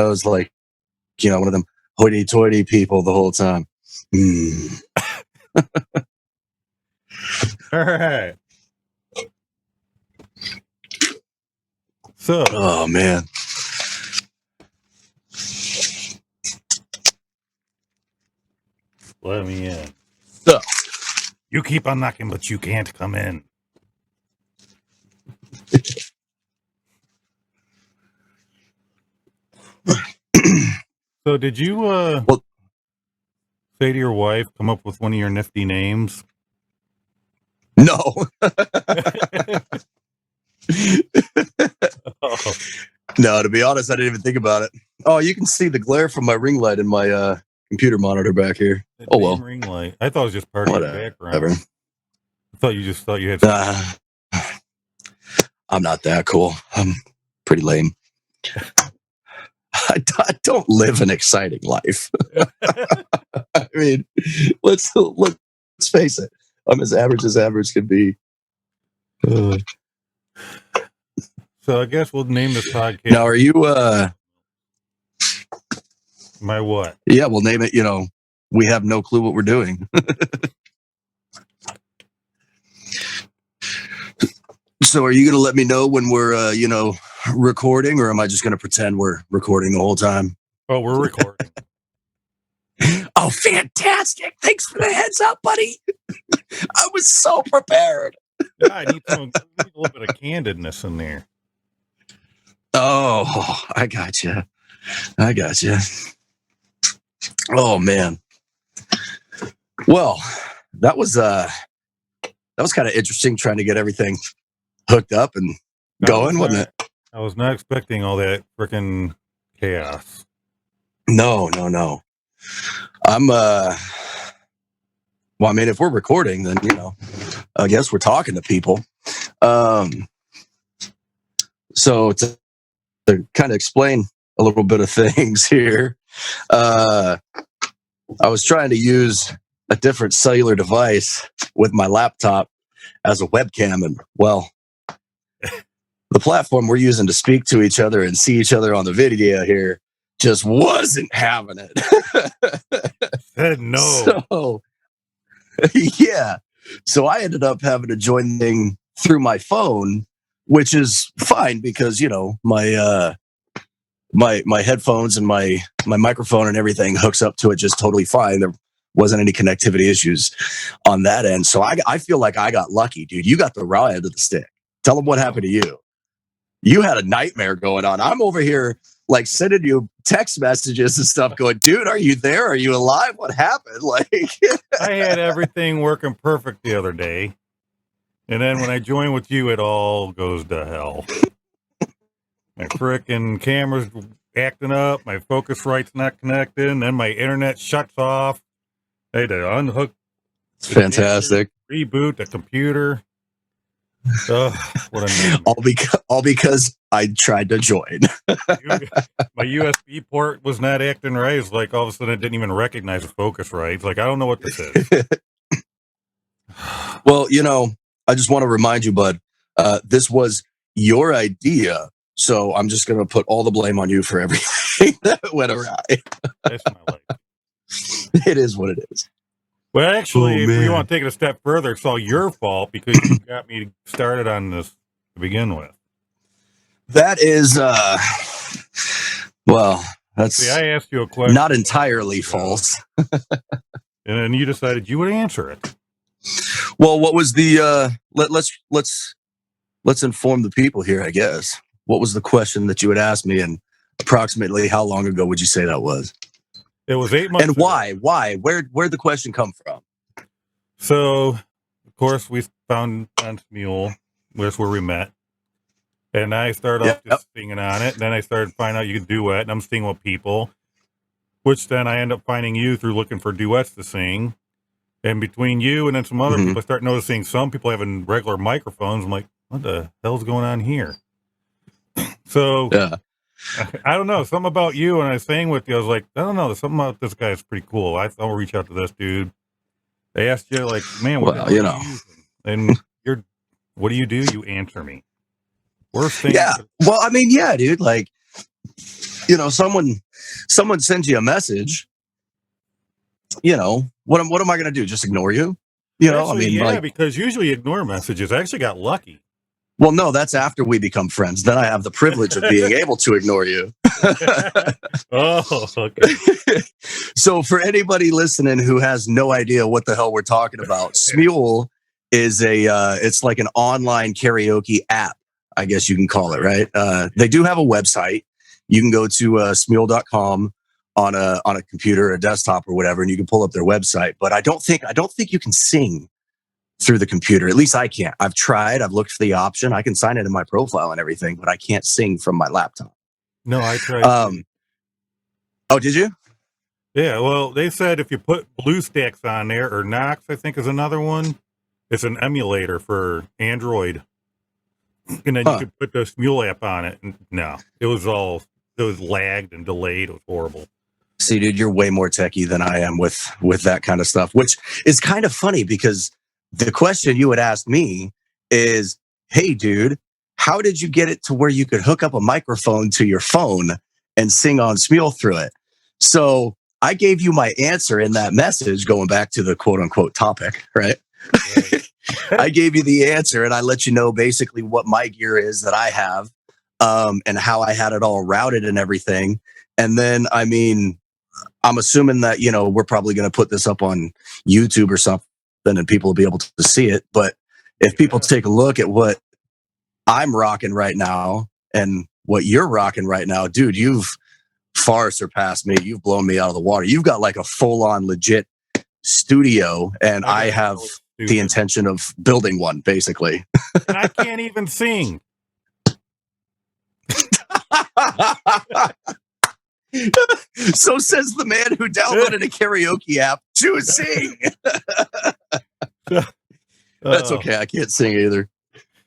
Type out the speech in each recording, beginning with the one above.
was like, one of them hoity-toity people the whole time. All right. So. Oh, man. Let me in. So. You keep on knocking, but you can't come in. So did you say to your wife, come up with one of your nifty names? No. Oh. No, to be honest, I didn't even think about it. Oh, you can see the glare from my ring light in my computer monitor back here. Oh, well. Ring light. I thought it was just part of your background. I thought you had I'm not that cool. I'm pretty lame. I don't live an exciting life. I mean, let's face it. I'm as average can be. So I guess we'll name this podcast. Now, are you my what? Yeah, we'll name it, we have no clue what we're doing. So are you going to let me know when we're, recording, or am I just going to pretend we're recording the whole time? Oh, we're recording. Oh, fantastic. Thanks for the heads up, buddy. I was so prepared. Yeah, I need a little bit of candidness in there. Oh, I got you. Oh, man. Well, that was kind of interesting, trying to get everything hooked up and going, wasn't it? I was not expecting all that freaking chaos. No. I'm well, I mean, if we're recording, then I guess we're talking to people. So to kind of explain a little bit of things here, I was trying to use a different cellular device with my laptop as a webcam, and well, the platform we're using to speak to each other and see each other on the video here just wasn't having it. Said no. So, yeah. So I ended up having to join the thing through my phone, which is fine because, my my headphones and my microphone and everything hooks up to it just totally fine. There wasn't any connectivity issues on that end. So I feel like I got lucky, dude. You got the raw end of the stick. Tell them what happened to you. You had a nightmare going on. I'm over here like sending you text messages and stuff going, dude, are you there? Are you alive? What happened? Like, I had everything working perfect the other day. And then when I join with you, it all goes to hell. My frickin' camera's acting up. My Focusrite's not connected. And then my internet shuts off. I had to unhook. It's fantastic. Reboot the computer. What a all because I tried to join. My USB port was not acting right. It's like all of a sudden it didn't even recognize a Focusrite. It's like, I don't know what this is. Well, I just want to remind you, bud, this was your idea. So I'm just going to put all the blame on you for everything that went awry. That's my life. It is what it is. Well, actually, if you want to take it a step further, it's all your fault because you got me started on this to begin with. That is, well, that's I asked you a question. Not entirely false. And then you decided you would answer it. Well, what was the, let's inform the people here, I guess. What was the question that you had asked me, and approximately how long ago would you say that was? It was 8 months and ago. Why? Where'd the question come from? So, of course, we found on Smule, where's where we met. And I started off just singing on it. Then I started finding out you could duet, and I'm singing with people. Which then I end up finding you through looking for duets to sing. And between you and then some other people, I start noticing some people having regular microphones. I'm like, what the hell's going on here? So... yeah. I don't know. Something about you, and I was saying with you, I was like, I don't know. There's something about this guy is pretty cool. I'll reach out to this dude. They asked you, like, man, what are you using? And what do? You answer me. Worst thing. Yeah. Well, I mean, yeah, dude. Like, someone sends you a message, what am I going to do? Just ignore you? Actually, yeah, because usually you ignore messages. I actually got lucky. Well, no, that's after we become friends. Then I have the privilege of being able to ignore you. Oh, okay. So for anybody listening who has no idea what the hell we're talking about, Smule is it's like an online karaoke app, I guess you can call it, right? They do have a website. You can go to smule.com on a computer, a desktop, or whatever, and you can pull up their website. But I don't think you can sing through the computer. At least I can't. I've tried. I've looked for the option. I can sign it in my profile and everything, but I can't sing from my laptop. No, I tried. Oh, did you? Yeah. Well, they said if you put BlueStacks on there, or Knox, I think is another one. It's an emulator for Android, and then you could put the Smule app on it. And no, it was lagged and delayed. It was horrible. See, dude, you're way more techie than I am with that kind of stuff, which is kind of funny because the question you would ask me is, hey, dude, how did you get it to where you could hook up a microphone to your phone and sing on Smule through it? So I gave you my answer in that message, going back to the quote unquote topic, right? I gave you the answer and I let you know basically what my gear is that I have, and how I had it all routed and everything. And then, I mean, I'm assuming that, we're probably going to put this up on YouTube or something and people will be able to see it. But if people take a look at what I'm rocking right now and what you're rocking right now, dude, you've far surpassed me. You've blown me out of the water. You've got like a full on legit studio, and I have the intention of building one, basically. And I can't even sing. So says the man who downloaded a karaoke app to sing. That's okay. I can't sing either.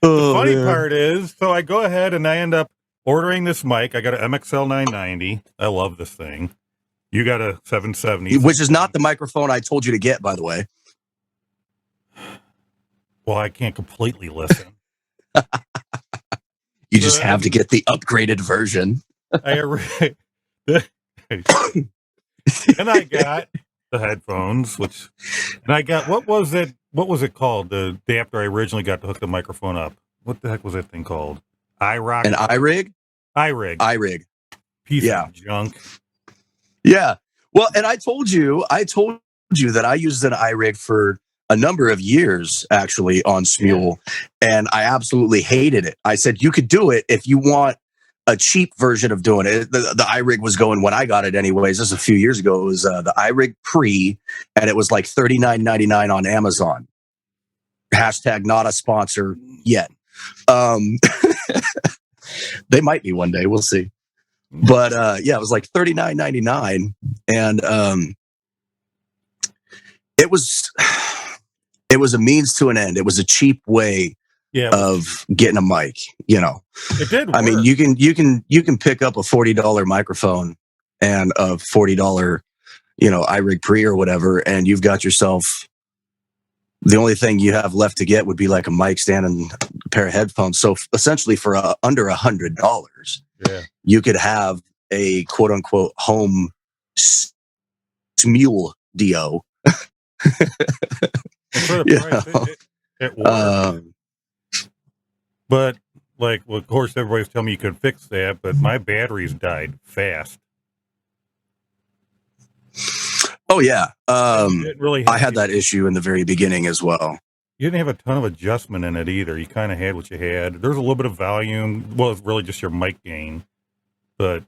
The funny part is, so I go ahead and I end up ordering this mic. I got an MXL 990. I love this thing. You got a 770. Which is not the microphone I told you to get, by the way. Well, I can't completely listen. You just have to get the upgraded version. And I got the headphones, and I got, what was it called? The adapter I originally got to hook the microphone up. What the heck was that thing called? iRock? An iRig? iRig. Piece of junk. Yeah. Well, and I told you that I used an iRig for a number of years, actually, on Smule, and I absolutely hated it. I said, you could do it if you want a cheap version of doing it. The iRig was going, when I got it anyways, this was a few years ago, it was the iRig Pre, and it was like $39.99 on Amazon. Hashtag not a sponsor yet. They might be one day, we'll see. But it was like $39.99, and it was a means to an end. It was a cheap way of getting a mic, It did work. I mean, you can pick up a $40 microphone and a $40, iRig Pre or whatever, and you've got yourself, the only thing you have left to get would be like a mic stand and a pair of headphones. So essentially for under $100, you could have a quote unquote home Smule Dio. For the price, it worked. But, of course, everybody's telling me you could fix that, but my batteries died fast. Oh, yeah. Really I had that issue in the very beginning as well. You didn't have a ton of adjustment in it either. You kind of had what you had. There's a little bit of volume. Well, it's really just your mic gain, but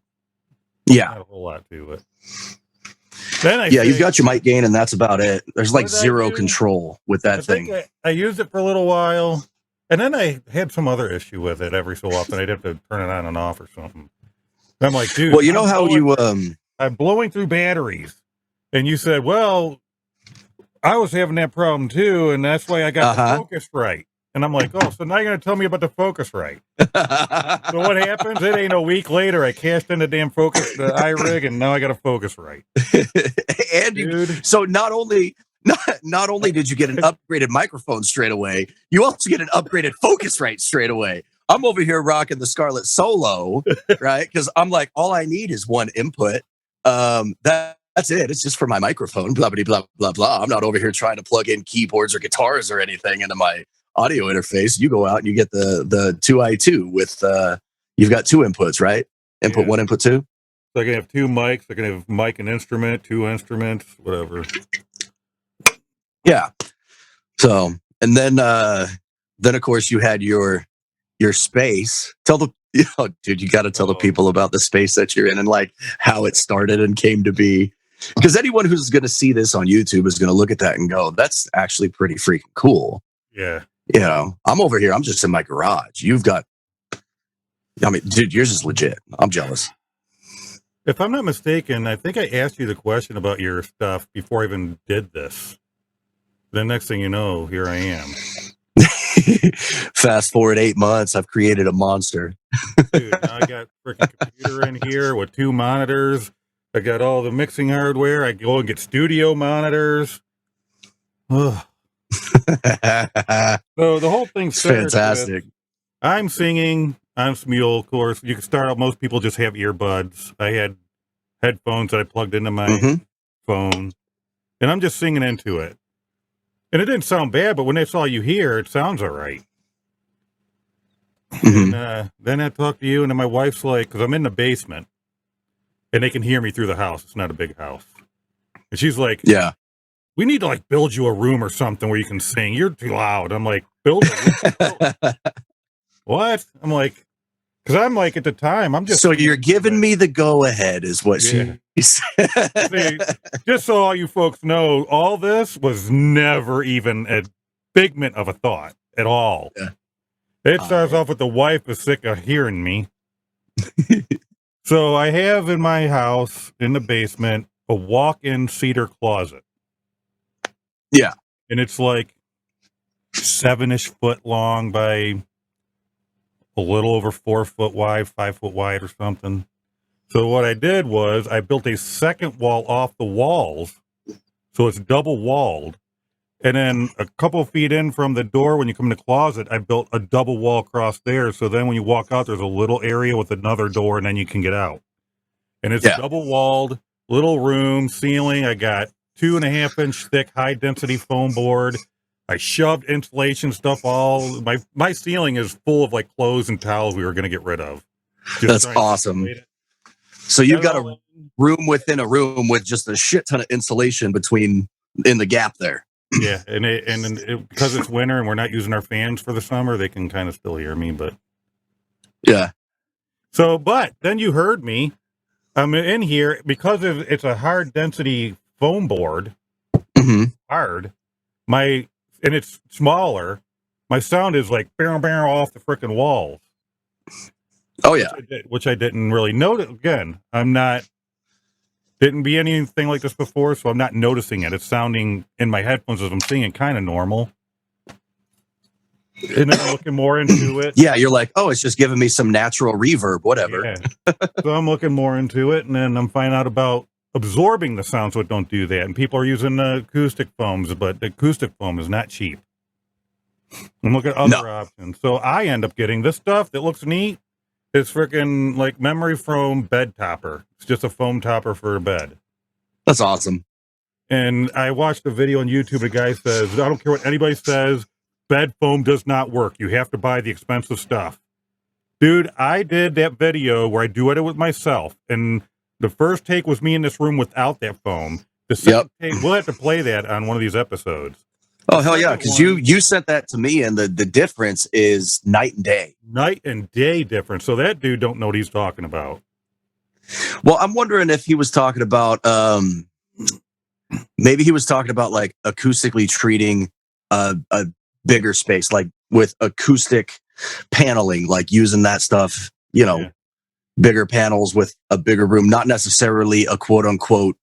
not a whole lot to it. Then you've got your mic gain, and that's about it. There's like zero control with that thing. I used it for a little while, and then I had some other issue with it every so often. I'd have to turn it on and off or something. And I'm like, dude. Well, you know how I'm blowing through batteries. And you said, well, I was having that problem too, and that's why I got the focus right. And I'm like, oh, so now you're going to tell me about the focus right. So what happens? It ain't a week later, I cashed in the damn the iRig, and now I got a focus right. And so not only did you get an upgraded microphone straight away, you also get an upgraded focus right straight away. I'm over here rocking the Scarlet Solo, right? Because I'm like, all I need is one input. That's it. It's just for my microphone. Blah blah blah blah blah. I'm not over here trying to plug in keyboards or guitars or anything into my audio interface. You go out and you get the 2i2 with you've got two inputs, right? Input one, input two. So I can have two mics. I can have mic and instrument, two instruments, whatever. Yeah. So, and then of course you had your space. Tell the dude, you got to tell the people about the space that you're in and like how it started and came to be. Because anyone who's going to see this on YouTube is going to look at that and go, "That's actually pretty freaking cool." Yeah. You know, I'm over here. I'm just in my garage. You've got. I mean, dude, yours is legit. I'm jealous. If I'm not mistaken, I think I asked you the question about your stuff before I even did this. The next thing you know, here I am. Fast forward 8 months, I've created a monster. Dude, now I got a freaking computer in here with 2 monitors. I got all the mixing hardware. I go and get studio monitors. Ugh. So the whole thing starts fantastic. I'm singing. I'm Smule, of course. You can start out. Most people just have earbuds. I had headphones that I plugged into my phone, and I'm just singing into it. And it didn't sound bad, but when that's all you hear, it sounds all right. And then I talk to you, and then my wife's like, because I'm in the basement, and they can hear me through the house. It's not a big house. And she's like, "Yeah, we need to like build you a room or something where you can sing. You're too loud." I'm like, "Build a room?" What? I'm like, because I'm like at the time, I'm just. So you're giving me the go ahead, is what she said. See, just so all you folks know, all this was never even a figment of a thought at all. Yeah. It starts off with the wife is sick of hearing me. So I have in my house in the basement a walk-in cedar closet. Yeah, and it's like 7-ish foot long by a little over 4 foot wide, 5 foot wide or something. So what I did was I built a second wall off the walls. So it's double walled. And then a couple feet in from the door, when you come in the closet, I built a double wall across there. So then when you walk out, there's a little area with another door and then you can get out. And it's double walled, little room, ceiling. I got 2.5-inch thick, high density foam board. I shoved insulation stuff all. My ceiling is full of like clothes and towels we were going to get rid of. That's awesome. So you've got a room within a room with just a shit ton of insulation in the gap there. Yeah, and because it's winter and we're not using our fans for the summer, they can kind of still hear me. But yeah. So, but then you heard me. I'm in here because it's a hard density foam board. Hard. And it's smaller. My sound is like barrel off the freaking walls. Oh yeah, which I didn't really notice. Again, didn't be anything like this before, so I'm not noticing it. It's sounding in my headphones as I'm singing kind of normal. And then I'm looking more into it. Yeah, you're like, oh, it's just giving me some natural reverb, whatever. Yeah. So I'm looking more into it, and then I'm finding out about absorbing the sound so it don't do that. And people are using acoustic foams, but the acoustic foam is not cheap. I'm looking at other options. So I end up getting this stuff that looks neat. It's freaking like memory foam bed topper. It's just a foam topper for a bed. That's awesome. And I watched a video on YouTube. The guy says, I don't care what anybody says, bed foam does not work. You have to buy the expensive stuff. Dude, I did that video where I duetted it with myself. And the first take was me in this room without that foam. The second take, we'll have to play that on one of these episodes. Oh, hell yeah, because you sent that to me, and the difference is night and day. Night and day difference. So that dude don't know what he's talking about. Well, I'm wondering if he was talking about, maybe he was talking about like acoustically treating a bigger space, like with acoustic paneling, like using that stuff, bigger panels with a bigger room, not necessarily a quote unquote.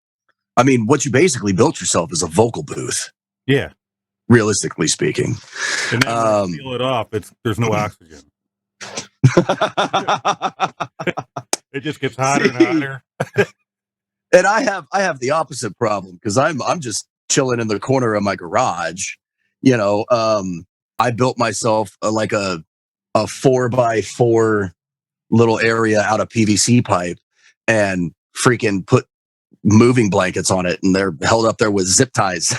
I mean, what you basically built yourself is a vocal booth. Yeah. Realistically speaking. And then when you peel it off, there's no oxygen. It just gets hotter and hotter. And I have the opposite problem because I'm just chilling in the corner of my garage. I built myself like a a 4x4 little area out of PVC pipe and freaking put moving blankets on it, and they're held up there with zip ties.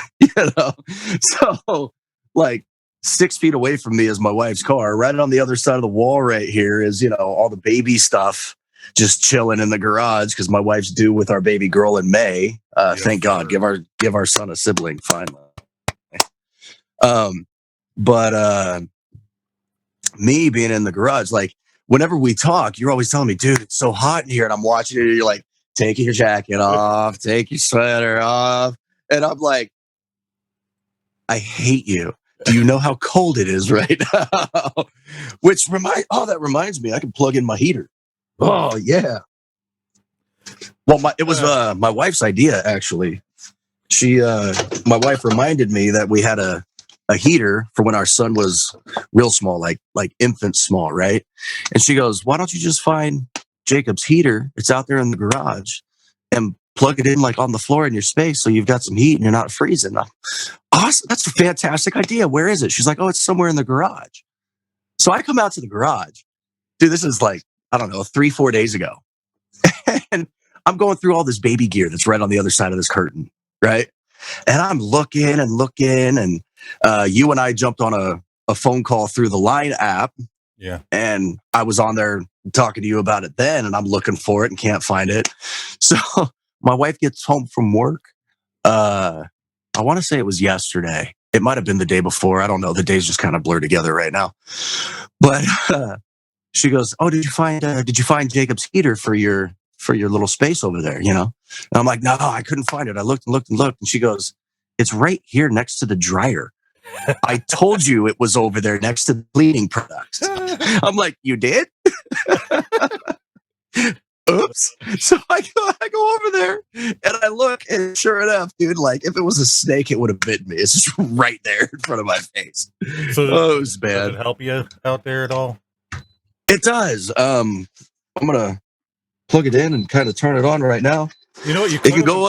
So like 6 feet away from me is my wife's car. Right on the other side of the wall right here is, all the baby stuff just chilling in the garage because my wife's due with our baby girl in May. Thank God. Give our son a sibling finally. But me being in the garage, like whenever we talk, you're always telling me, dude, it's so hot in here. And I'm watching it and you're like, take your jacket off, take your sweater off. And I'm like, I hate you. Do you know how cold it is right now? That reminds me, I can plug in my heater. Oh yeah. Well, it was my wife's idea actually. My wife reminded me that we had a heater for when our son was real small, like infant small, right? And she goes, "Why don't you just find Jacob's heater? It's out there in the garage, and plug it in like on the floor in your space, so you've got some heat and you're not freezing." Awesome, that's a fantastic idea. Where is it? She's like, "Oh, it's somewhere in the garage." So I come out to the garage, dude. This is like, I don't know, 3-4 days ago, and I'm going through all this baby gear that's right on the other side of this curtain, right? And I'm looking, and you and I jumped on a phone call through the Line app. Yeah. And I was on there talking to you about it then, and I'm looking for it and can't find it. So my wife gets home from work. I want to say it was yesterday. It might have been the day before. I don't know. The days just kind of blur together right now. But she goes, "Oh, did you find Jacob's heater for your little space over there, And I'm like, "No, I couldn't find it. I looked and looked and looked." And she goes, "It's right here next to the dryer. I told you it was over there next to the cleaning products." I'm like, "You did?" Oops. So I go over there and I look, and sure enough, dude, like if it was a snake, it would have bitten me. It's just right there in front of my face. So it was bad. Does it help you out there at all? It does. I'm gonna plug it in and kind of turn it on right now. You know what? It can go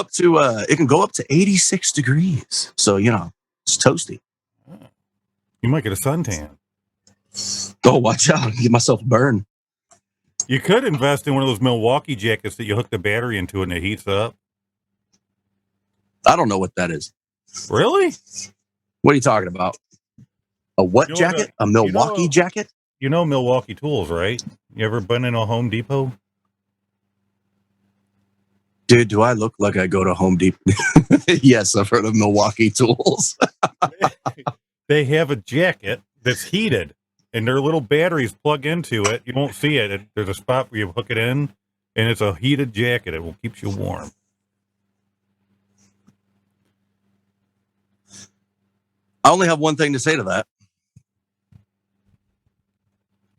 up to 86 degrees. So it's toasty. You might get a suntan. Oh, watch out! Get myself a burn. You could invest in one of those Milwaukee jackets that you hook the battery into and it heats up. I don't know what that is. Really? What are you talking about? A what jacket? A Milwaukee jacket? You know Milwaukee Tools, right? You ever been in a Home Depot? Dude, do I look like I go to Home Depot? Yes, I've heard of Milwaukee Tools. They have a jacket that's heated, and their little batteries plug into it. You won't see it. There's a spot where you hook it in, and it's a heated jacket. It will keep you warm. I only have one thing to say to that.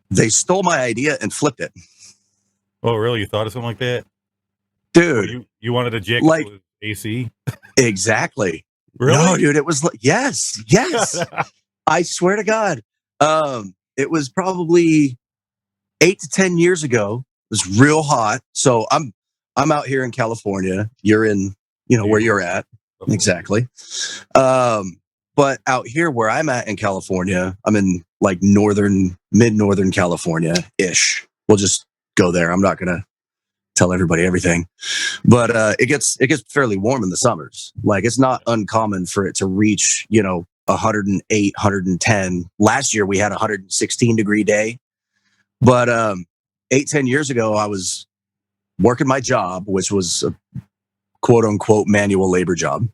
They stole my idea and flipped it. Oh, really? You thought of something like that? Dude. You wanted a jacket with AC? Exactly. Really? No, dude, it was like, yes. I swear to God. It was probably 8 to 10 years ago. It was real hot. So I'm out here in California. You're in, where you're at. Okay. Exactly. But out here where I'm at in California, I'm in like mid-northern California-ish. We'll just go there. I'm not going to tell everybody everything, but it gets fairly warm in the summers. Like it's not uncommon for it to reach 108, 110. Last year we had a 116 degree day, but 8-10 years ago I was working my job, which was a quote unquote manual labor job.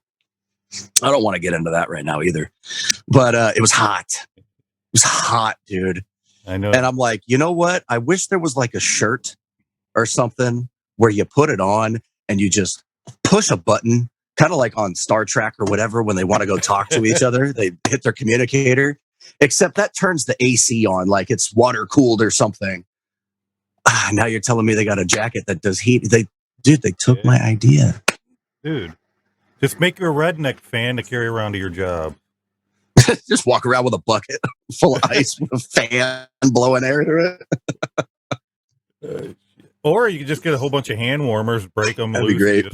I don't want to get into that right now either, but it was hot. It was hot, dude. I know. And I'm like, you know what? I wish there was like a shirt or something where you put it on and you just push a button, kind of like on Star Trek or whatever, when they want to go talk to each other, they hit their communicator, except that turns the AC on, like it's water cooled or something. Now you're telling me they got a jacket that does heat. They took my idea. Dude, just make your redneck fan to carry around to your job. Just walk around with a bucket full of ice with a fan blowing air through it. Or you could just get a whole bunch of hand warmers, break them. That'd be great.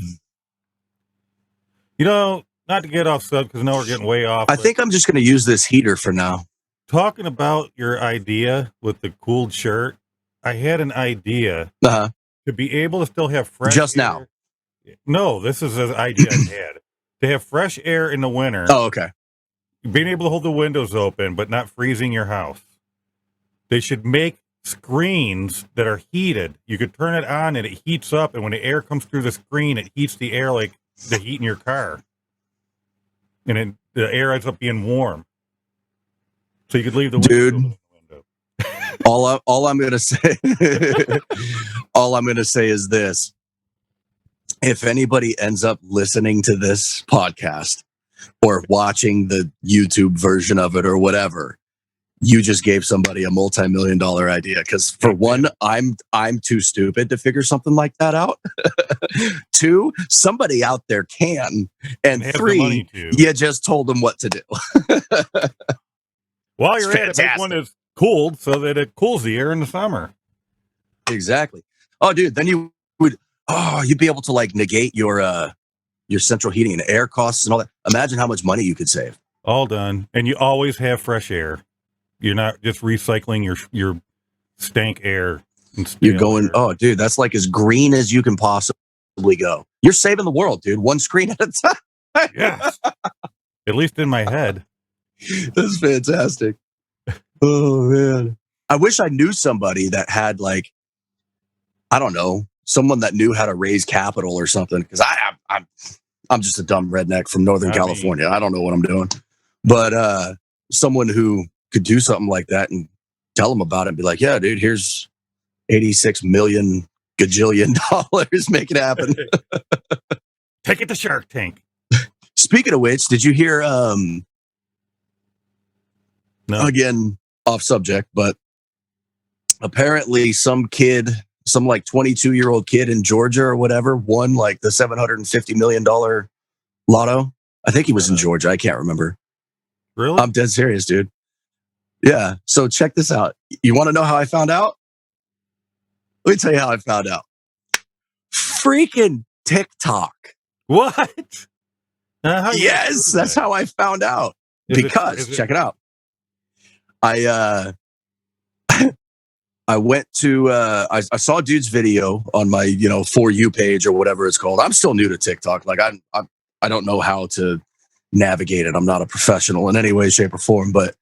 Not to get off sub because now we're getting way off. I think I'm just going to use this heater for now. talking about your idea with the cooled shirt, I had an idea Uh-huh. to be able to still have fresh Just air. now. No, this is an idea I've had. To have fresh air in the winter, Oh, okay. being able to hold the windows open but not freezing your house. They should make screens that are heated. You could turn it on and it heats up, and when the air comes through the screen, it heats the air like the heat in your car. And the air ends up being warm. So you could leave the window. All I'm gonna say all I'm gonna say is this. If anybody ends up listening to this podcast or watching the YouTube version of it or whatever, you just gave somebody a multi-million-dollar idea. Because for one, I'm too stupid to figure something like that out. Two, somebody out there can. And three, you just told them what to do. While you're at it, make one that's cooled so that it cools the air in the summer. Exactly. Oh, dude, then you'd be able to like negate your central heating and air costs and all that. Imagine how much money you could save. All done. And you always have fresh air. You're not just recycling your stank air. You're going, oh, dude, that's like as green as you can possibly go. You're saving the world, dude. One screen at a time. Yes. At least in my head. That's fantastic. Oh, man. I wish I knew somebody that had like, I don't know, someone that knew how to raise capital or something. Because I'm just a dumb redneck from Northern California. I don't know what I'm doing. But someone who could do something like that and tell them about it and be like, yeah, dude, here's 86 million gajillion dollars. Make it happen. Take it to Shark Tank. Speaking of which, did you hear, no. Again, off subject, but apparently some kid, some like 22-year-old kid in Georgia or whatever, won like the $750 million lotto. I think he was in Georgia. I can't remember. Really? I'm dead serious, dude. Yeah. So check this out. You want to know how I found out? Let me tell you how I found out. Freaking TikTok. What? Yes, that's how I found out. Check it out. I went to I saw a dude's video on my For You page or whatever it's called. I'm still new to TikTok. Like I don't know how to navigate it. I'm not a professional in any way, shape, or form. But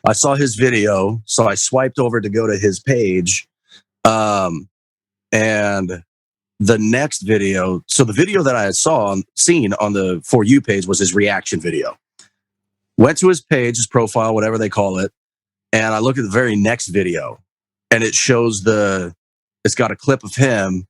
I saw his video, so I swiped over to go to his page, and the next video. So the video that I had seen on the For You page was his reaction video. Went to his page, his profile, whatever they call it, and I look at the very next video. And it shows it's got a clip of him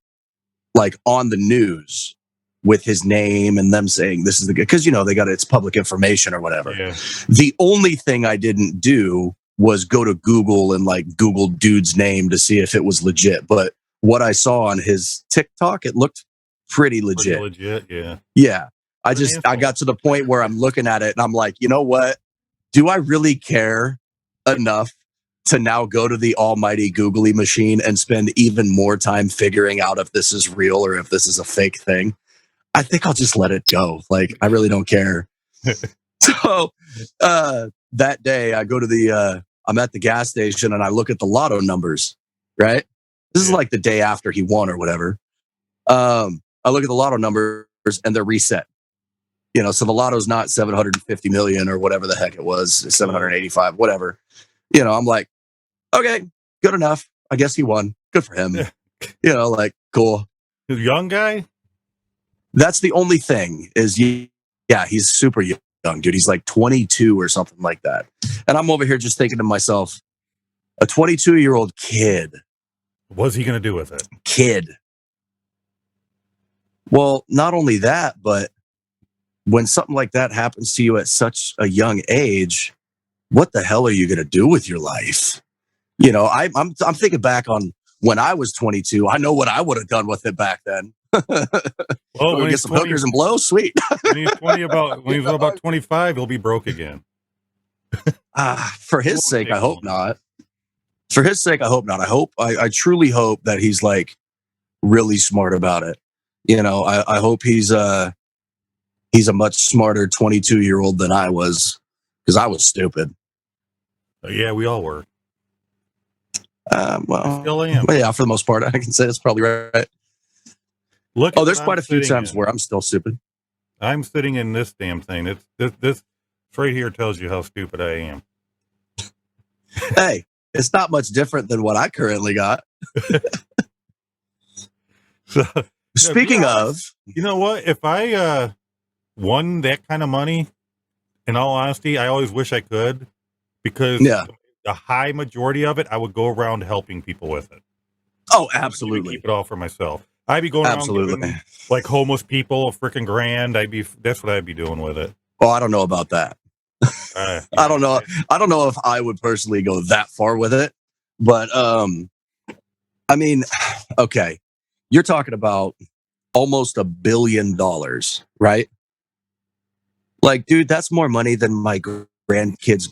like on the news with his name and them saying this is the guy. Because, it's public information or whatever. Yeah. The only thing I didn't do was go to Google and like Google dude's name to see if it was legit. But what I saw on his TikTok, it looked pretty legit. Pretty legit, yeah. Yeah. I got to the point where I'm looking at it and I'm like, you know what? Do I really care enough to now go to the almighty googly machine and spend even more time figuring out if this is real or if this is a fake thing? I think I'll just let it go. Like, I really don't care. So that day I go to I'm at the gas station and I look at the lotto numbers, right? This is like the day after he won or whatever. I look at the lotto numbers and they're reset. So the lotto's not 750 million or whatever the heck it was, 785, whatever. I'm like, okay, good enough. I guess he won. Good for him. Like, cool. The young guy? That's the only thing is, he's super young, dude. He's like 22 or something like that. And I'm over here just thinking to myself, a 22-year-old kid. What's he going to do with it? Kid. Well, not only that, but when something like that happens to you at such a young age, what the hell are you going to do with your life? I'm thinking back on when I was 22. I know what I would have done with it back then. Well, when get some hookers and blow, sweet. when he's about 25, he'll be broke again. For his sake, I hope not. For his sake, I hope not. I truly hope that he's like really smart about it. I hope he's a much smarter 22-year-old than I was, because I was stupid. Yeah, we all were. Well, Still am. yeah, for the most part, I can say that's probably right. Look. Oh, there's quite a few times where I'm still stupid. I'm sitting in this damn thing. It's this right here tells you how stupid I am. Hey, it's not much different than what I currently got. So, speaking of, you know what? If I won that kind of money, in all honesty, I always wish I could, because the high majority of it, I would go around helping people with it. Oh, absolutely. Keep it all for myself. I'd be going around giving, like, homeless people a freaking grand. That's what I'd be doing with it. Oh, I don't know about that. I don't know. I don't know if I would personally go that far with it, but I mean, okay, you're talking about almost $1 billion, right? Like, dude, that's more money than my grandkids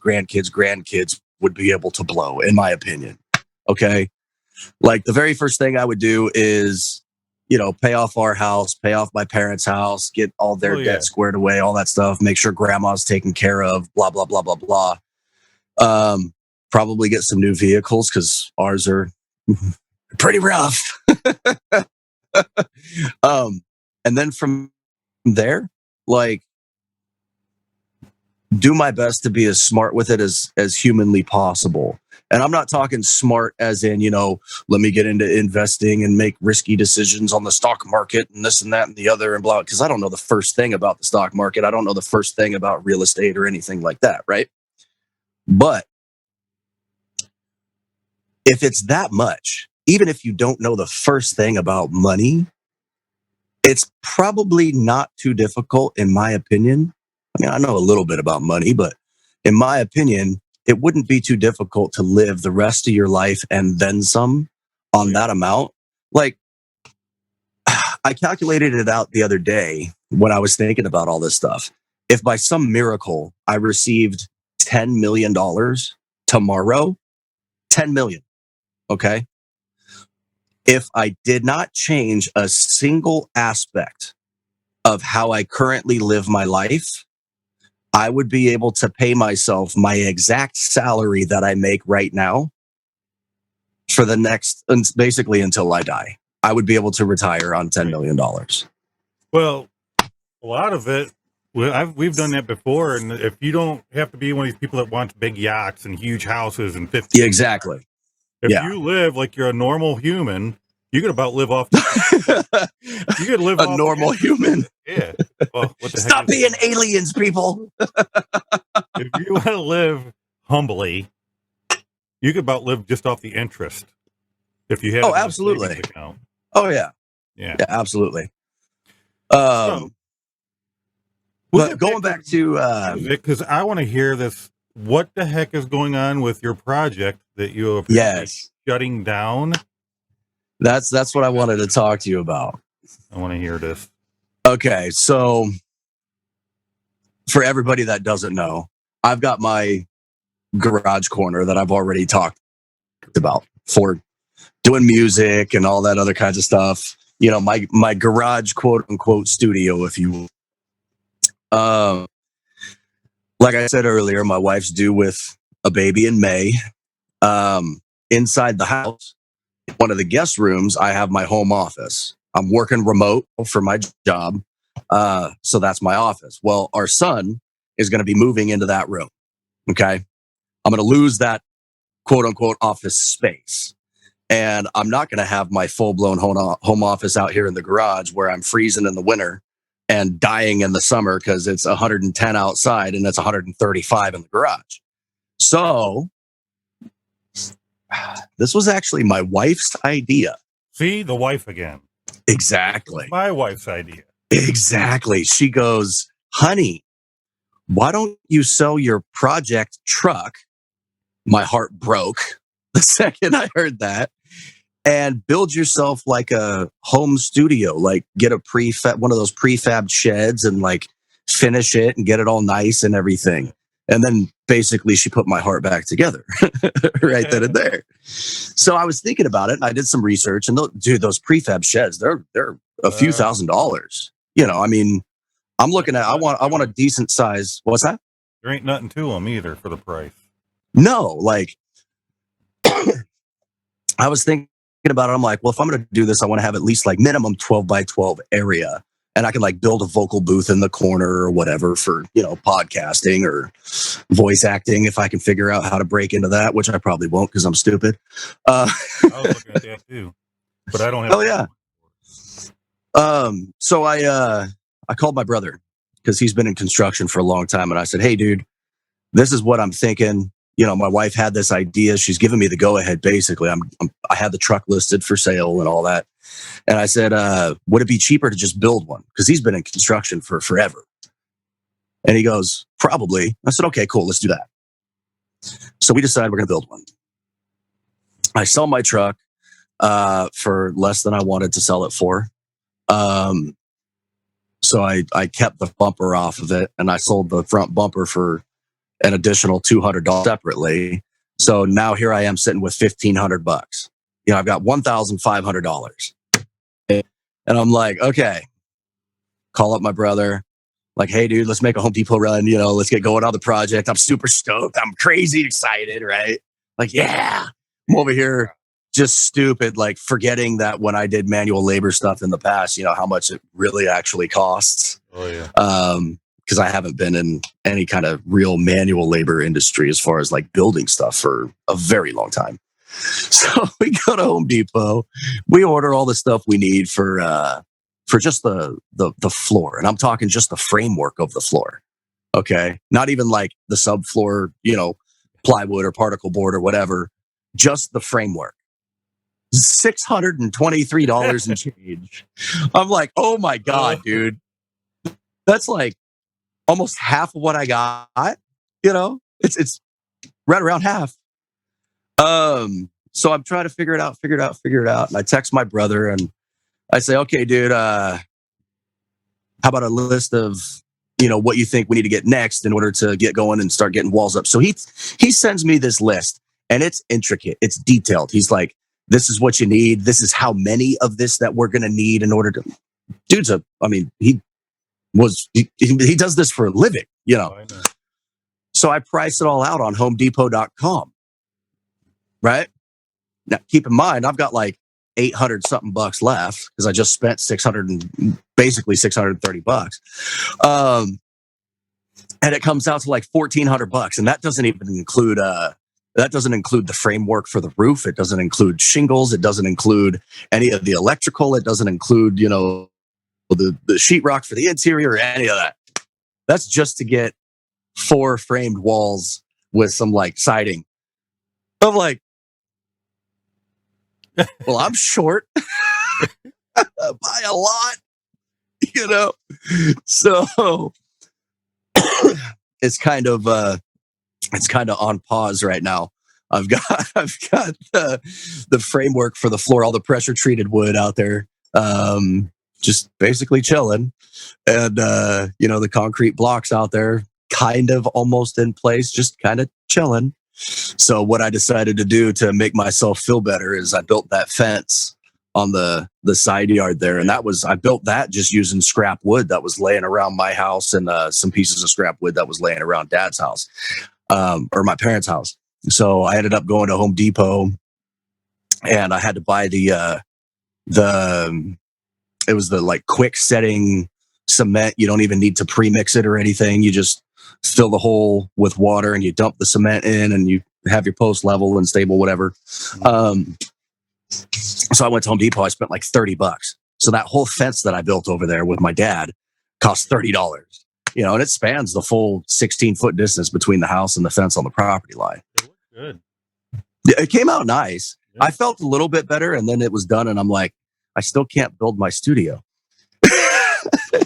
would be able to blow, in my opinion. Okay, like the very first thing I would do is, pay off our house, pay off my parents' house, get all their debt squared away, all that stuff, make sure grandma's taken care of, blah, blah, blah, blah, blah. Probably get some new vehicles because ours are pretty rough. And then from there, like, do my best to be as smart with it as humanly possible. And I'm not talking smart as in, let me get into investing and make risky decisions on the stock market and this and that and the other and blah, because I don't know the first thing about the stock market. I don't know the first thing about real estate or anything like that, right? But if it's that much, even if you don't know the first thing about money, it's probably not too difficult, in my opinion. I mean, I know a little bit about money, but in my opinion, it wouldn't be too difficult to live the rest of your life and then some on that amount. Like, I calculated it out the other day when I was thinking about all this stuff. If by some miracle I received $10 million tomorrow, 10 million, okay? If I did not change a single aspect of how I currently live my life, I would be able to pay myself my exact salary that I make right now for the next, basically until I die. I would be able to retire on $10 million. Well, a lot of it, we've done that before. And if you don't have to be one of these people that wants big yachts and huge houses and 50. Yeah, exactly. If you live like you're a normal human, you could about live off. You could live a normal human. Yeah. Well, what the Stop being aliens, people. If you want to live humbly, you could about live just off the interest. If you have absolutely. Account. Oh yeah, absolutely. But going back to because I want to hear this. What the heck is going on with your project that you are shutting down? That's what I wanted to talk to you about. I want to hear this. Okay, so for everybody that doesn't know, I've got my garage corner that I've already talked about for doing music and all that other kinds of stuff. My garage, quote unquote, studio, if you will. Like I said earlier, my wife's due with a baby in May. Inside the house, one of the guest rooms, I have my home office. I'm working remote for my job. So that's my office. Well, our son is going to be moving into that room. Okay. I'm going to lose that quote unquote office space. And I'm not going to have my full blown home office out here in the garage where I'm freezing in the winter and dying in the summer because it's 110 outside and it's 135 in the garage. So this was actually my wife's idea. See, the wife again. Exactly. My wife's idea. Exactly. She goes, honey, why don't you sell your project truck? My heart broke the second I heard that. And build yourself like a home studio, like get a one of those prefab sheds and like finish it and get it all nice and everything. And then basically she put my heart back together right then and there. So I was thinking about it and I did some research and dude, those prefab sheds, they're a few $1,000s. I mean, I'm looking at, I want a decent size. What's that? There ain't nothing to them either for the price. No, like I was thinking about it. I'm like, well, if I'm going to do this, I want to have at least like minimum 12 by 12 area. And I can like build a vocal booth in the corner or whatever for, podcasting or voice acting if I can figure out how to break into that, which I probably won't because I'm stupid. I was looking at that too, but I don't have. Oh yeah. So I called my brother because he's been in construction for a long time, and I said, hey, dude, this is what I'm thinking. My wife had this idea. She's given me the go ahead. Basically, I had the truck listed for sale and all that. And I said, would it be cheaper to just build one? Because he's been in construction for forever. And he goes, probably. I said, okay, cool. Let's do that. So we decided we're going to build one. I sell my truck for less than I wanted to sell it for. So I kept the bumper off of it, and I sold the front bumper for an additional $200 separately. So now here I am sitting with $1,500. I've got $1,500. And I'm like, okay, call up my brother. Like, hey, dude, let's make a Home Depot run. Let's get going on the project. I'm super stoked. I'm crazy excited, right? Like, yeah, I'm over here just stupid, like forgetting that when I did manual labor stuff in the past, how much it really actually costs. Oh, yeah. Because I haven't been in any kind of real manual labor industry as far as like building stuff for a very long time. So we go to Home Depot, we order all the stuff we need for just the floor. And I'm talking just the framework of the floor. Okay. Not even like the subfloor, plywood or particle board or whatever, just the framework. $623 and change. I'm like, oh my God, dude. That's like almost half of what I got. It's right around half. So I'm trying to figure it out. And I text my brother and I say, okay, dude, how about a list of, what you think we need to get next in order to get going and start getting walls up. So he sends me this list, and it's intricate. It's detailed. He's like, this is what you need. This is how many of this that we're going to need in order to, he does this for a living, I know. So I price it all out on homedepot.com. Right now, keep in mind, I've got like 800 something bucks left because I just spent basically $630. And it comes out to like $1,400, and that doesn't even include the framework for the roof. It doesn't include shingles. It doesn't include any of the electrical. It doesn't include, the sheetrock for the interior or any of that. That's just to get 4 framed walls with some like siding. I'm like, well, I'm short by a lot, So it's kind of on pause right now. I've got the framework for the floor, all the pressure treated wood out there, just basically chilling, and the concrete blocks out there, kind of almost in place, just kind of chilling. So what I decided to do to make myself feel better is I built that fence on the side yard there, and I built that just using scrap wood that was laying around my house and some pieces of scrap wood that was laying around Dad's house, or my parents' house. So I ended up going to Home Depot, and I had to buy it was the like quick setting cement. You don't even need to pre-mix it or anything. You just fill the hole with water and you dump the cement in, and you have your post level and stable, whatever. So I went to Home Depot. I spent like $30. So that whole fence that I built over there with my dad cost $30, and it spans the full 16-foot distance between the house and the fence on the property line. It looked good. It came out nice. Yeah. I felt a little bit better, and then it was done, and I'm like, I still can't build my studio.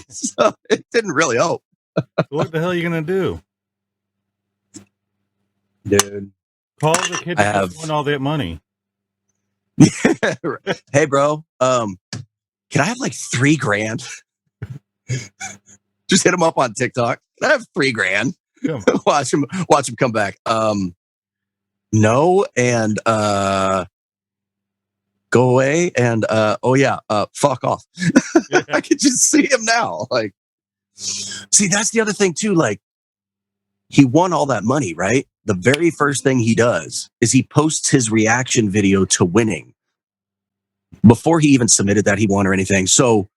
So it didn't really help. What the hell are you going to do? Dude. Call the kid that won all that money. Hey, bro, can I have like $3,000? Just hit him up on TikTok. Can I have $3,000? Watch him come back. No, and go away, and fuck off. I could just see him now. Like, see, that's the other thing too. Like, he won all that money, right? the very first thing he does is he posts his reaction video to winning before he even submitted that he won or anything. So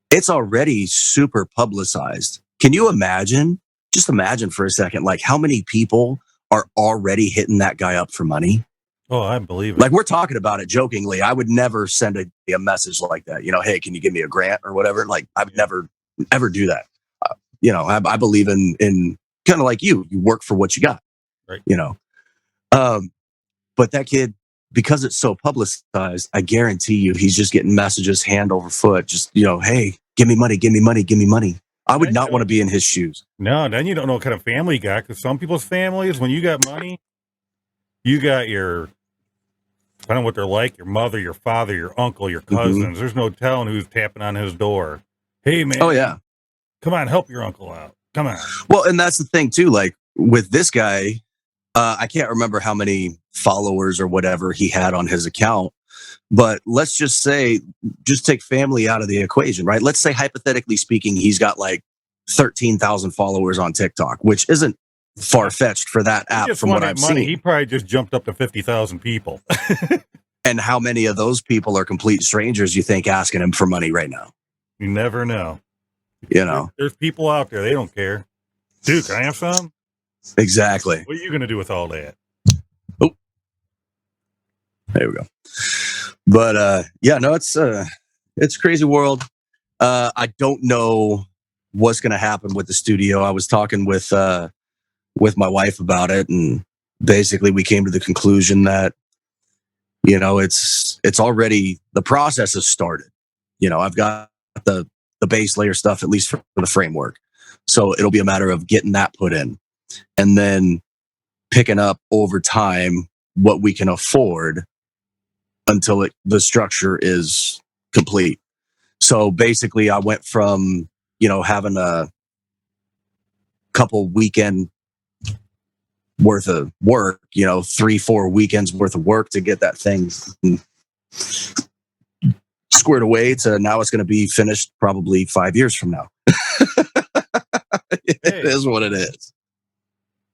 it's already super publicized. Can you imagine? Just imagine for a second, like how many people are already hitting that guy up for money. Oh, I believe it. Like we're talking about it jokingly. I would never send a message like that. You know, hey, can you give me a grant or whatever? Like I would never, ever do that. You know, I believe in kind of like you work for what you got, right? You know, but that kid, because it's so publicized, I guarantee you, he's just getting messages hand over foot. Just, you know, hey, give me money, give me money, give me money. I would not want to be in his shoes. No, then you don't know what kind of family you got, because some people's families, when you got money, you got your, I don't know what they're like, your mother, your father, your uncle, your cousins. Mm-hmm. There's no telling who's tapping on his door. Hey, man. Oh, yeah. Come on, help your uncle out. Come on. Well, and that's the thing, too. Like with this guy, I can't remember how many followers or whatever he had on his account. But let's just say, just take family out of the equation, right? Let's say, hypothetically speaking, he's got like 13,000 followers on TikTok, which isn't far-fetched for that app from what I've seen. He probably just jumped up to 50,000 people. And how many of those people are complete strangers, you think, asking him for money right now? You never know. You know, there's people out there, they don't care. Dude, can I have some? Exactly. What are you going to do with all that? Oh, there we go. But yeah, no, it's a crazy world. I don't know what's going to happen with the studio. I was talking with my wife about it, and basically we came to the conclusion that, you know, it's already, the process has started. You know, I've got the base layer stuff, at least for the framework. So it'll be a matter of getting that put in and then picking up over time what we can afford until the structure is complete. So basically I went from, you know, having a couple weekend worth of work, you know, 3-4 weekends worth of work to get that thing squared away to now it's going to be finished probably 5 years from now. It is what it is.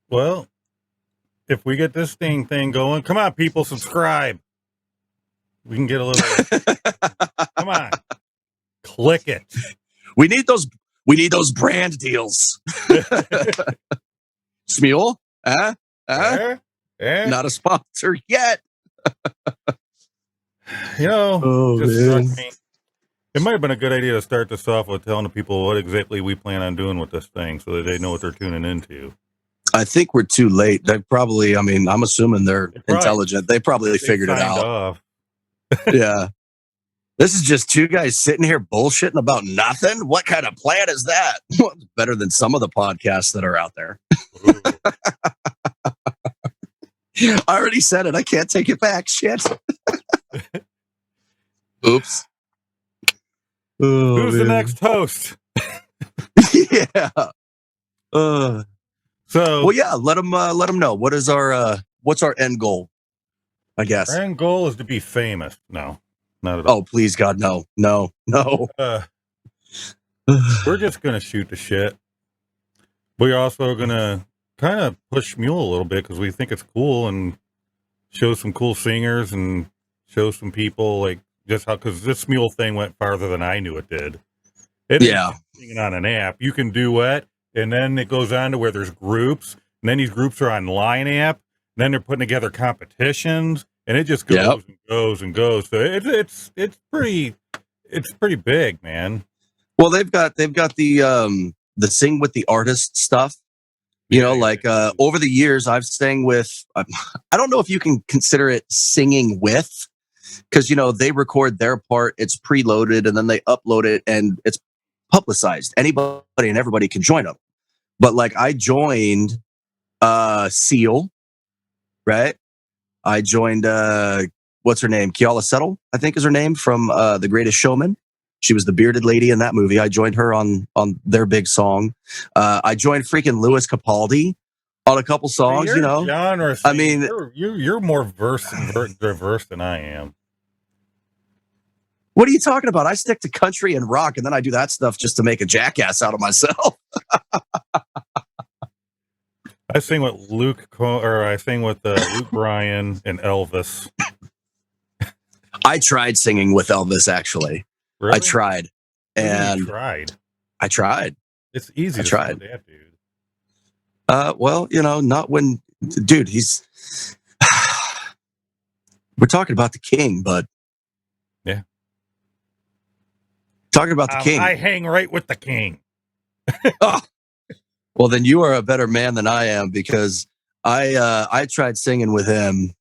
Well, if we get this thing going, come on, people, subscribe. We can get a little. Come on, click it. We need those brand deals. Smule, not a sponsor yet. You know, just struck me. It might have been a good idea to start this off with telling the people what exactly we plan on doing with this thing so that they know what they're tuning into. I think we're too late. They probably, I mean, I'm assuming they're intelligent. They probably figured it out. Yeah. This is just two guys sitting here bullshitting about nothing. What kind of plan is that? Better than some of the podcasts that are out there. I already said it. I can't take it back. Shit. Oops. Oh, who's the next host? Yeah. So well, yeah. Let them know what is our what's our end goal. I guess our end goal is to be famous. No, not at all. Oh, please, God, no. We're just gonna shoot the shit. We're also gonna kind of push Smule a little bit because we think it's cool and show some cool singers and show some people like just how, because this Smule thing went farther than I knew it did. Yeah. Singing on an app, you can duet, and then it goes on to where there's groups, and then these groups are on line app, and then they're putting together competitions, and it just goes and goes and goes. So it's pretty big, man. Well, they've got the sing with the artist stuff. You know, like over the years, I've sang with. I don't know if you can consider it singing with, because, you know, they record their part, it's preloaded, and then they upload it, and it's publicized. Anybody and everybody can join them. But like, I joined Seal, right? I joined what's her name? Keala Settle, I think is her name, from The Greatest Showman. She was the bearded lady in that movie. I joined her on their big song. I joined freaking Louis Capaldi on a couple songs. You know, genre, I mean, you're more diverse than I am. What are you talking about? I stick to country and rock, and then I do that stuff just to make a jackass out of myself. I sing with Luke Bryan and Elvis. I tried singing with Elvis, actually. Really? I tried. And tried. I tried. It's easy to tried. sing with that dude. Well, not when, dude, he's. We're talking about the king, bud. Yeah. Talking about the king. I hang right with the king. Oh. Well, then you are a better man than I am, because I tried singing with him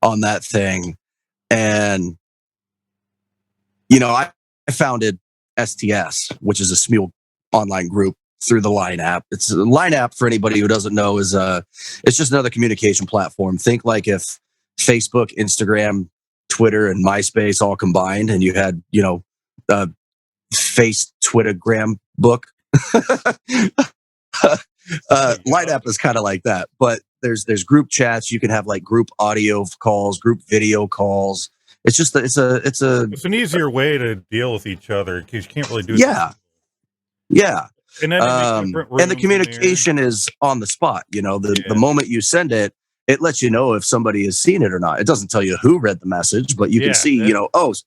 on that thing, and I founded STS, which is a Smule online group through the Line app. It's a Line app, for anybody who doesn't know, is it's just another communication platform. Think like if Facebook, Instagram, Twitter, and MySpace all combined, and you had face Twittergram book. Line app is kind of like that, but there's group chats. You can have like group audio calls, group video calls. It's just it's an easier way to deal with each other, because you can't really do it. Yeah. And then and the communication is on the spot. The moment you send it, it lets you know if somebody has seen it or not. It doesn't tell you who read the message, but you can see,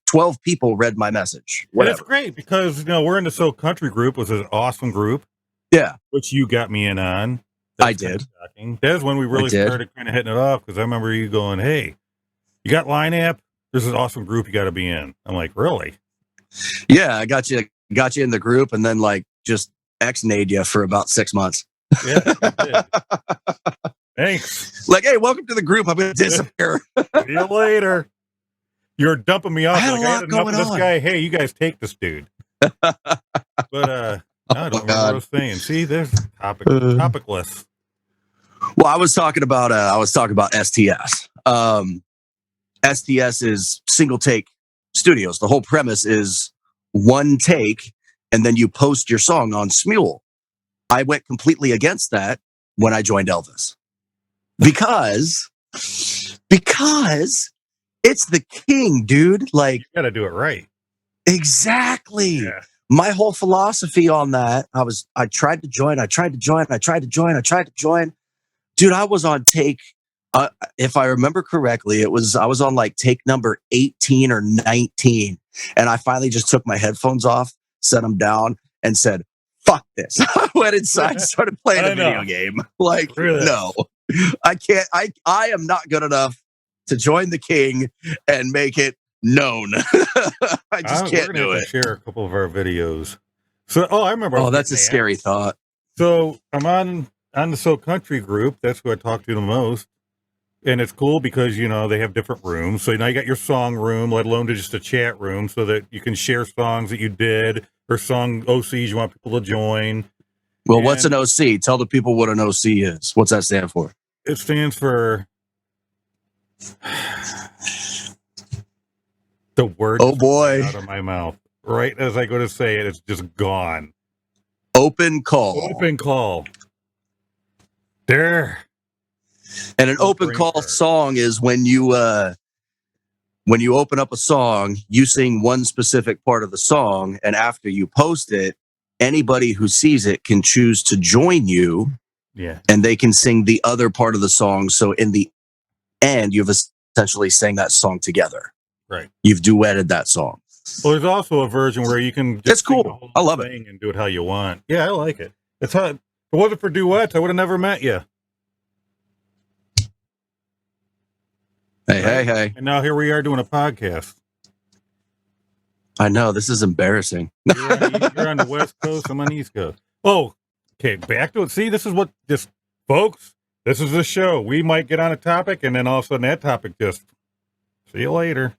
12 people read my message. Whatever. And it's great because, we're in the So Country group, which is an awesome group. Yeah. Which you got me in on. I did. That's when we really started kind of hitting it off, because I remember you going, hey, you got Line app? There's an awesome group you got to be in. I'm like, really? Yeah, I got you in the group, and then just ex-nayed you for about 6 months. Yeah, you did. Thanks. Hey, welcome to the group. I'm going to disappear. See you later. You're dumping me off. I had enough of this guy. Hey, you guys take this dude. But no, I don't remember what I was saying. See, there's topicless. Well, I was talking about STS. STS is single take studios. The whole premise is one take, and then you post your song on Smule. I went completely against that when I joined Elvis, because it's the king, dude. You got to do it right. Exactly. Yeah. My whole philosophy on that, I tried to join. Dude, I was on take. If I remember correctly, I was on take number 18 or 19. And I finally just took my headphones off, set them down, and said, fuck this. I went inside and started playing a video game. Really? No, I can't. I am not good enough to join the king and make it known. I just can't do it. Share a couple of our videos. So, I remember. Oh, that's a scary thought. So I'm on the So Country group. That's who I talk to the most. And it's cool because, they have different rooms. So now you got your song room, let alone just a chat room, so that you can share songs that you did or song OCs you want people to join. Well, what's an OC? Tell the people what an OC is. What's that stand for? It stands for the word. Oh, boy. Out of my mouth. Right as I go to say it, it's just gone. Open call. Open call. There. And an open call song is when you open up a song, you sing one specific part of the song, and after you post it, anybody who sees it can choose to join you. Yeah. And they can sing the other part of the song. So in the end, you've essentially sang that song together. Right. You've duetted that song. Well, there's also a version where you can just it's cool. I love it. And do it how you want. Yeah, I like it. It's how, if it wasn't for duets, I would have never met you. Hey. And now here we are doing a podcast. I know, this is embarrassing. You're on the West Coast, I'm on the East Coast. Oh, okay, back to it. See, folks, this is the show. We might get on a topic, and then all of a sudden that topic just, see you later.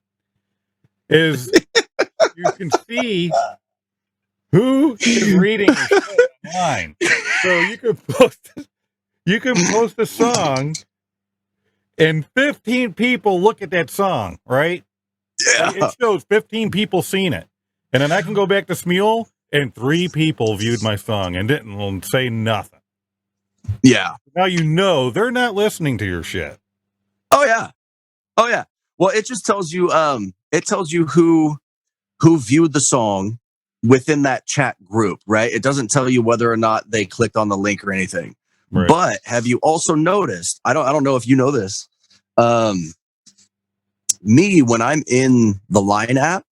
You can see who is reading your show online. So you can post a song, and 15 people look at that song, right? Yeah. It shows 15 people seen it. And then I can go back to Smule, and 3 people viewed my song and didn't say nothing. Yeah. Now they're not listening to your shit. Oh yeah. Well, it just tells you who viewed the song within that chat group, right? It doesn't tell you whether or not they clicked on the link or anything. Right. But have you also noticed? I don't know if you know this. Me, when I'm in the Line app,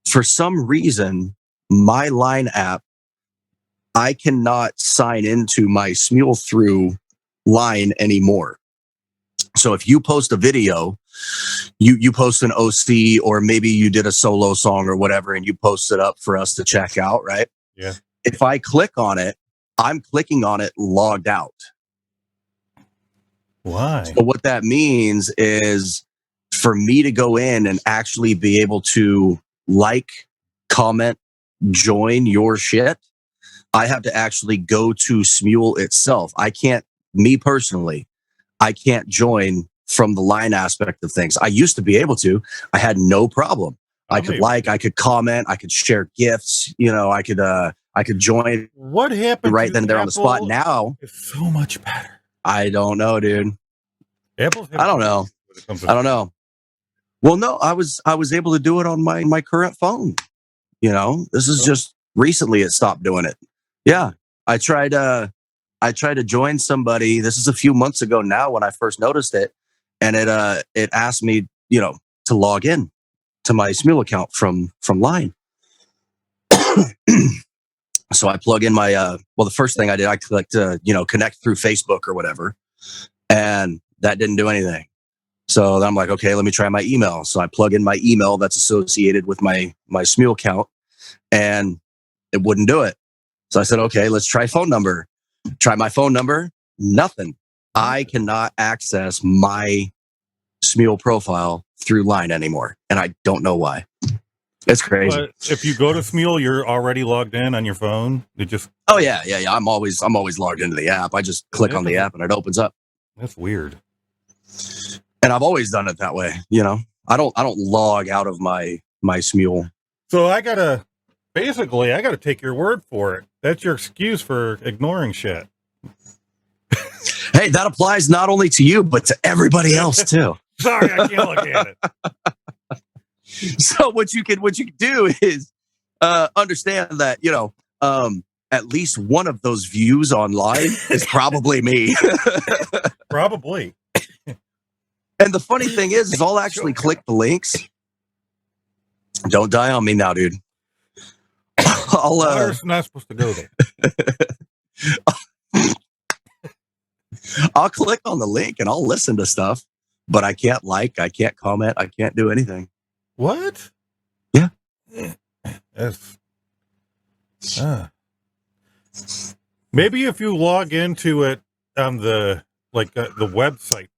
for some reason, my Line app, I cannot sign into my Smule through Line anymore. So if you post a video, you post an OC, or maybe you did a solo song or whatever, and you post it up for us to check out, right? Yeah. If I click on it, I'm clicking on it logged out. Why? So what that means is for me to go in and actually be able to like, comment, join your shit, I have to actually go to Smule itself. I can't, me personally, I can't join from the Line aspect of things. I used to be able to. I had no problem. I could like, I could comment, I could share gifts, I could join. What happened right then and there on the spot. Now it's so much better. I don't know, dude. I don't know. Well, no, I was able to do it on my current phone. This is just recently it stopped doing it. Yeah. I tried to join somebody. This is a few months ago now when I first noticed it. And it asked me, to log in to my Smule account from Line. So I plug in my, the first thing I did, I clicked, connect through Facebook or whatever. And that didn't do anything. So then I'm like, okay, let me try my email. So I plug in my email that's associated with my Smule account, and it wouldn't do it. So I said, okay, let's try phone number. Try my phone number. Nothing. I cannot access my Smule profile through Line anymore. And I don't know why. It's crazy. But if you go to Smule, you're already logged in on your phone. It just yeah. I'm always logged into the app. I just click on the app and it opens up. That's weird. And I've always done it that way. I don't log out of my Smule. So I gotta take your word for it. That's your excuse for ignoring shit. Hey, that applies not only to you but to everybody else too. Sorry, I can't look at it. So what you can do is understand that at least one of those views online is probably me. Probably. And the funny thing is I'll actually click the links. Don't die on me now, dude. We're not supposed to go there. I'll click on the link and I'll listen to stuff, but I can't I can't comment, I can't do anything. What? Yeah. That's maybe if you log into it on the website,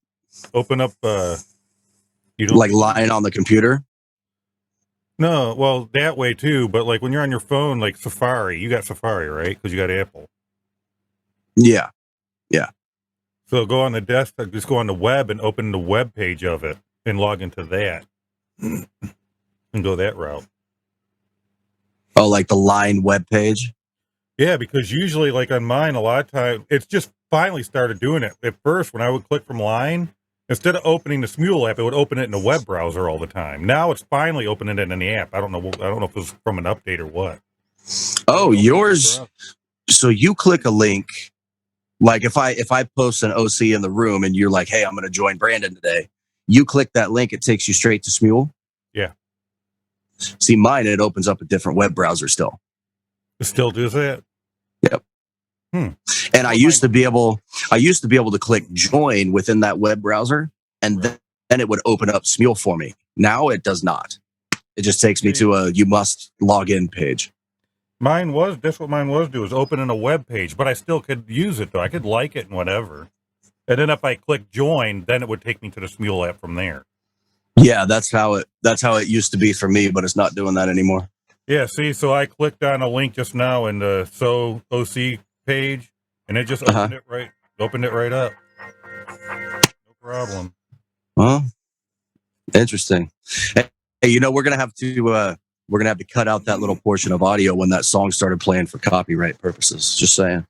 open up you don't like Line on the computer. No, well that way too, but like when you're on your phone, like Safari, you got Safari, right? Because you got Apple. Yeah. So go on the desktop, just go on the web and open the web page of it and log into that and go that route. Oh, like the Line web page? Yeah, because usually like on mine, a lot of times it's just finally started doing it. At first, when I would click from Line, instead of opening the Smule app, it would open it in the web browser all the time. Now it's finally opening it in the app. I don't know if it's from an update or what. Oh, yours. So you click a link. Like if I post an OC in the room and you're like, hey, I'm going to join Brandon today. You click that link, it takes you straight to Smule. Yeah. See, mine, it opens up a different web browser still. It still does that? Yep. And I used to be able to click join within that web browser, and then it would open up Smule for me. Now it does not. It just takes me to a you must log in page. That's what mine was, was opening a web page, but I still could use it though. I could like it and whatever. And then if I click join, then it would take me to the Smule app from there. Yeah, that's how it used to be for me, but it's not doing that anymore. Yeah, see, so I clicked on a link just now in the OC page, and it just opened it right up. No problem. Well, interesting. Hey, we're gonna have to cut out that little portion of audio when that song started playing for copyright purposes. Just saying.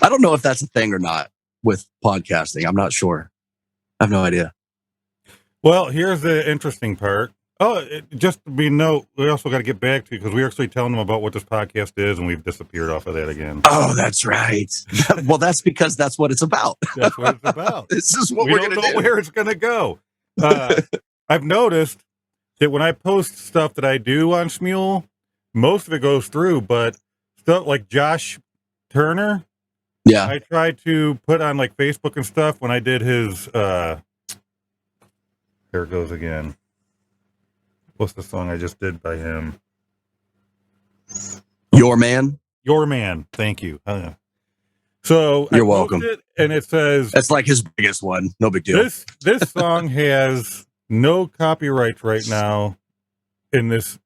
I don't know if that's a thing or not with podcasting. I'm not sure. I have no idea. Well, here's the interesting part. Just to be note, we also got to get back to you because we're actually telling them about what this podcast is, and we've disappeared off of that again. Oh, that's right. Well, that's because that's what it's about. That's what it's about. This is what we're going to do. We don't know where it's going to go. I've noticed that when I post stuff that I do on Smule, most of it goes through, but stuff like Josh Turner, yeah, I tried to put on like Facebook and stuff when I did his, there it goes again. What's the song I just did by him? Your Man? Your Man. Thank you. So you're welcome. It and it says that's like his biggest one. No big deal. This song has no copyrights right now in this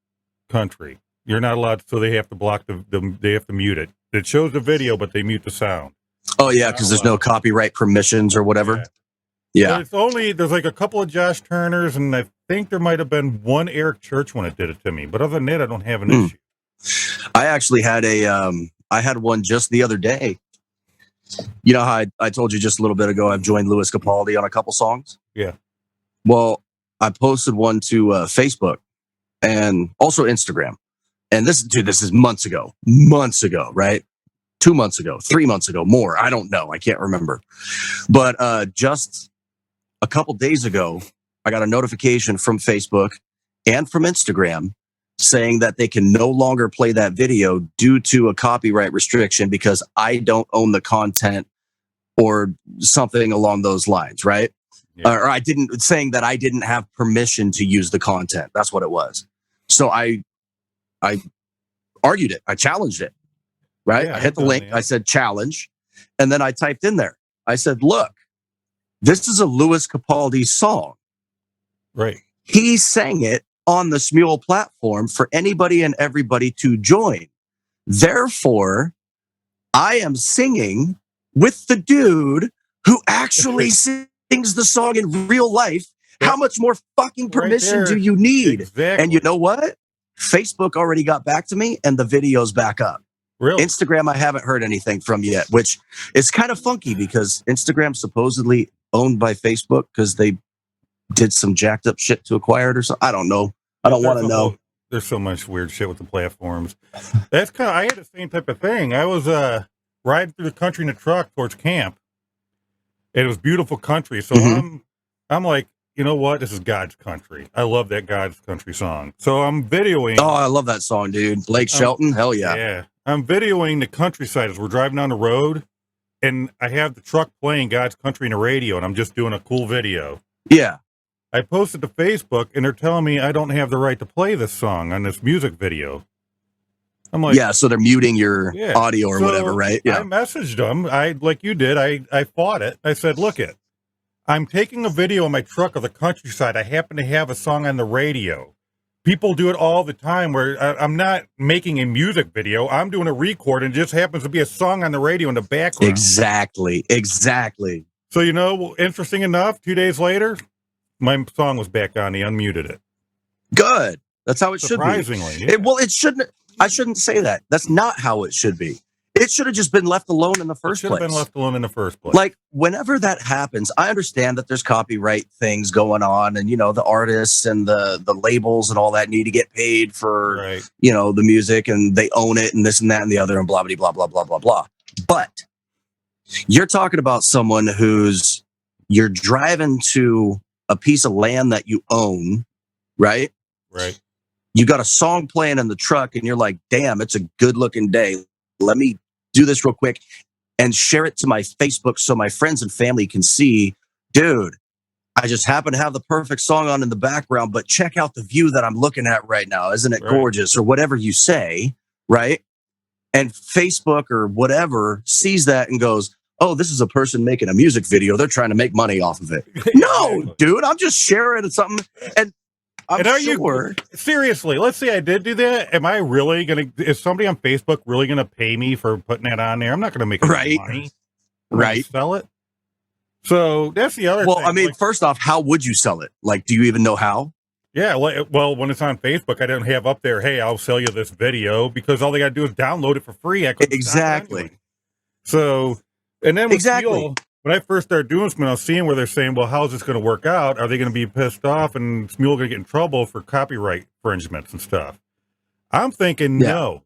country. You're not allowed, so they have to block they have to mute it. It shows the video, but they mute the sound. Oh yeah, because there's no copyright permissions or whatever. Yeah. It's there's like a couple of Josh Turners, and I think there might have been one Eric Church when it did it to me. But other than that, I don't have an issue. I actually had I had one just the other day. You know how I told you just a little bit ago I've joined Lewis Capaldi on a couple songs? Yeah. Well, I posted one to Facebook and also Instagram. And this is months ago, right? 2 months ago, 3 months ago, more. I don't know. I can't remember. But just a couple days ago, I got a notification from Facebook and from Instagram saying that they can no longer play that video due to a copyright restriction because I don't own the content or something along those lines, right? Yeah. Or saying that I didn't have permission to use the content. That's what it was. So I argued it. I challenged it, right? Yeah, I hit the link. I said challenge. And then I typed in there. I said, look, this is a Lewis Capaldi song. Right. He sang it on the Smule platform for anybody and everybody to join. Therefore, I am singing with the dude who actually sings the song in real life. How much more fucking permission do you need? Exactly. And you know what? Facebook already got back to me and the video's back up. Really? Instagram, I haven't heard anything from yet, which is kind of funky because Instagram's supposedly owned by Facebook because they did some jacked up shit to acquire it or something. I don't know. I don't want to know. There's so much weird shit with the platforms. That's I had the same type of thing. I was riding through the country in a truck towards camp. It was beautiful country. So I'm like, you know what? This is God's country. I love that God's country song. So I'm videoing. Oh, I love that song, dude. Blake Shelton. Hell yeah. Yeah. I'm videoing the countryside as we're driving down the road. And I have the truck playing God's country in the radio. And I'm just doing a cool video. Yeah. I posted to Facebook and they're telling me I don't have the right to play this song on this music video. I'm like, yeah, so they're muting your audio or whatever, right? Yeah. I messaged them. Like you did. I fought it. I said, look I'm taking a video in my truck of the countryside. I happen to have a song on the radio. People do it all the time where I'm not making a music video. I'm doing a record and it just happens to be a song on the radio in the background. Exactly. So, interesting enough, 2 days later, my song was back on. He unmuted it. Good. That's how it should be. Surprisingly. Yeah. It shouldn't. I shouldn't say that. That's not how it should be. It should have just been left alone in the first place. Should have been left alone in the first place. Like, whenever that happens, I understand that there's copyright things going on and, the artists and the labels and all that need to get paid for, the music and they own it and this and that and the other and blah, blah, blah, blah, blah, blah, blah. But you're talking about someone you're driving to a piece of land that you own, right? Right. You got a song playing in the truck and you're like, damn, it's a good looking day. Let me do this real quick and share it to my Facebook so my friends and family can see, dude, I just happen to have the perfect song on in the background, but check out the view that I'm looking at right now. Isn't it gorgeous? Or whatever you say, right? And Facebook or whatever sees that and goes, oh, this is a person making a music video. They're trying to make money off of it. No, dude, I'm just sharing something. And seriously, let's say I did do that. Am I really is somebody on Facebook really going to pay me for putting that on there? I'm not going to make any money. Right. Sell it. So that's the other thing. Well, I mean, first off, how would you sell it? Like, do you even know how? Yeah. Well, when it's on Facebook, I didn't have up there, hey, I'll sell you this video because all they got to do is download it for free. Exactly. Anyway. So, and then with Smule, when I first started doing Smule, I was seeing where they're saying, well, how's this going to work out? Are they going to be pissed off and Smule going to get in trouble for copyright infringements and stuff? I'm thinking no.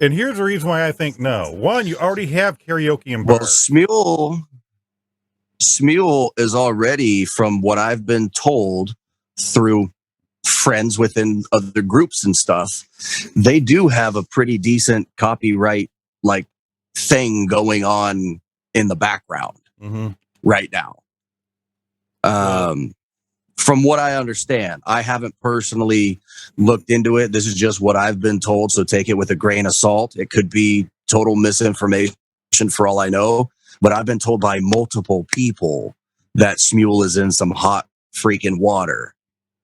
And here's the reason why I think no. One, you already have karaoke and bars. Well, Smule is already, from what I've been told through friends within other groups and stuff, they do have a pretty decent copyright like thing going on in the background right now. From what I understand, I haven't personally looked into it. This is just what I've been told, so take it with a grain of salt. It could be total misinformation for all I know, but I've been told by multiple people that Smule is in some hot freaking water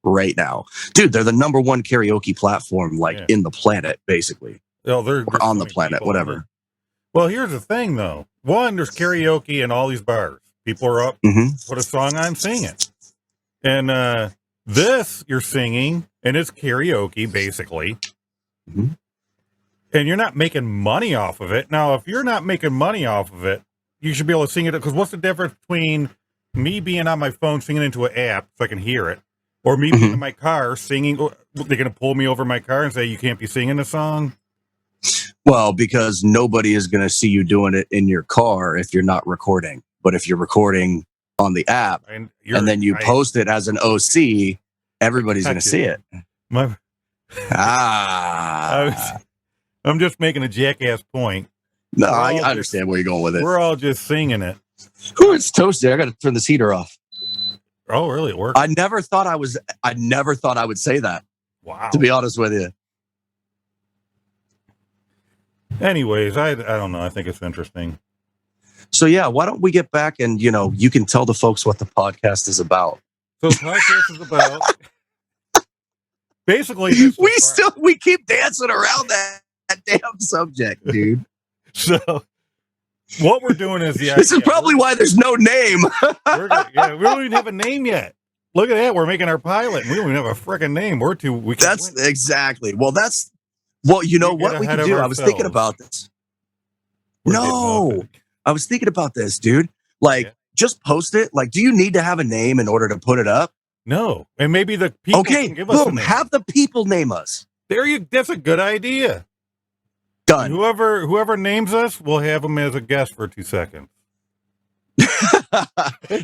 right now. Dude, they're the #1 karaoke platform in the planet, basically. Oh, they're on the planet, whatever. Well, here's the thing, though. One, there's karaoke in all these bars. People are up, put a song on, sing it. And this you're singing, and it's karaoke, basically. And you're not making money off of it. Now, if you're not making money off of it, you should be able to sing it. Because what's the difference between me being on my phone singing into an app so I can hear it, or me being in my car singing? They're going to pull me over my car and say, you can't be singing a song? Well, because nobody is going to see you doing it in your car if you're not recording. But if you're recording on the app and then you post it as an OC, everybody's going to see it. I'm just making a jackass point. No, I understand where you're going with it. We're all just singing it. Ooh, it's toasty. I got to turn this heater off. Oh, really? It works? I never thought I would say that. Wow. To be honest with you. Anyways, I don't know. I think it's interesting. So yeah, why don't we get back and you can tell the folks what the podcast is about. So the podcast is about basically we keep dancing around that damn subject, dude. So what we're doing is this is probably why there's no name. we don't even have a name yet. Look at that. We're making our pilot. We don't even have a freaking name. That's exactly. Well, you know what we can do? I was thinking about this. I was thinking about this, dude. Just post it. Do you need to have a name in order to put it up? No. And maybe the people can give us a name. Have the people name us. That's a good idea. Done. And whoever names us, we'll have them as a guest for 2 seconds.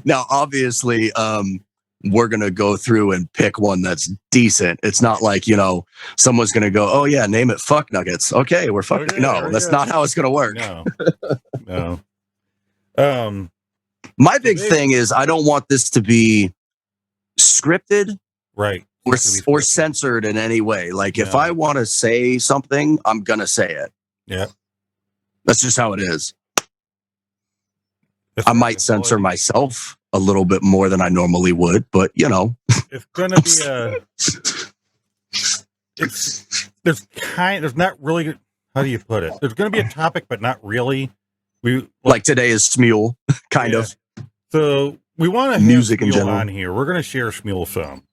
Now, obviously, we're going to go through and pick one that's decent. It's not like, someone's going to go, oh yeah, name it Fuck Nuggets. Okay, we're fucking. Okay, no, that's not how it's going to work. No. My big thing is I don't want this to be scripted. Right. Or censored in any way. If I want to say something, I'm going to say it. Yeah. That's just how it is. I might censor myself a little bit more than I normally would, but it's going to be there's not really, how do you put it? There's going to be a topic, but not really. Today is Smule, kind of. So we want to have music in Smule general on here. We're going to share Smule some.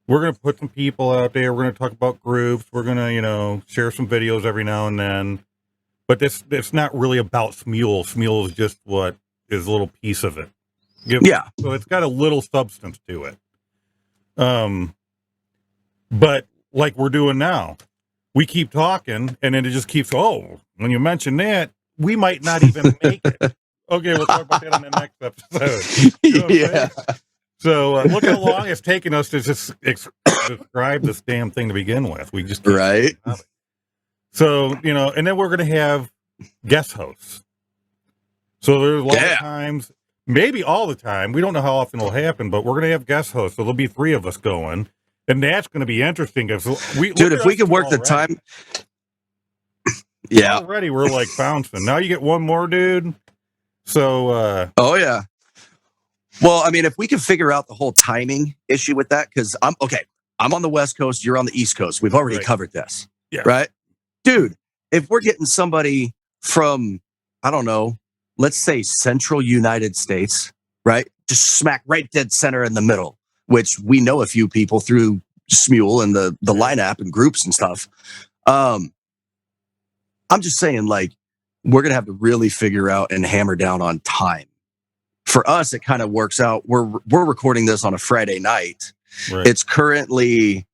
We're going to put some people out there. We're going to talk about groups. We're going to, share some videos every now and then. But it's not really about Smule. Smule is just what is a little piece of it. Yeah. So it's got a little substance to it. But like we're doing now, we keep talking and then it just keeps, when you mention that, we might not even make it. Okay, we'll talk about that in the next episode. Yeah. So look how long it's taken us to just describe this damn thing to begin with. We just right. So, and then we're going to have guest hosts. So there's a lot of times, maybe all the time, we don't know how often it'll happen, but we're going to have guest hosts. So there'll be 3 of us going. And that's going to be interesting. Dude, if we could work the time. Yeah. Already we're bouncing. Now you get one more, dude. So. Oh, yeah. Well, I mean, if we can figure out the whole timing issue with that, because I'm on the West Coast, you're on the East Coast. We've already covered this. Yeah. Right? Dude, if we're getting somebody from, I don't know, let's say central United States, right? Just smack right dead center in the middle, which we know a few people through Smule and the line app and groups and stuff. I'm just saying, we're going to have to really figure out and hammer down on time for us, it kind of works out. We're recording this on a Friday night. Right. It's currently,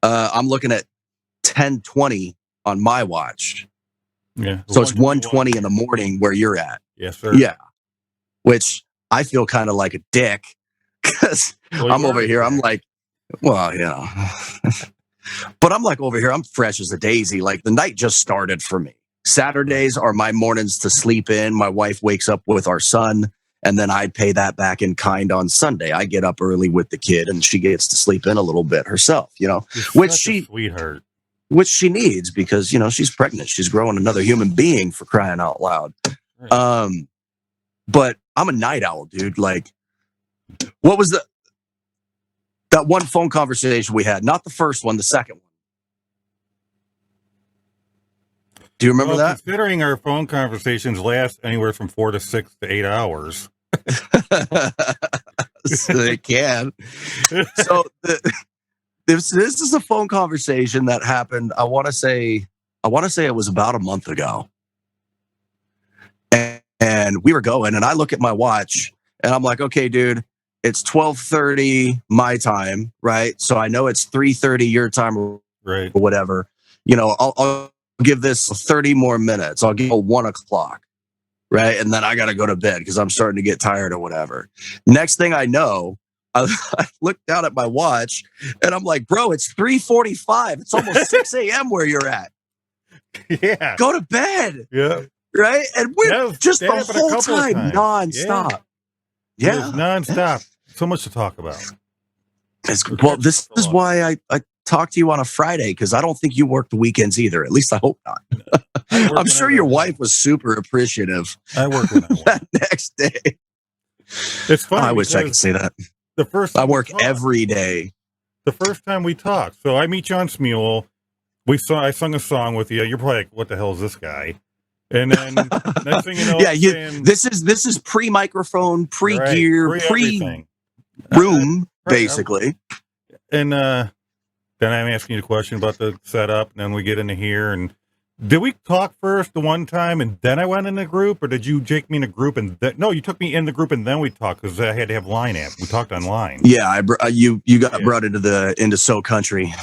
I'm looking at 10:20 on my watch. Yeah. So it's 1:20 in the morning where you're at. Yes, sir. Yeah. Which I feel kind of like a dick because I'm over here. I'm like, well, but I'm like over here. I'm fresh as a daisy. Like the night just started for me. Saturdays are my mornings to sleep in. My wife wakes up with our son, and then I pay that back in kind on Sunday. I get up early with the kid, and she gets to sleep in a little bit herself, which sweetheart. Which she needs because, she's pregnant. She's growing another human being, for crying out loud. Right. But I'm a night owl, dude. Like, what was that one phone conversation we had? Not the first one, the second one. Do you remember that? Considering our phone conversations last anywhere from 4 to 6 to 8 hours. So they can. So this is a phone conversation that happened. I want to say it was about a month ago. And we were going, and I look at my watch, and I'm like, okay, dude, it's 12:30 my time, right? So I know it's 3:30 your time, right, or whatever. I'll give this 30 more minutes. I'll give it 1 o'clock, right? And then I got to go to bed because I'm starting to get tired or whatever. Next thing I know, I look down at my watch, and I'm like, bro, it's 3:45. It's almost 6 a.m. where you're at. Yeah. Go to bed. Yeah. Right? And we're just the whole time nonstop. Yeah. Nonstop. So much to talk about. This is why I talk to you on a Friday, because I don't think you work the weekends either. At least I hope not. I'm sure your wife was super appreciative. I work when I work. That next day. It's funny. I wish I could say that. I work every day. The first time we talked. So I meet you on Smule. I sung a song with you. You're probably like, what the hell is this guy? And then next thing you know, this is pre-microphone, pre-gear, pre-room, basically. And then I'm asking you a question about the setup, and then we get into here. And did we talk first the one time, and then I went in the group, or did you take me in a group and no, you took me in the group and then we talked because I had to have line app. We talked online. Yeah, you got brought into So Country.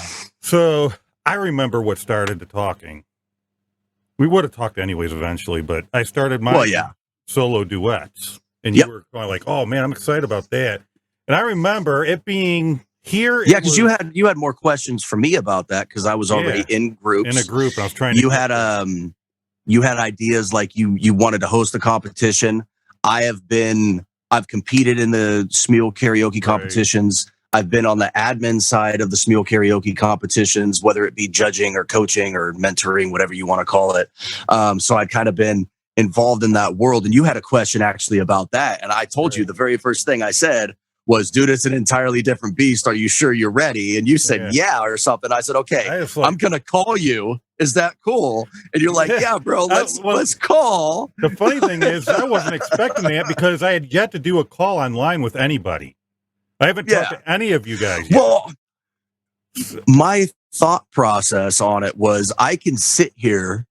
So I remember what started the talking. We would have talked anyways eventually, but I started my solo duets. And you were going like, oh, man, I'm excited about that. And I remember it being here. Yeah, because you had more questions for me about that because I was already in groups. In a group, and I was trying to... You had ideas like you wanted to host a competition. I've competed in the Smule karaoke competitions. Right. I've been on the admin side of the Smule karaoke competitions, whether it be judging or coaching or mentoring, whatever you want to call it. So I'd kind of been involved in that world. And you had a question actually about that. And I told you the very first thing I said was, dude, it's an entirely different beast. Are you sure you're ready? And you said, yeah, or something. I said, okay, I'm going to call you. Is that cool? And you're like, yeah, bro, let's call. The funny thing is I wasn't expecting that because I had yet to do a call online with anybody. I haven't talked to any of you guys yet. Well, my thought process on it was I can sit here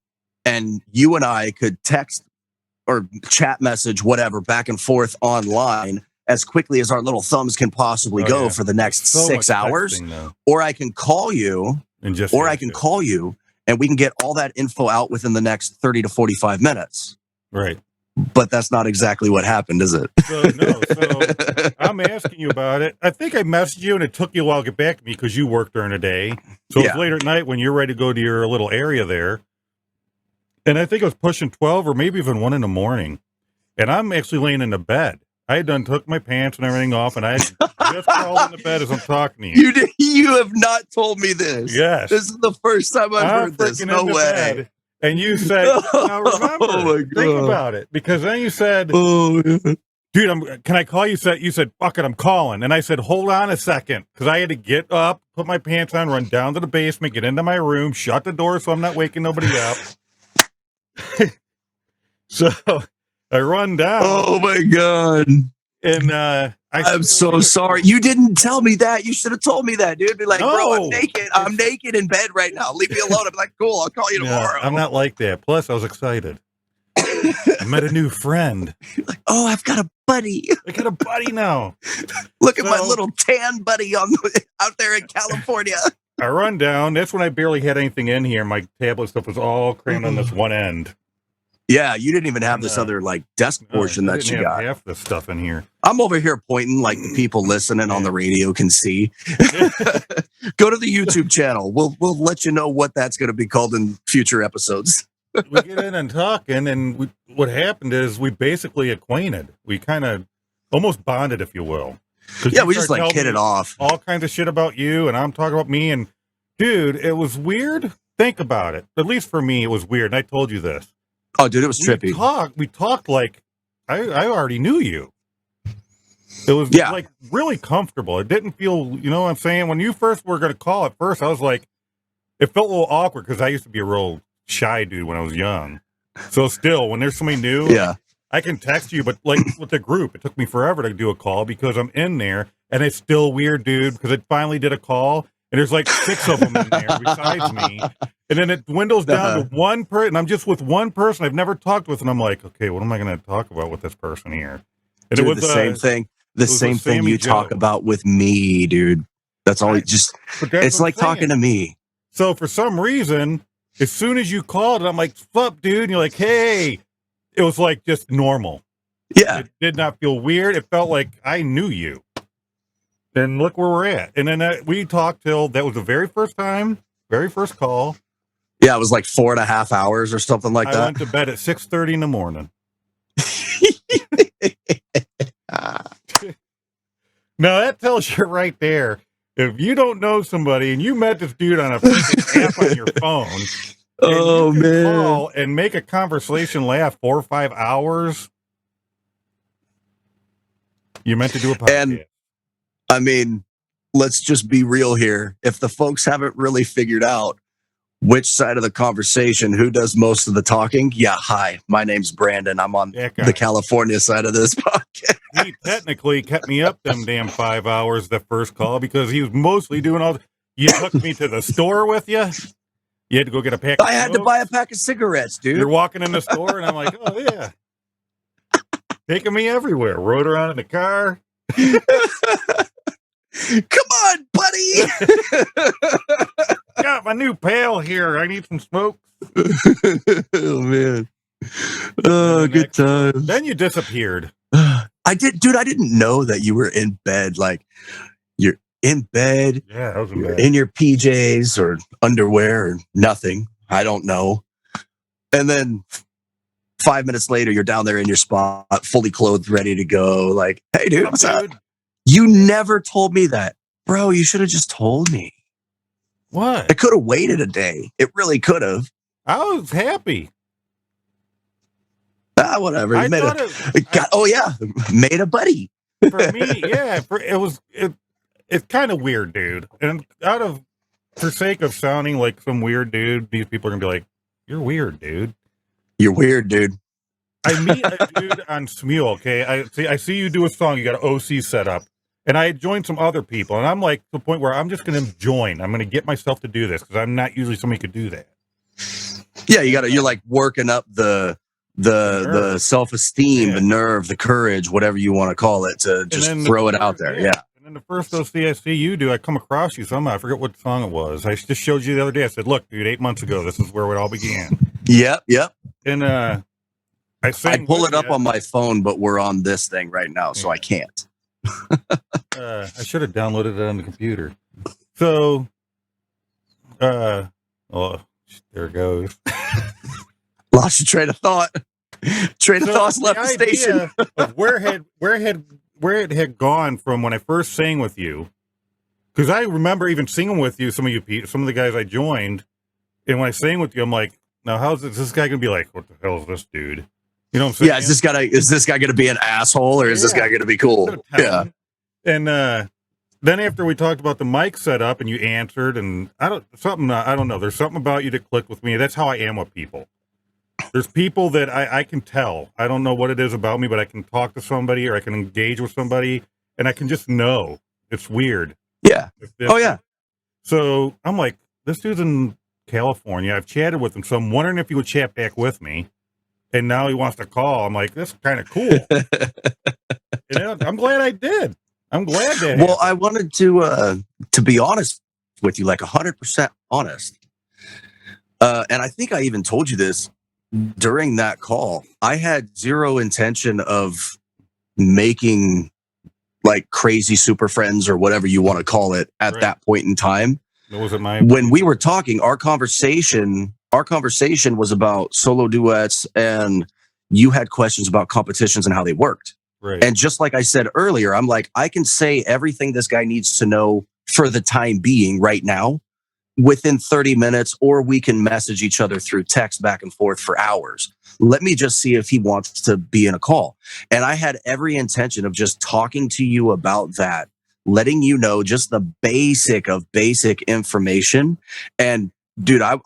and you and I could text or chat message, whatever, back and forth online as quickly as our little thumbs can possibly go for the next 6 hours. Or I can call you and call you and we can get all that info out within the next 30 to 45 minutes. Right. But that's not exactly what happened, is it? So I'm asking you about it. I think I messaged you and it took you a while to get back to me because you worked during the day. So it's later at night when you're ready to go to your little area there. And I think it was pushing 12 or maybe even 1 in the morning. And I'm actually laying in the bed. I had took my pants and everything off, and I just crawled in the bed as I'm talking to you. You have not told me this. Yes. This is the first time I've heard this. No way. Bed. And you said, now remember, think about it. Because then you said, dude, can I call you? You said, fuck it, I'm calling. And I said, hold on a second. Because I had to get up, put my pants on, run down to the basement, get into my room, shut the door so I'm not waking nobody up. So I run down. Oh, my God. And I'm so sorry. You didn't tell me that. You should have told me that, dude. Be like, bro, I'm naked. I'm naked in bed right now. Leave me alone. I'm like, cool, I'll call you tomorrow. I'm not like that. Plus, I was excited. I met a new friend. Like, oh, I've got a buddy. I got a buddy now. Look at my little tan buddy out there in California. I run down. That's when I barely had anything in here. My tablet stuff was all crammed on this one end. Yeah, you didn't even have this other like desk portion that you got. Half the stuff in here. I'm over here pointing like the people listening on the radio can see. Go to the YouTube channel. We'll let you know what that's going to be called in future episodes. We get in and talking, and what happened is we basically acquainted. We kind of almost bonded, if you will. Yeah, we just like hit it off. All kinds of shit about you, and I'm talking about me. And dude, it was weird. Think about it. At least for me, it was weird. And I told you this. Oh, dude, it was trippy. We talked like I already knew you. It was like really comfortable. It didn't feel, you know what I'm saying? When you first were going to call at first, I was like, it felt a little awkward because I used to be a real shy dude when I was young. So still, when there's somebody new, I can text you, but like with the group, it took me forever to do a call because I'm in there and it's still weird, dude, because it finally did a call and there's like 6 of them in there besides me. And then it dwindles down to one person, and I'm just with one person I've never talked with, and I'm like, okay, what am I going to talk about with this person here? And dude, it was the same thing. The same thing you talk about with me, dude. That's all. It's like talking to me. So for some reason, as soon as you called, I'm like, "Sup, dude?" And you're like, "Hey." It was like just normal. Yeah. It did not feel weird. It felt like I knew you. Then look where we're at. And then we talked till that was the very first time, very first call. Yeah, it was like 4.5 hours or something like that. I went to bed at 6:30 in the morning. Now that tells you right there. If you don't know somebody and you met this dude on a freaking app on your phone, oh man, call and make a conversation last 4 or 5 hours, you meant to do a podcast. And I mean, let's just be real here. If the folks haven't really figured out which side of the conversation, who does most of the talking? Yeah, hi, my name's Brandon. I'm on the California side of this podcast. He technically kept me up them damn 5 hours the first call because he was mostly doing all. You took me to the store with you. You had to go get a pack. I had to buy a pack of cigarettes, dude. You're walking in the store, and I'm like, oh yeah, taking me everywhere. Rode around in the car. Come on, buddy. Got my new pail here. I need some smokes. Oh man. Oh, good time. Then you disappeared. I didn't know that you were in bed. Like you're in bed. Yeah, I was in bed. In your PJs or underwear or nothing. I don't know. And then 5 minutes later, you're down there in your spot, fully clothed, ready to go. Like, hey, dude, what's up? You never told me that. Bro, you should have just told me. What? I could have waited a day. It really could have. I was happy. Whatever. You made a buddy. For me, yeah. It's kind of weird, dude. And for sake of sounding like some weird dude, these people are gonna be like, "You're weird, dude. You're weird, dude." I meet a dude on Smule. Okay, I see you do a song. You got an OC set up. And I joined some other people, and I'm like to the point where I'm just going to join. I'm going to get myself to do this because I'm not usually somebody who could do that. Yeah, you're like working up the self-esteem, the nerve, the courage, whatever you want to call it, to just throw it out there. Yeah. And then the first OC I see you do, I come across you somehow. I forget what song it was. I just showed you the other day. I said, "Look, dude, 8 months ago, this is where it all began." Yep. And I pull it up on my phone, but we're on this thing right now, so I can't. I should have downloaded it on the computer. So, there it goes. Lost your train of thought. Thoughts left the station. Of where it had gone from when I first sang with you, because I remember even singing with you. Some of the guys I joined, and when I sang with you, I'm like, now is this guy gonna be like, what the hell is this dude? You know what I'm saying? Yeah, is this guy going to be an asshole or is this guy going to be cool? Yeah. And then after we talked about the mic setup and you answered, and I don't know. There's something about you that clicked with me. That's how I am with people. There's people that I can tell. I don't know what it is about me, but I can talk to somebody or I can engage with somebody and I can just know. It's weird. Yeah. Oh yeah. So I'm like, this dude's in California. I've chatted with him, so I'm wondering if he would chat back with me. and now he wants to call. I'm like, this is kind of cool. And I'm glad I did. I'm glad that Well, happened. I wanted to be honest with you, like 100% honest. And I think I even told you this during that call. I had zero intention of making like crazy super friends or whatever you want to call it at that point in time. That wasn't my when we were talking, our conversation was about solo duets, and you had questions about competitions and how they worked. Right. And just like I said earlier, I'm like, I can say everything this guy needs to know for the time being right now within 30 minutes, or we can message each other through text back and forth for hours. Let me just see if he wants to be in a call. And I had every intention of just talking to you about that, letting you know just the basic of basic information. And dude, I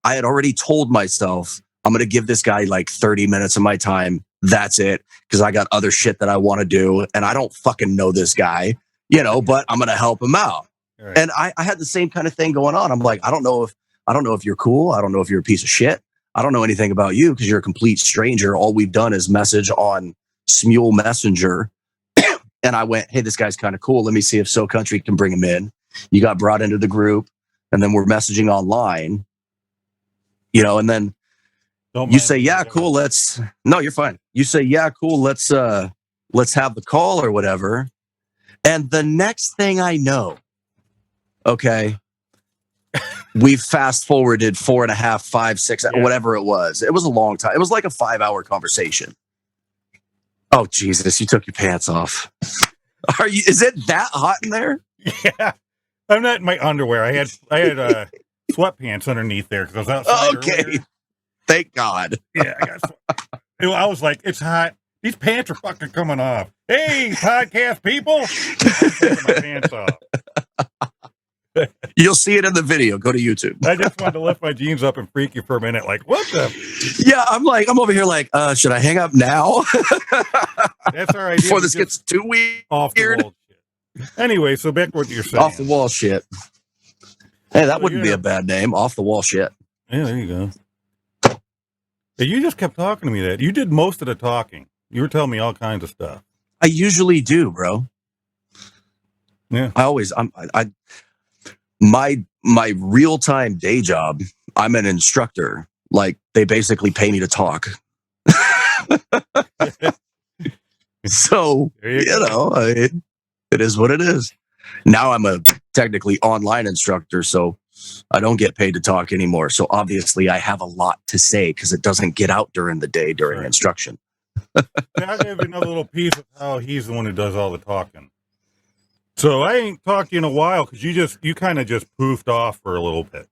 had already told myself, I'm going to give this guy like 30 minutes of my time. That's it. Because I got other shit that I want to do. And I don't fucking know this guy, but I'm going to help him out. Right. And I had the same kind of thing going on. I'm like, I don't know if you're cool. I don't know if you're a piece of shit. I don't know anything about you because you're a complete stranger. All we've done is message on Smule Messenger. And I went, hey, this guy's kind of cool. Let me see if So Country can bring him in. You got brought into the group, and then we're messaging online, and then you say, yeah, cool. No, you're fine. You say, yeah, cool. Let's have the call or whatever. And the next thing I know, okay, we fast forwarded 4.5, 5, 6, whatever it was. It was a long time. It was like a 5-hour conversation. Oh, Jesus, you took your pants off. Is it that hot in there? Yeah. I'm not in my underwear. I had sweatpants underneath there because I was outside earlier. Thank God. Yeah, I was like, it's hot. These pants are fucking coming off. Hey, podcast people. I'm taking my pants off. You'll see it in the video. Go to YouTube. I just wanted to lift my jeans up and freak you for a minute. Like, what the? Yeah, I'm over here like, should I hang up now? That's all right. Before this gets too weird. Off the wall shit. Anyway, so back to what you're saying. Off the wall shit. Hey, that wouldn't be a bad name. Off the wall shit. Yeah, there you go. Hey, you just kept talking to me that. You did most of the talking. You were telling me all kinds of stuff. I usually do, bro. Yeah. My real-time day job, I'm an instructor. Like, they basically pay me to talk. So, it is what it is. Now I'm a technically online instructor, so I don't get paid to talk anymore. So obviously I have a lot to say because it doesn't get out during the day during instruction. I'll give you another little piece of how he's the one who does all the talking. So I ain't talked to you in a while because you kind of just poofed off for a little bit.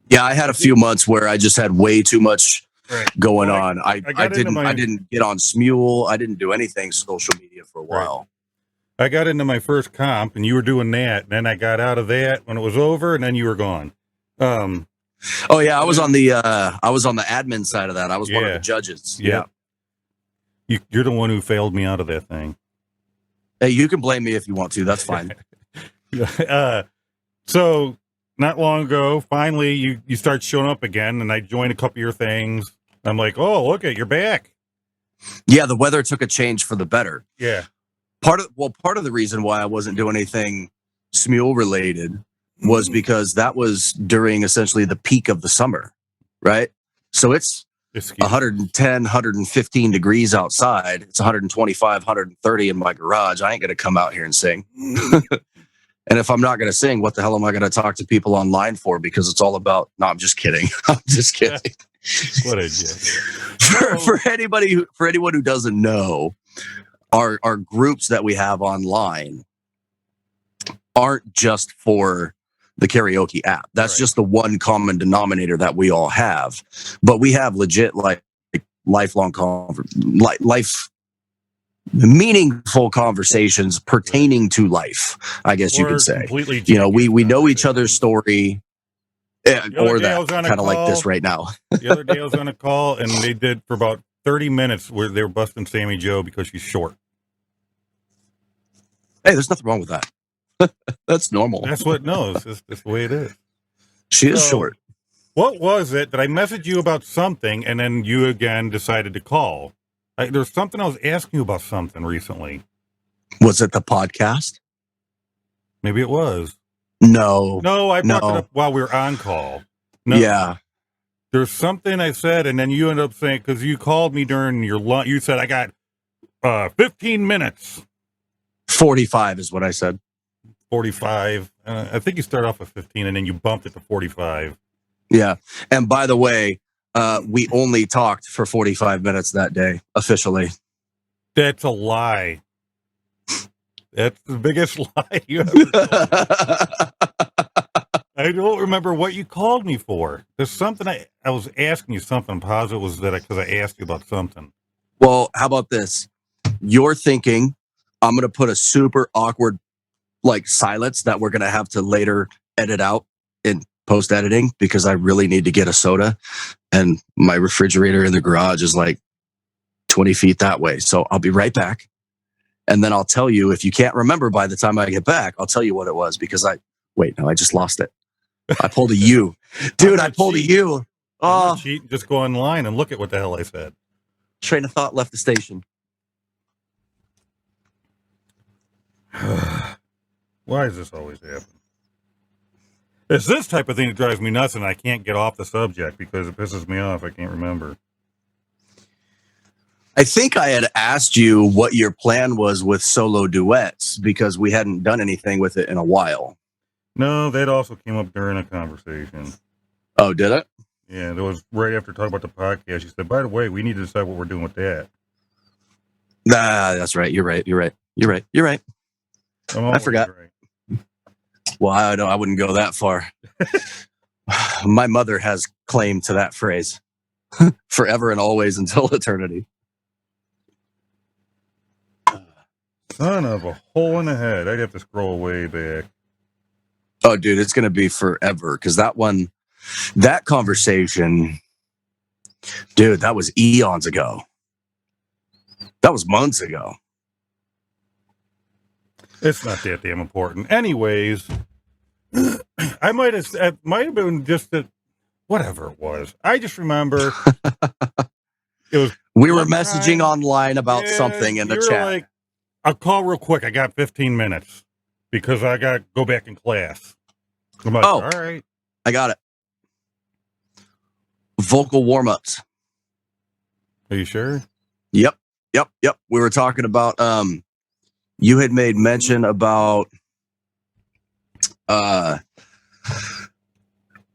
Yeah, I had a few months where I just had way too much going on. I didn't get on Smule. I didn't do anything social media for a while. I got into my first comp and you were doing that. And then I got out of that when it was over and then you were gone. Oh yeah, I was on the admin side of that. I was one of the judges. Yeah. You're the one who failed me out of that thing. Hey, you can blame me if you want to. That's fine. So not long ago, finally you start showing up again and I joined a couple of your things. I'm like, oh, look you're back. Yeah, the weather took a change for the better. Yeah. Part of the reason why I wasn't doing anything Smule related was because that was during essentially the peak of the summer, right? So it's 110, 115 degrees outside. It's 125, 130 in my garage. I ain't going to come out here and sing. And if I'm not going to sing, what the hell am I going to talk to people online for? Because it's all about, no, I'm just kidding. I'm just kidding. What a joke. For anyone who doesn't know, our groups that we have online aren't just for the karaoke app. That's just the one common denominator that we all have. But we have legit like lifelong meaningful conversations pertaining to life, I guess you could say. We know each other's story. Or that kind of like this right now. The other day I was on a call and they did for about 30 minutes where they were busting Sammy Joe because she's short. Hey, there's nothing wrong with that. That's normal. That's the way it is. She is short. What was it that I messaged you about something and then you again decided to call? There's something I was asking you about something recently. Was it the podcast? Maybe it was. No. No, I brought it up while we were on call. No. Yeah. There's something I said, and then you ended up saying, because you called me during your lunch, you said, I got 15 minutes. 45 is what I said. 45. I think you started off with 15, and then you bumped it to 45. Yeah. And by the way, we only talked for 45 minutes that day, officially. That's a lie. That's the biggest lie you ever told. I don't remember what you called me for. There's something I was asking you something. I'm positive was that because I asked you about something. Well, how about this? You're thinking I'm going to put a super awkward like silence that we're going to have to later edit out in post editing because I really need to get a soda and my refrigerator in the garage is like 20 feet that way. So I'll be right back. And then I'll tell you, if you can't remember by the time I get back, I'll tell you what it was because I just lost it. I pulled a U. Dude, I pulled a U. Oh, cheat. Just go online and look at what the hell I said. Train of thought left the station. Why does this always happen? It's this type of thing that drives me nuts and I can't get off the subject because it pisses me off. I can't remember. I think I had asked you what your plan was with solo duets because we hadn't done anything with it in a while. No, that also came up during a conversation. Oh, did it? Yeah, that was right after talking about the podcast. She said, by the way, we need to decide what we're doing with that. Nah, that's right. You're right. I forgot. Right. Well, I wouldn't go that far. My mother has claim to that phrase forever and always until eternity. Son of a hole in the head. I'd have to scroll way back. Oh, dude, it's going to be forever because that conversation, dude, that was eons ago. That was months ago. It's not that damn important. Anyways, it might have been just that, whatever it was. I just remember it was. We were messaging online about something in the chat. Like, I'll call real quick. I got 15 minutes because I got to go back in class. I'm like, all right. I got it. Vocal warm-ups. Are you sure? Yep. We were talking about, you had made mention about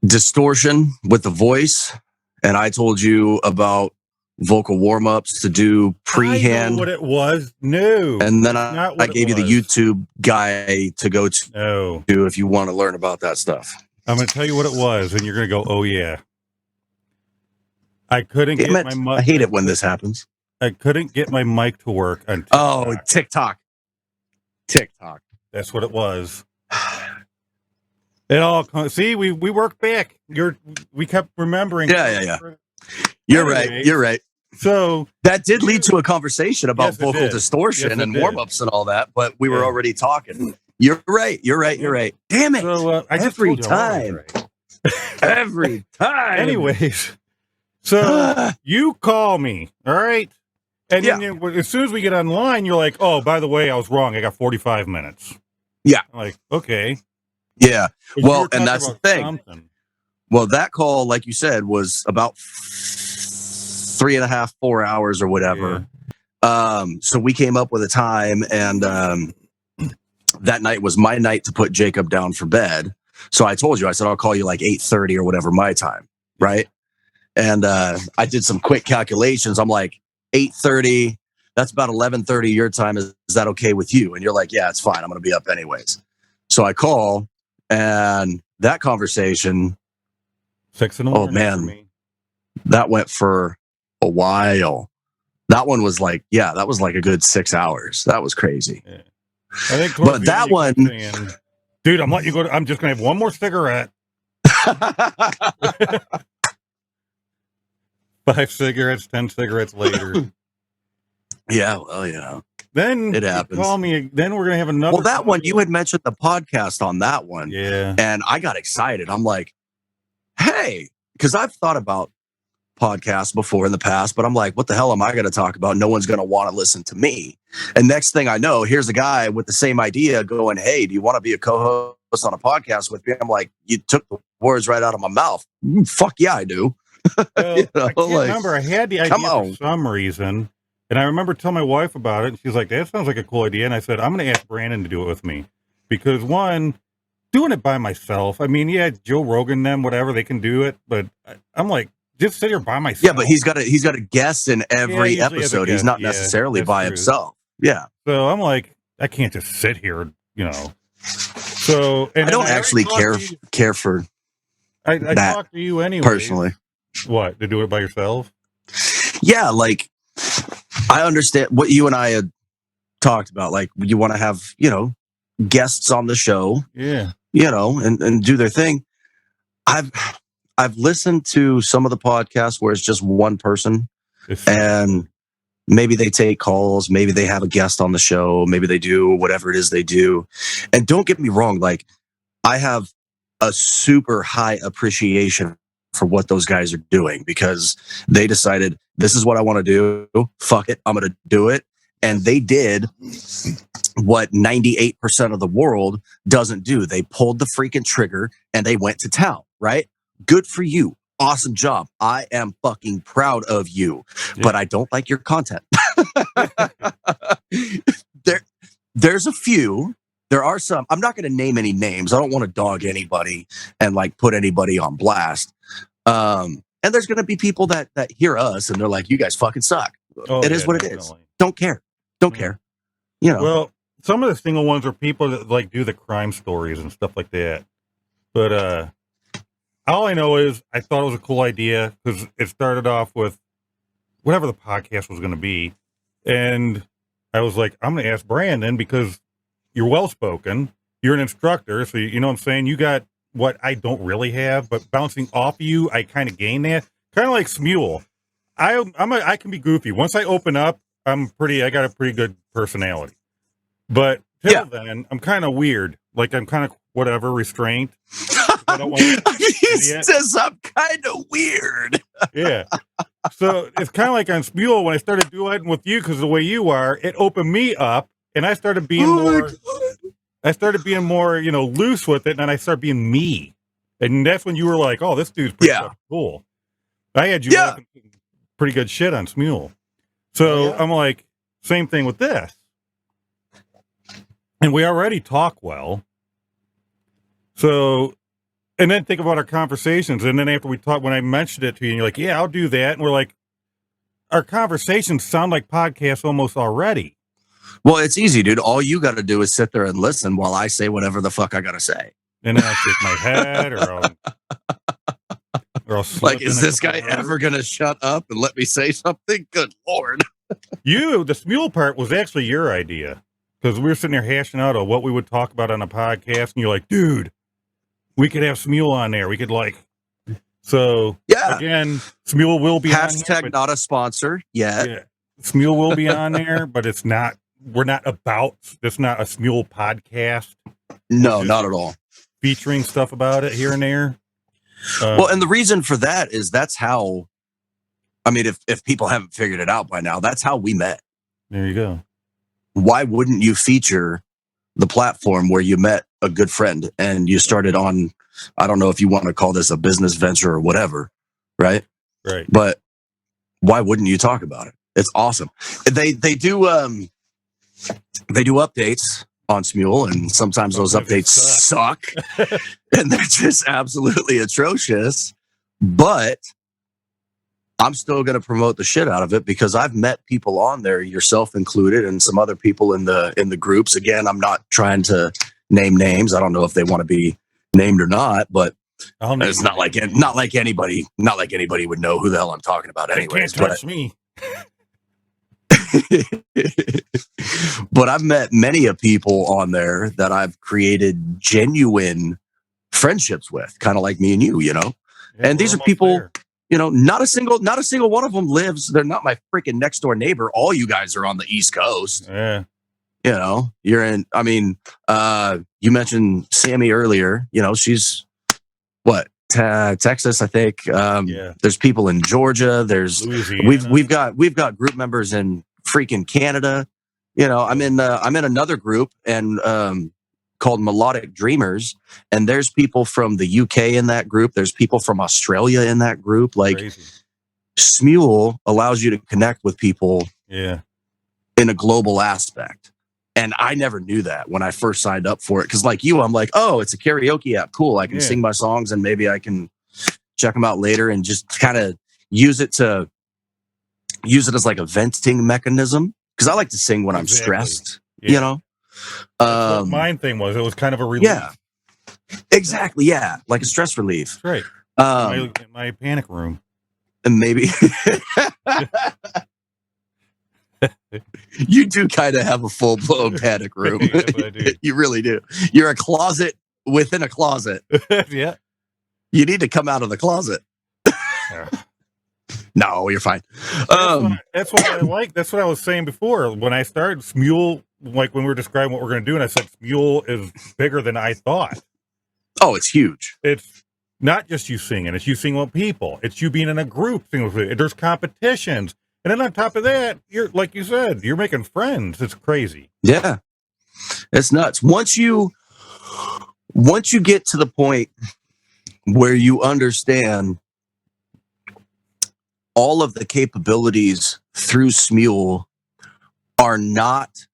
distortion with the voice, and I told you about vocal warm-ups to do pre-hand. I know what it was. No. And then I gave you the YouTube guy to go to if you want to learn about that stuff. I'm going to tell you what it was, and you're going to go, oh, yeah. I couldn't get my mic. I hate it when this happens. I couldn't get my mic to work on TikTok. TikTok. That's what it was. It all see, we worked back. We kept remembering. Yeah. You're right. So that did lead to a conversation about vocal distortion and warm-ups and all that, but we were already talking. You're right. Damn it. So, every time. Every time. Anyways, so you call me, all right? And then as soon as we get online, you're like, oh, by the way, I was wrong. I got 45 minutes. Yeah. I'm like, okay. Yeah. Well, and that's the thing. Something. Well, that call, like you said, was about 3.5, 4 hours or whatever. Yeah. So we came up with a time, and that night was my night to put Jacob down for bed. So I told you, I said, I'll call you like 8:30 or whatever my time, right? And I did some quick calculations. I'm like, 8:30, that's about 11:30 your time. Is that okay with you? And you're like, yeah, it's fine. I'm going to be up anyways. So I call, and that conversation, 6 in the morning. Oh, man, that went for a while. That one was like, that was like a good 6 hours. That was crazy. Yeah. I think but that one, saying, dude, I'm letting you go. I'm just going to have one more cigarette. 5 cigarettes, 10 cigarettes later. Yeah, well, then it happens. Call me. Then we're going to have another. Well, that one, you had mentioned the podcast on that one. Yeah. And I got excited. I'm like, hey, because I've thought about podcasts before in the past, but I'm like, what the hell am I going to talk about? No one's going to want to listen to me. And next thing I know, here's a guy with the same idea going, hey, do you want to be a co-host on a podcast with me? I'm like, you took the words right out of my mouth. Fuck yeah, I do. Well, You know, I can't like, remember. I had the idea come for on. some reason, and I remember telling my wife about it, and she's like, that sounds like a cool idea. And I said, I'm going to ask Brandon to do it with me. Because one, doing it by myself, I mean, yeah, Joe Rogan, them, whatever, they can do it, but I'm like, just sit here by myself. Yeah, but he's got a guest in every usually has a episode. He's guest. not Yeah, necessarily that's by true. himself. Yeah. So I'm like, I can't just sit here, you know. So and I don't then actually care for I that talk to you anyway. personally. What, to do it by yourself? Yeah, like I understand what you and I had talked about. Like you want to have, you know, guests on the show, Yeah. you know, and do their thing. I've listened to some of the podcasts where it's just one person and maybe they take calls, maybe they have a guest on the show, maybe they do whatever it is they do. And don't get me wrong, like I have a super high appreciation for what those guys are doing because they decided this is what I want to do. Fuck it, I'm going to do it. And they did what 98% of the world doesn't do. They pulled the freaking trigger and they went to town, right? Good for you. Awesome job. I am fucking proud of you, but I don't like your content. There's a few. There are some. I'm not going to name any names. I don't want to dog anybody and like put anybody on blast. And there's going to be people that hear us and they're like, you guys fucking suck. It is what it is. Don't care. Don't care. You know. Well, some of the single ones are people that like do the crime stories and stuff like that. But all I know is I thought it was a cool idea because it started off with whatever the podcast was going to be. And I was like, I'm going to ask Brandon because you're well-spoken. You're an instructor. So, you know what I'm saying? You got what I don't really have, but bouncing off of you, I kind of gain that. Kind of like Smule. I can be goofy. Once I open up, I got a pretty good personality. But till then, I'm kind of weird. Like I'm kind of whatever, restrained. I don't want he says I'm kind of weird. Yeah. So it's kind of like on Smule when I started duetting with you because the way you are, it opened me up and I started being more, you know, loose with it. And then I started being me. And that's when you were like, oh, this dude's pretty cool. I had you laughing pretty good shit on Smule. So I'm like, same thing with this. And we already talk well. So, and then think about our conversations. And then after we talk, when I mentioned it to you, and you're like, yeah, I'll do that. And we're like, our conversations sound like podcasts almost already. Well, it's easy, dude. All you got to do is sit there and listen while I say whatever the fuck I got to say. And then I'll shake my head or I'll like, is this guy ever going to shut up and let me say something? Good Lord. The Smule part was actually your idea. Because we were sitting there hashing out what we would talk about on a podcast. And you're like, dude, we could have Smule on there. We could so again, Smule will be on there, not a sponsor yet. Yeah, Smule will be on there, but it's not a Smule podcast. No, not at all. Featuring stuff about it here and there. Well, and the reason for that is that's how, I mean, if people haven't figured it out by now, that's how we met. There you go. Why wouldn't you feature the platform where you met a good friend and you started on, I don't know if you want to call this a business venture or whatever, right? Right. But why wouldn't you talk about it? It's awesome. They do updates on Smule, and sometimes those updates suck. And they're just absolutely atrocious. But I'm still going to promote the shit out of it because I've met people on there, yourself included, and some other people in the groups. Again, I'm not trying to name names. I don't know if they want to be named or not, but it's not like anybody would know who the hell I'm talking about anyways. They can't touch me. But I've met many of people on there that I've created genuine friendships with, kind of like me and you, you know. Yeah, and these are people there. You know, not a single one of them lives. They're not my freaking next door neighbor. All you guys are on the East Coast. Yeah. You know, you're in, I mean, you mentioned Sammy earlier, you know, she's what, Texas, I think. There's people in Georgia. There's we've got group members in freaking Canada. You know, I'm in another group and called Melodic Dreamers, and there's people from the UK in that group. There's people from Australia in that group. Like, crazy. Smule allows you to connect with people in a global aspect. And I never knew that when I first signed up for it. Because like you, I'm like, oh, it's a karaoke app. Cool. I can sing my songs and maybe I can check them out later and just kind of use it as like a venting mechanism. Because I like to sing when I'm stressed, you know? That's what mine thing was. It was kind of a relief. Yeah, exactly. Yeah, like a stress relief. That's right. In my panic room. And maybe you do kind of have a full-blown panic room. Yes, I do. You really do. You're a closet within a closet. Yeah. You need to come out of the closet. No, you're fine. That's what I like. That's what I was saying before. When I started Smule, like when we were describing what we're going to do, and I said Smule is bigger than I thought. Oh, it's huge. It's not just you singing. It's you singing with people. It's you being in a group singing with people. There's competitions. And then on top of that, you're, like you said, you're making friends. It's crazy. Yeah. It's nuts. Once you get to the point where you understand all of the capabilities through Smule are not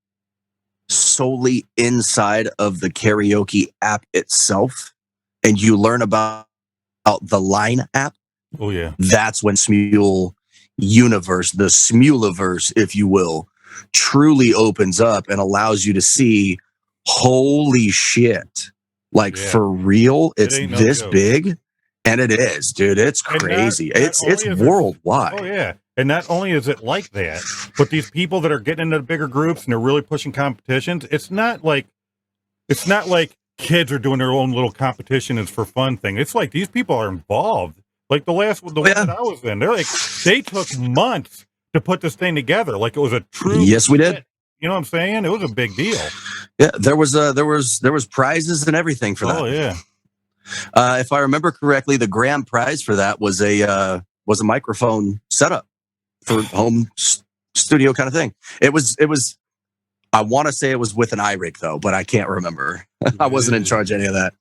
solely inside of the karaoke app itself, and you learn about the Line app. Oh yeah. That's when Smule universe, the Smuleverse, if you will, truly opens up and allows you to see, holy shit, like for real, it's this big. And it is, dude. It's crazy. It's worldwide. Oh yeah. And not only is it like that, but these people that are getting into bigger groups and they're really pushing competitions, it's not like kids are doing their own little competition. It's for fun thing. It's like these people are involved. Like the one that I was in, they took months to put this thing together. Like it was a true we did. You know what I'm saying? It was a big deal. Yeah, there was prizes and everything for that. Oh yeah. If I remember correctly, the grand prize for that was a microphone setup for home studio kind of thing. It was. I want to say it was with an iRig though, but I can't remember. I wasn't in charge of any of that.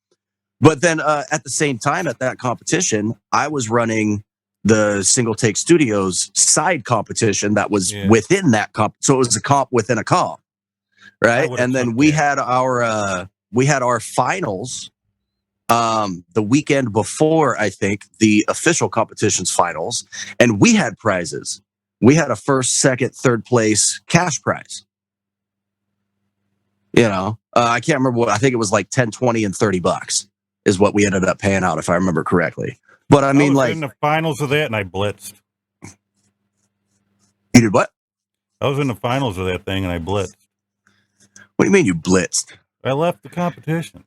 But then at the same time at that competition, I was running the Single Take Studios side competition that was within that comp. So it was a comp within a comp, right? And then we had our finals the weekend before, I think, the official competition's finals, and we had prizes. We had a first, second, third place cash prize. You know, I can't remember what, I think it was like 10, 20, and $30 is what we ended up paying out, if I remember correctly. But I mean, like, in the finals of that, and I blitzed. You did what? I was in the finals of that thing, and I blitzed. What do you mean you blitzed? I left the competition.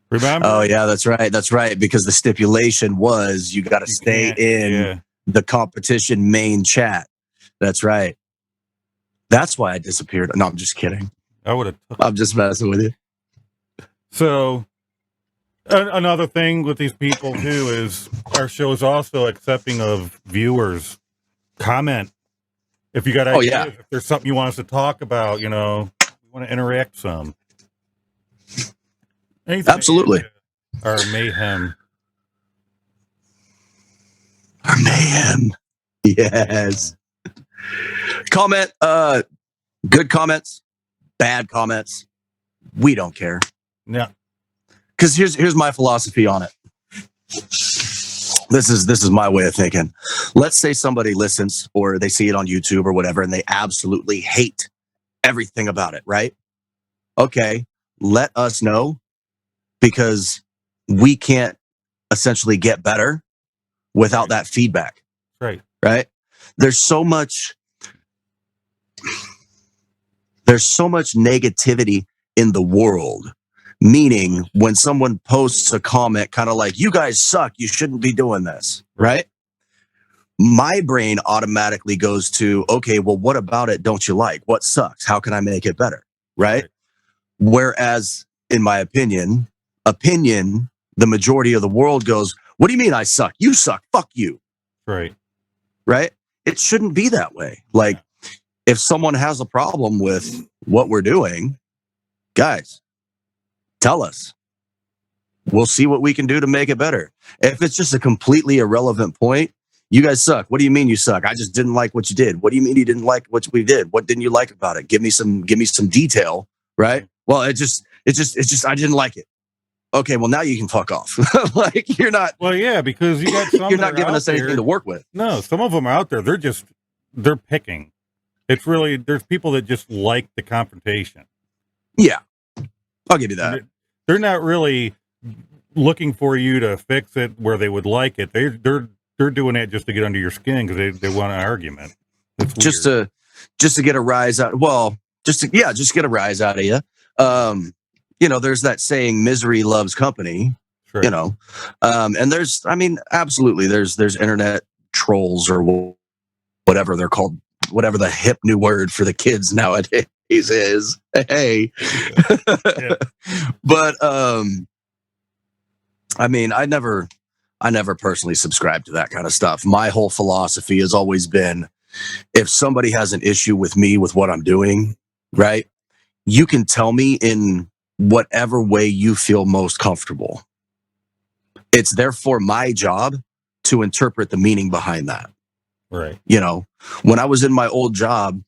Remember? Oh yeah, that's right. That's right. Because the stipulation was you got to stay in the competition main chat. That's right. That's why I disappeared. No, I'm just kidding. I'm just messing with you. So another thing with these people too is our show is also accepting of viewers. Comment if you got ideas, if there's something you want us to talk about, you know, we want to interact some. Anything. Absolutely. Our mayhem. Our mayhem. Yes. Comment, good comments, bad comments. We don't care. Yeah. Because here's my philosophy on it. This is my way of thinking. Let's say somebody listens or they see it on YouTube or whatever, and they absolutely hate everything about it, right? Okay, let us know, because we can't essentially get better without that feedback. Right. Right? There's so much negativity in the world. Meaning, when someone posts a comment kind of like, you guys suck, you shouldn't be doing this, right? My brain automatically goes to, okay, well, what about it don't you like? What sucks? How can I make it better, right? Whereas, in my opinion the majority of the world goes, what do you mean I suck? You suck. Fuck you. Right. Right? It shouldn't be that way. Like, if someone has a problem with what we're doing, guys, tell us. We'll see what we can do to make it better. If it's just a completely irrelevant point, you guys suck. What do you mean you suck? I just didn't like what you did. What do you mean you didn't like what we did? What didn't you like about it? Give me some detail, right? Well, it just I didn't like it. Okay, well now you can fuck off. Like, you're not. Well, yeah, because you got some. You're not giving us anything to work with. No, some of them are out there. They're picking. It's really, there's people that just like the confrontation. Yeah, I'll give you that. They're not really looking for you to fix it where they would like it. They're doing that just to get under your skin because they want an argument. Just to get a rise out. Well, just get a rise out of you. You know, there's that saying, misery loves company. Sure. You know, and there's, I mean, absolutely, there's internet trolls or whatever they're called, whatever the hip new word for the kids nowadays is. Hey, yeah. But I mean, I never personally subscribed to that kind of stuff. My whole philosophy has always been, if somebody has an issue with me, with what I'm doing, right, you can tell me in whatever way you feel most comfortable. It's therefore my job to interpret the meaning behind that. Right. You know, when I was in my old job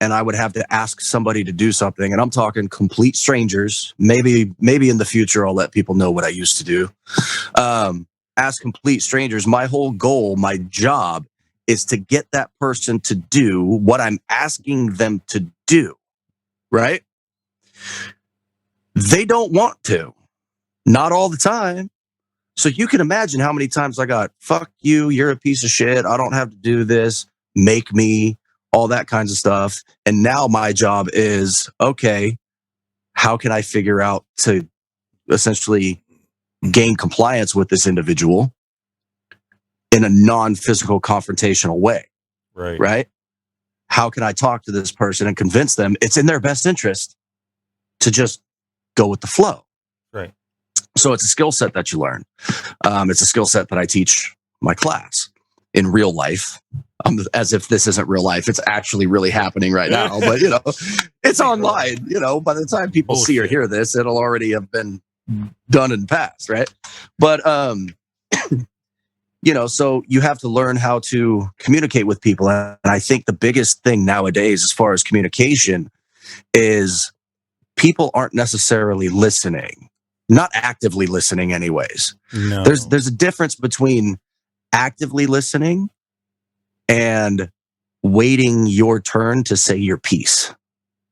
and I would have to ask somebody to do something, and I'm talking complete strangers, maybe in the future I'll let people know what I used to do. Ask complete strangers. My whole goal, my job, is to get that person to do what I'm asking them to do. Right? They don't want to. Not all the time. So you can imagine how many times I got, fuck you, you're a piece of shit, I don't have to do this, make me, all that kinds of stuff. And now my job is, okay, how can I figure out to essentially gain compliance with this individual in a non-physical confrontational way? Right. Right? How can I talk to this person and convince them it's in their best interest to just go with the flow? Right. So it's a skill set that you learn. It's a skill set that I teach my class in real life. As if this isn't real life. It's actually really happening right now. But, you know, it's online. You know, by the time people see or hear this, it'll already have been done and passed, right? But, you know, so you have to learn how to communicate with people. And I think the biggest thing nowadays, as far as communication, is people aren't necessarily listening. Not actively listening anyways. No. There's a difference between actively listening and waiting your turn to say your piece.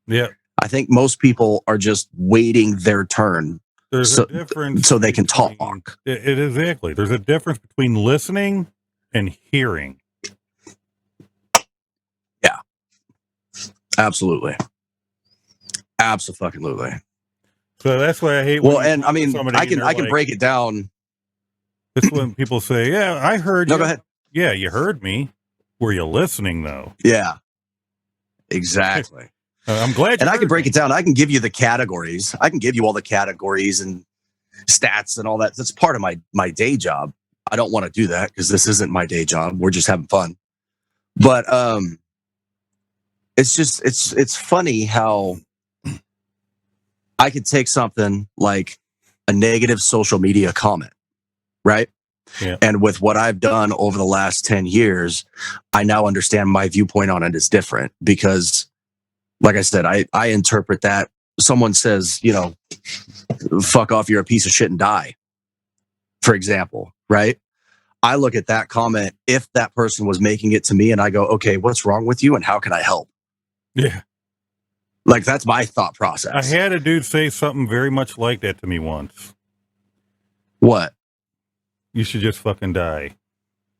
Yeah. I think most people are just waiting their turn. There's a difference so they can talk. It exactly. There's a difference between listening and hearing. Yeah. Absolutely. Absolutely. So that's why I hate. Well, and I mean, I can break it down. That's when people say, "Yeah, I heard you." No, go ahead. Yeah, you heard me. Were you listening though? Yeah, exactly. I'm glad. And I can break it down. I can give you the categories. I can give you all the categories and stats and all that. That's part of my day job. I don't want to do that because this isn't my day job. We're just having fun. But it's just it's funny how I could take something like a negative social media comment, right? Yeah. And with what I've done over the last 10 years, I now understand my viewpoint on it is different because, like I said, I interpret that someone says, you know, fuck off, you're a piece of shit and die, for example, right? I look at that comment, if that person was making it to me, and I go, okay, what's wrong with you and how can I help? Yeah. Like, that's my thought process. I had a dude say something very much like that to me once. What? You should just fucking die.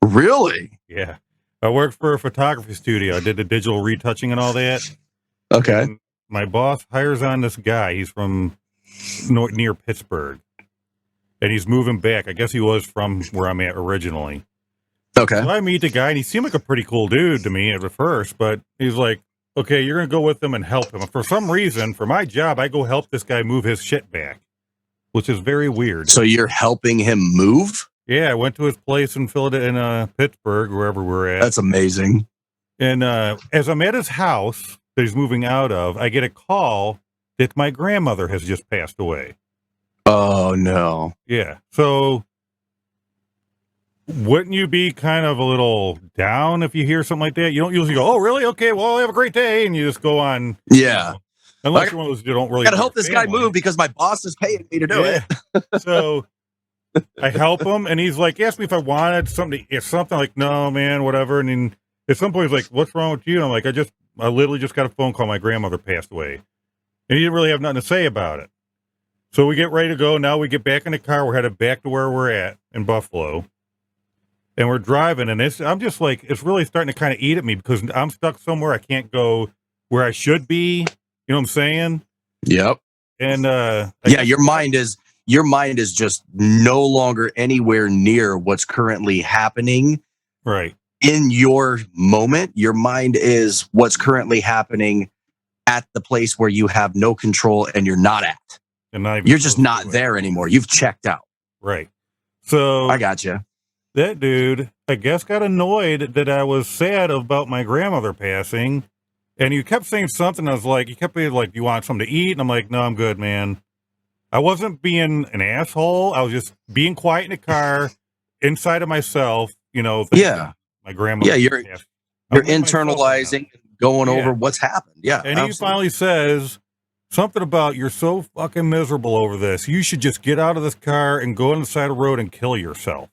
Really? Yeah. I worked for a photography studio. I did the digital retouching and all that. Okay. And my boss hires on this guy. He's from near Pittsburgh. And he's moving back. I guess he was from where I'm at originally. Okay. So I meet the guy, and he seemed like a pretty cool dude to me at first, but he's like, okay, you're going to go with him and help him. For some reason, for my job, I go help this guy move his shit back. which is very weird. So you're helping him move? Yeah, I went to his place in Philadelphia, in Pittsburgh, wherever we're at. That's amazing. And as I'm at his house that he's moving out of, I get a call that my grandmother has just passed away. Oh, no. Yeah. So wouldn't you be kind of a little down if you hear something like that? You don't usually go, oh, really? Okay, well, have a great day. And you just go on. Yeah. Unless you're one of those who don't really. I gotta help this guy move because my boss is paying me to do it. So I help him, and he's like, asked me if I wanted something. If something like, no, man, whatever. And then at some point, he's like, what's wrong with you? And I'm like, I literally just got a phone call. My grandmother passed away, and he didn't really have nothing to say about it. So we get ready to go. Now we get back in the car. We're headed back to where we're at in Buffalo, and we're driving. And I'm just like, it's really starting to kind of eat at me because I'm stuck somewhere. I can't go where I should be. You know what I'm saying? Yep. And your mind is just no longer anywhere near what's currently happening. Right. In your moment, your mind is what's currently happening at the place where you have no control and you're not at. And you're just not there anymore. You've checked out. Right. So I got you. That dude, I guess, got annoyed that I was sad about my grandmother passing. And he kept saying something. I was like, he kept being like, do you want something to eat? And I'm like, no, I'm good, man. I wasn't being an asshole. I was just being quiet in the car, inside of myself, Yeah. My grandmother. Yeah, you're internalizing, going over what's happened. Yeah. And he finally says something about, you're so fucking miserable over this. You should just get out of this car and go on the side of the road and kill yourself.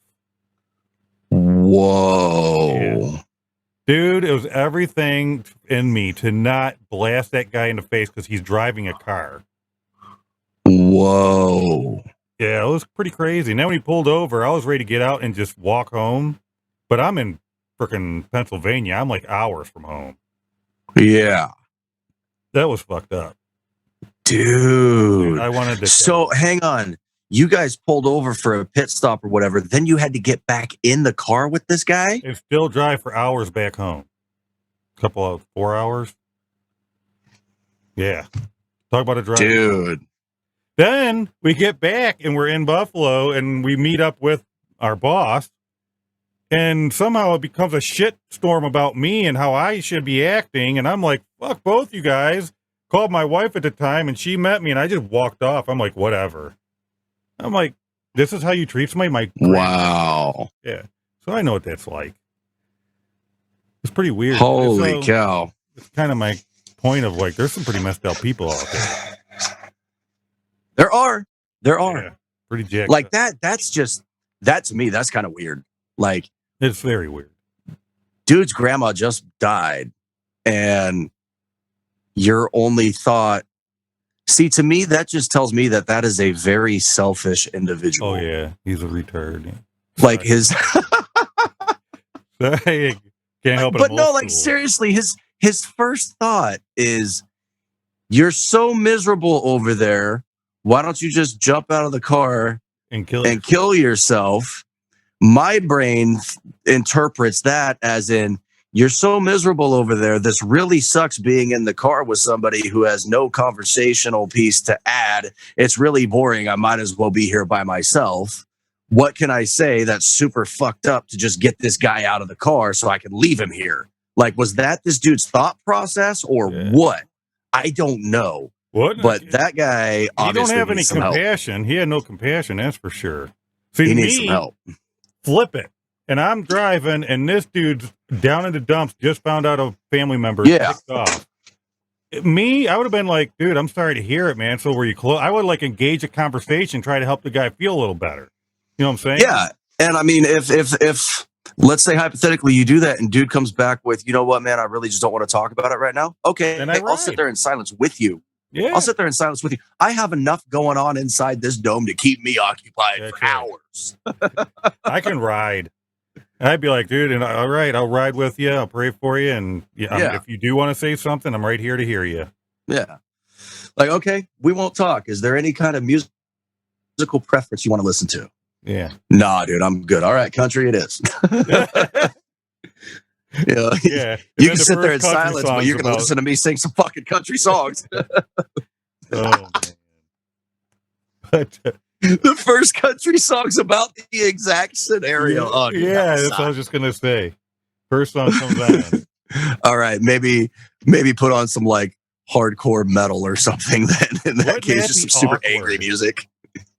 Whoa. Yeah. Dude, it was everything in me to not blast that guy in the face because he's driving a car. Whoa. Yeah, it was pretty crazy. And then when he pulled over, I was ready to get out and just walk home. But I'm in freaking Pennsylvania. I'm like hours from home. Yeah. That was fucked up. Dude. I wanted to. So hang on. You guys pulled over for a pit stop or whatever. Then you had to get back in the car with this guy? And still drive for hours back home. 4 hours. Yeah. Talk about a drive. Dude. Then we get back and we're in Buffalo and we meet up with our boss. And somehow it becomes a shit storm about me and how I should be acting. And I'm like, fuck both you guys. Called my wife at the time and she met me and I just walked off. I'm like, whatever. I'm like, this is how you treat somebody? Wow. Yeah. So I know what that's like. It's pretty weird. Holy cow. It's kind of my point of like, there's some pretty messed up people out there. There are. Yeah, pretty jacked like up. that to me, that's kind of weird. Like, it's very weird. Dude's grandma just died and your only thought. See, to me, that just tells me that is a very selfish individual. Oh, yeah. He's a retard. Yeah. Like his... Sorry, can't help it. But no, like, seriously, his first thought is, you're so miserable over there. Why don't you just jump out of the car and kill yourself? My brain interprets that as in, you're so miserable over there. This really sucks being in the car with somebody who has no conversational piece to add. It's really boring. I might as well be here by myself. What can I say that's super fucked up to just get this guy out of the car so I can leave him here? Like, was that this dude's thought process or what? I don't know. What? But that guy obviously don't have any needs some compassion. help. He had no compassion, that's for sure. See, he needs some help. Flip it. And I'm driving, and this dude's down in the dumps, just found out a family member kicked off. Me, I would have been like, dude, I'm sorry to hear it, man. So were you close? I would like engage a conversation, try to help the guy feel a little better. You know what I'm saying? Yeah. And I mean, if let's say hypothetically you do that and dude comes back with, you know what, man, I really just don't want to talk about it right now. Okay. I'll sit there in silence with you. Yeah. I'll sit there in silence with you. I have enough going on inside this dome to keep me occupied for hours. I can ride. I'd be like, dude, and all right, I'll ride with you. I'll pray for you. And if you do want to say something, I'm right here to hear you. Yeah. Like, okay, we won't talk. Is there any kind of musical preference you want to listen to? Yeah. Nah, dude, I'm good. All right, country it is. Yeah. You can sit there in silence, but you're going to listen to me sing some fucking country songs. Oh, man. But The first country song's about the exact scenario. Oh, dude, yeah, that's what I was just gonna say. First song comes on. All right, maybe put on some like hardcore metal or something. Then in that case, just some super angry music.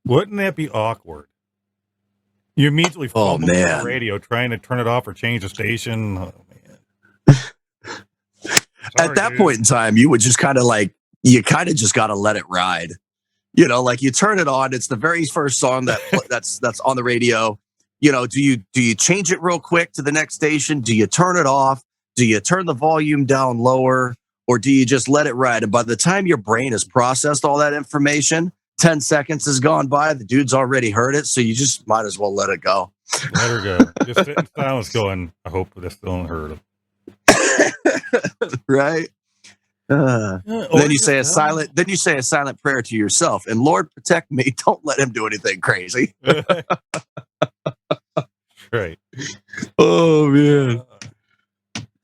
Wouldn't that be awkward? You immediately fumble the radio trying to turn it off or change the station. Oh, man. At that point in time, you would just kind of like, you kind of just got to let it ride. You know, like you turn it on. It's the very first song that's on the radio. You know, do you change it real quick to the next station? Do you turn it off? Do you turn the volume down lower? Or do you just let it ride? And by the time your brain has processed all that information, 10 seconds has gone by. The dude's already heard it. So you just might as well let it go. Let her go. Just sit in silence going, I hope this don't hurt him. Right? Then you say a silent prayer to yourself. And Lord, protect me. Don't let him do anything crazy. Right. Oh, man.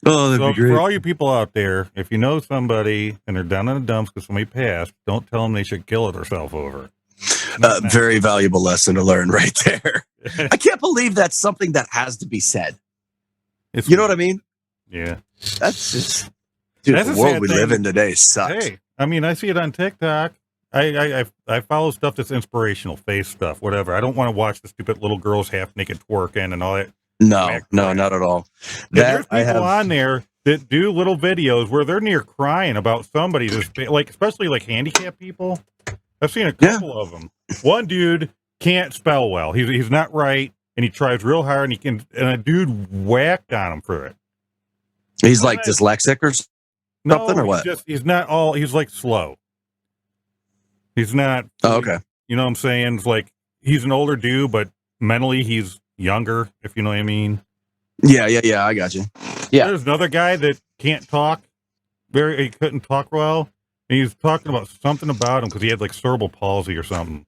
Oh, that'd be great. For all you people out there, if you know somebody and they're down in the dumps because somebody passed, don't tell them they should kill themselves over. Very valuable lesson to learn right there. I can't believe that's something that has to be said. You know what I mean? Yeah. That's just, dude, that's the world we live in today sucks. Hey, I mean, I see it on TikTok. I follow stuff that's inspirational, face stuff, whatever. I don't want to watch the stupid little girls half naked twerking and all that. No, not at all. There's people on there that do little videos where they're near crying about somebody that's like, especially like handicapped people. I've seen a couple of them. One dude can't spell well. He's not right, and he tries real hard, and a dude whacked on him for it. He's like dyslexic or something, or what? He's like slow. He's not. Oh, okay. You know what I'm saying? It's like he's an older dude, but mentally he's younger, if you know what I mean. Yeah, I got you. Yeah. There's another guy that can't talk. He couldn't talk well. And he's talking about something about him because he had like cerebral palsy or something.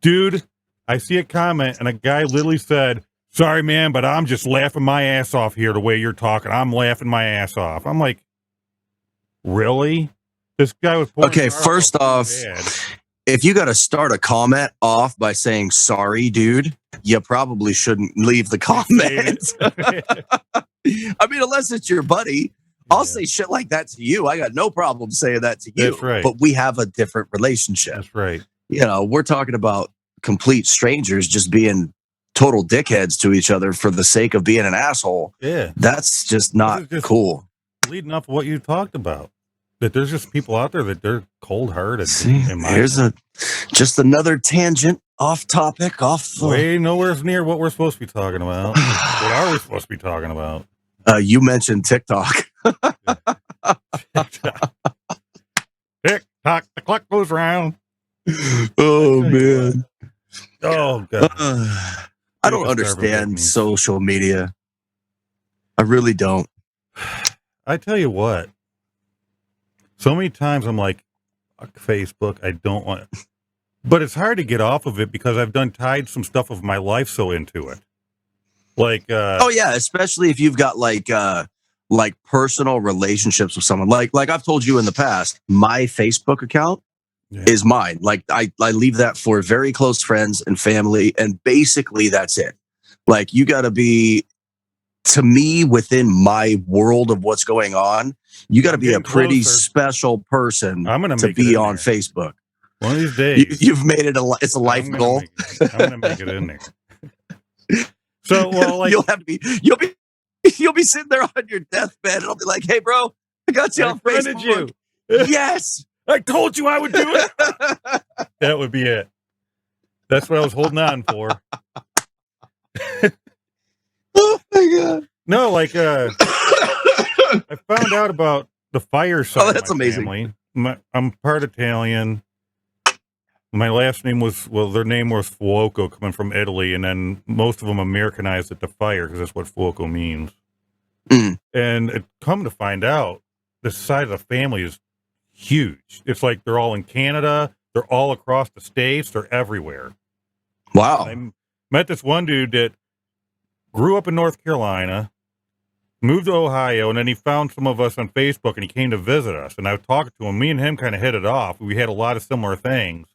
Dude, I see a comment and a guy literally said, "Sorry, man, but I'm just laughing my ass off here the way you're talking. I'm laughing my ass off." I'm like, really? This guy was okay. First off, if you got to start a comment off by saying "sorry, dude," you probably shouldn't leave the comment. I mean, unless it's your buddy, I'll say shit like that to you. I got no problem saying that to you. That's right. But we have a different relationship. That's right. You know, we're talking about complete strangers just being total dickheads to each other for the sake of being an asshole. Yeah. That's just not cool. Leading up to what you talked about. That there's just people out there that they're cold-hearted. Here's just another tangent off topic, way nowhere near what we're supposed to be talking about. What are we supposed to be talking about? You mentioned TikTok. TikTok, the clock goes round. Oh man. Oh god. I don't understand social media. I really don't. I tell you what. So many times I'm like, Facebook, I don't want it. But it's hard to get off of it because I've tied some stuff of my life so into it. Like, oh yeah, especially if you've got like personal relationships with someone. Like I've told you in the past, my Facebook account is mine. Like I leave that for very close friends and family, and basically that's it. Like you got to be, to me, within my world of what's going on, you got to be a pretty special person to be on Facebook. One of these days, you've made it it's a life goal. I'm gonna make it in there. So, well, like you'll be sitting there on your deathbed, and I'll be like, "Hey, bro, I got you on Facebook." Yes, I told you I would do it. That would be it. That's what I was holding on for. Oh my god! No, like I found out about the fire side. Oh, that's amazing. Family. I'm part Italian. My last name their name was Fuoco, coming from Italy, and then most of them Americanized it to fire because that's what Fuoco means. Mm. And it come to find out, the side of the family is huge. It's like they're all in Canada, they're all across the states, they're everywhere. Wow. I met this one dude that grew up in North Carolina, moved to Ohio, and then he found some of us on Facebook, and he came to visit us. And I was talking to him. Me and him kind of hit it off. We had a lot of similar things.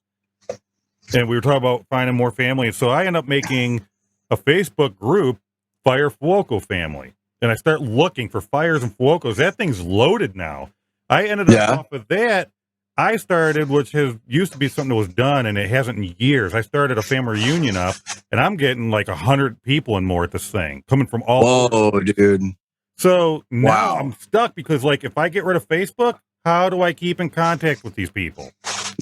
and we were talking about finding more family. So I end up making a Facebook group, Fire Fuoco Family, and I start looking for fires and Fuocos. That thing's loaded now. I ended up off of that. I started, which used to be something that was done, and it hasn't in years. I started a family reunion up, and I'm getting like 100 people and more at this thing coming from all over. Dude. So now I'm stuck because, like, if I get rid of Facebook, how do I keep in contact with these people?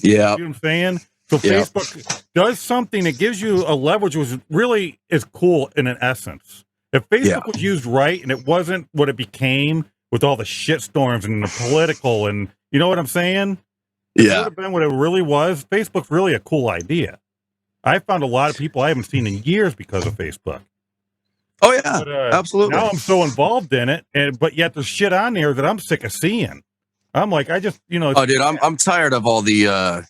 Yeah. You know what I'm saying? So Facebook does something that gives you a leverage, which really is cool in an essence. If Facebook was used right and it wasn't what it became with all the shit storms and the political and, you know what I'm saying? If it would have been what it really was, Facebook's really a cool idea. I found a lot of people I haven't seen in years because of Facebook. Oh, yeah, but, absolutely. Now I'm so involved in it, but yet there's shit on there that I'm sick of seeing. I'm like, I just, you know. Oh, dude, I'm tired of all the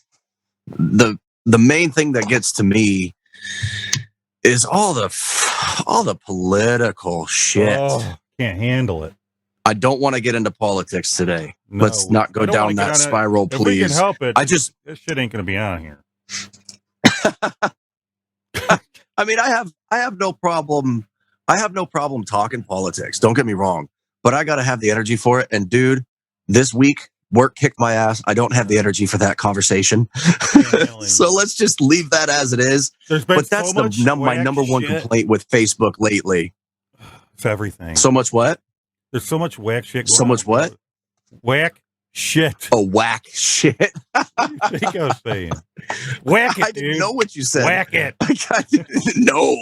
main thing that gets to me is all the political shit. Oh, can't handle it. I don't want to get into politics today. No, let's not go down that spiral, please. If we can help it, this shit ain't going to be on here. I mean, I have no problem. I have no problem talking politics. Don't get me wrong, but I got to have the energy for it. And dude, this week work kicked my ass. I don't have the energy for that conversation. So let's just leave that as it is. But that's my number one complaint with Facebook lately. It's everything. So much what? There's so much whack shit. So much what? Whack shit. Oh, whack shit. What do you think I was saying? Whack it, I didn't know what you said. Whack it. No.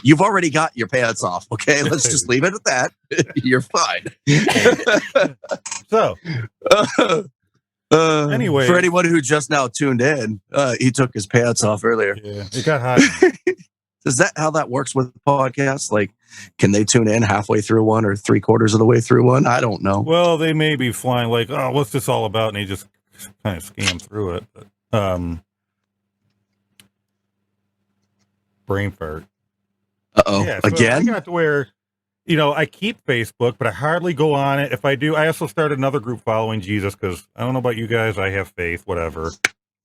You've already got your pants off, okay? Let's just leave it at that. You're fine. So, anyway. For anyone who just now tuned in, he took his pants off earlier. Yeah, it got hot. Is that how that works with podcasts? Like, can they tune in halfway through one or 3/4 of the way through one? I don't know. Well, they may be flying like, oh, what's this all about? And they just kind of scan through it. But, brain fart. Uh-oh. Yeah, so again? I got to where, you know, I keep Facebook, but I hardly go on it. If I do, I also started another group following Jesus because I don't know about you guys. I have faith, whatever.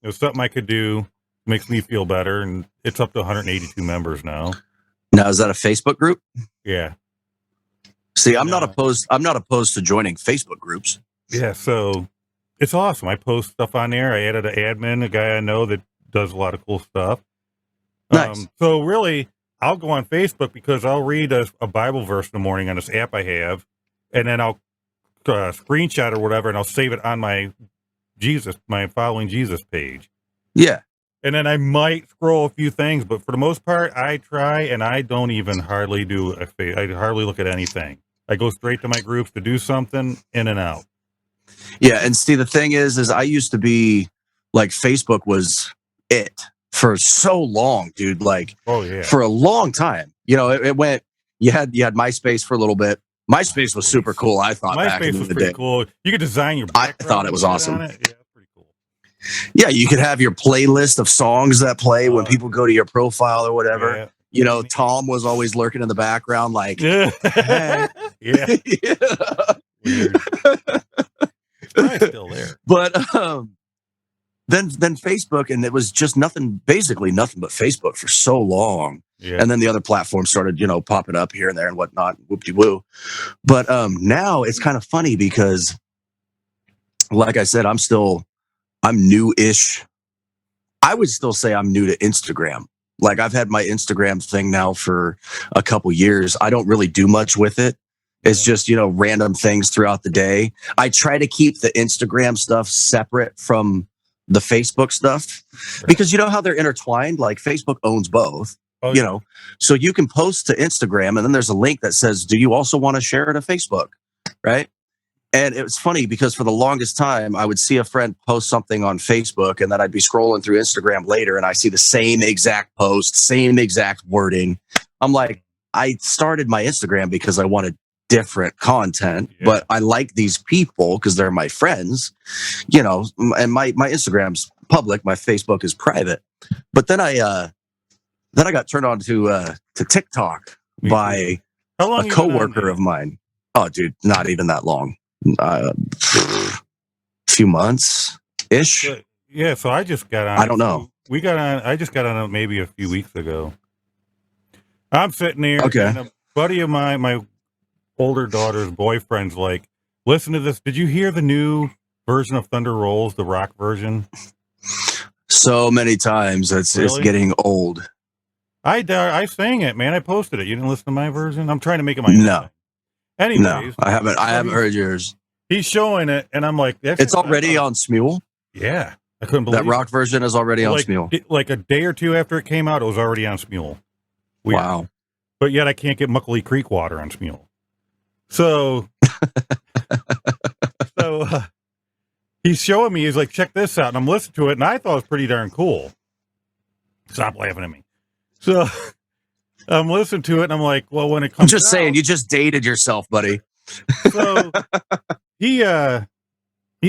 It was something I could do. Makes me feel better, and it's up to 182 members now. Now, is that a Facebook group? Yeah. See, I'm not opposed to joining Facebook groups. Yeah, so it's awesome. I post stuff on there. I added an admin, a guy I know that does a lot of cool stuff. Nice. So really, I'll go on Facebook because I'll read a Bible verse in the morning on this app I have, and then I'll screenshot or whatever, and I'll save it on my following Jesus page. Yeah. And then I might scroll a few things, but for the most part, I try, and I don't even hardly I hardly look at anything. I go straight to my groups to do something, in and out. Yeah, and see, the thing is I used to be like, Facebook was it for so long, dude. Like, oh yeah, for a long time. You know, it went. You had MySpace for a little bit. MySpace was super cool. I thought MySpace was pretty cool. You could design your background. I thought it was awesome. Yeah, pretty cool. Yeah, you could have your playlist of songs that play when people go to your profile or whatever. Yeah. You know, Tom was always lurking in the background, like, hey. Yeah. Weird. Probably still there. But then Facebook, and it was just basically nothing but Facebook for so long. Yeah. And then the other platforms started, you know, popping up here and there and whatnot, whoop-de-woo. But now it's kind of funny because, like I said, I'm new-ish. I would still say I'm new to Instagram. Like, I've had my Instagram thing now for a couple years. I don't really do much with it. It's just, you know, random things throughout the day. I try to keep the Instagram stuff separate from the Facebook stuff because you know how they're intertwined? Like, Facebook owns both. Oh, you know, so you can post to Instagram and then there's a link that says, do you also want to share it to Facebook? Right. And it was funny because for the longest time, I would see a friend post something on Facebook and then I'd be scrolling through Instagram later and I see the same exact post, same exact wording. I'm like, I started my Instagram because I wanted different content, but I like these people because they're my friends, you know, and my Instagram's public. My Facebook is private. But then I got turned on to TikTok by a coworker of mine. Oh, dude, not even that long. Few months ish. Yeah, so I just got on. I don't know. We got on. I just got on it maybe a few weeks ago. I'm sitting there, Okay. and a buddy of mine, my older daughter's boyfriend's like, "Listen to this. Did you hear the new version of Thunder Rolls, the rock version?" So many times it's Really? getting old. I sang it, man. I posted it. You didn't listen to my version? I'm trying to make it my own. No, Anyways, no, I haven't heard yours. He's showing it, and I'm like, It's already on Smule. Yeah, I couldn't believe that rock version is already on Smule. Like a day or two after it came out, it was already on Smule. Weird. Wow. But yet I can't get Muckley Creek water on Smule. So, he's showing me, he's like, check this out. And I'm listening to it, and I thought it was pretty darn cool. Stop laughing at me. So, I'm listening to it, and I'm like, well, when it comes I'm just saying, you just dated yourself, buddy. So, he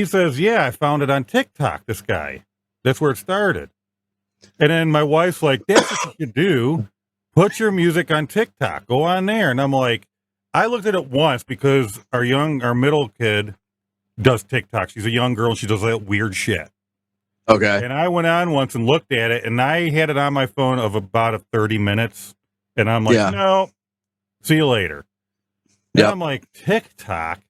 says, yeah, I found it on TikTok, this guy. That's where it started. And then my wife's like, that's what you do. Put your music on TikTok. Go on there. And I'm like, I looked at it once because our middle kid does TikTok. She's a young girl and she does that weird shit. Okay. And I went on once and looked at it, and I had it on my phone of about 30 minutes. And I'm like, no, see you later. And I'm like, TikTok?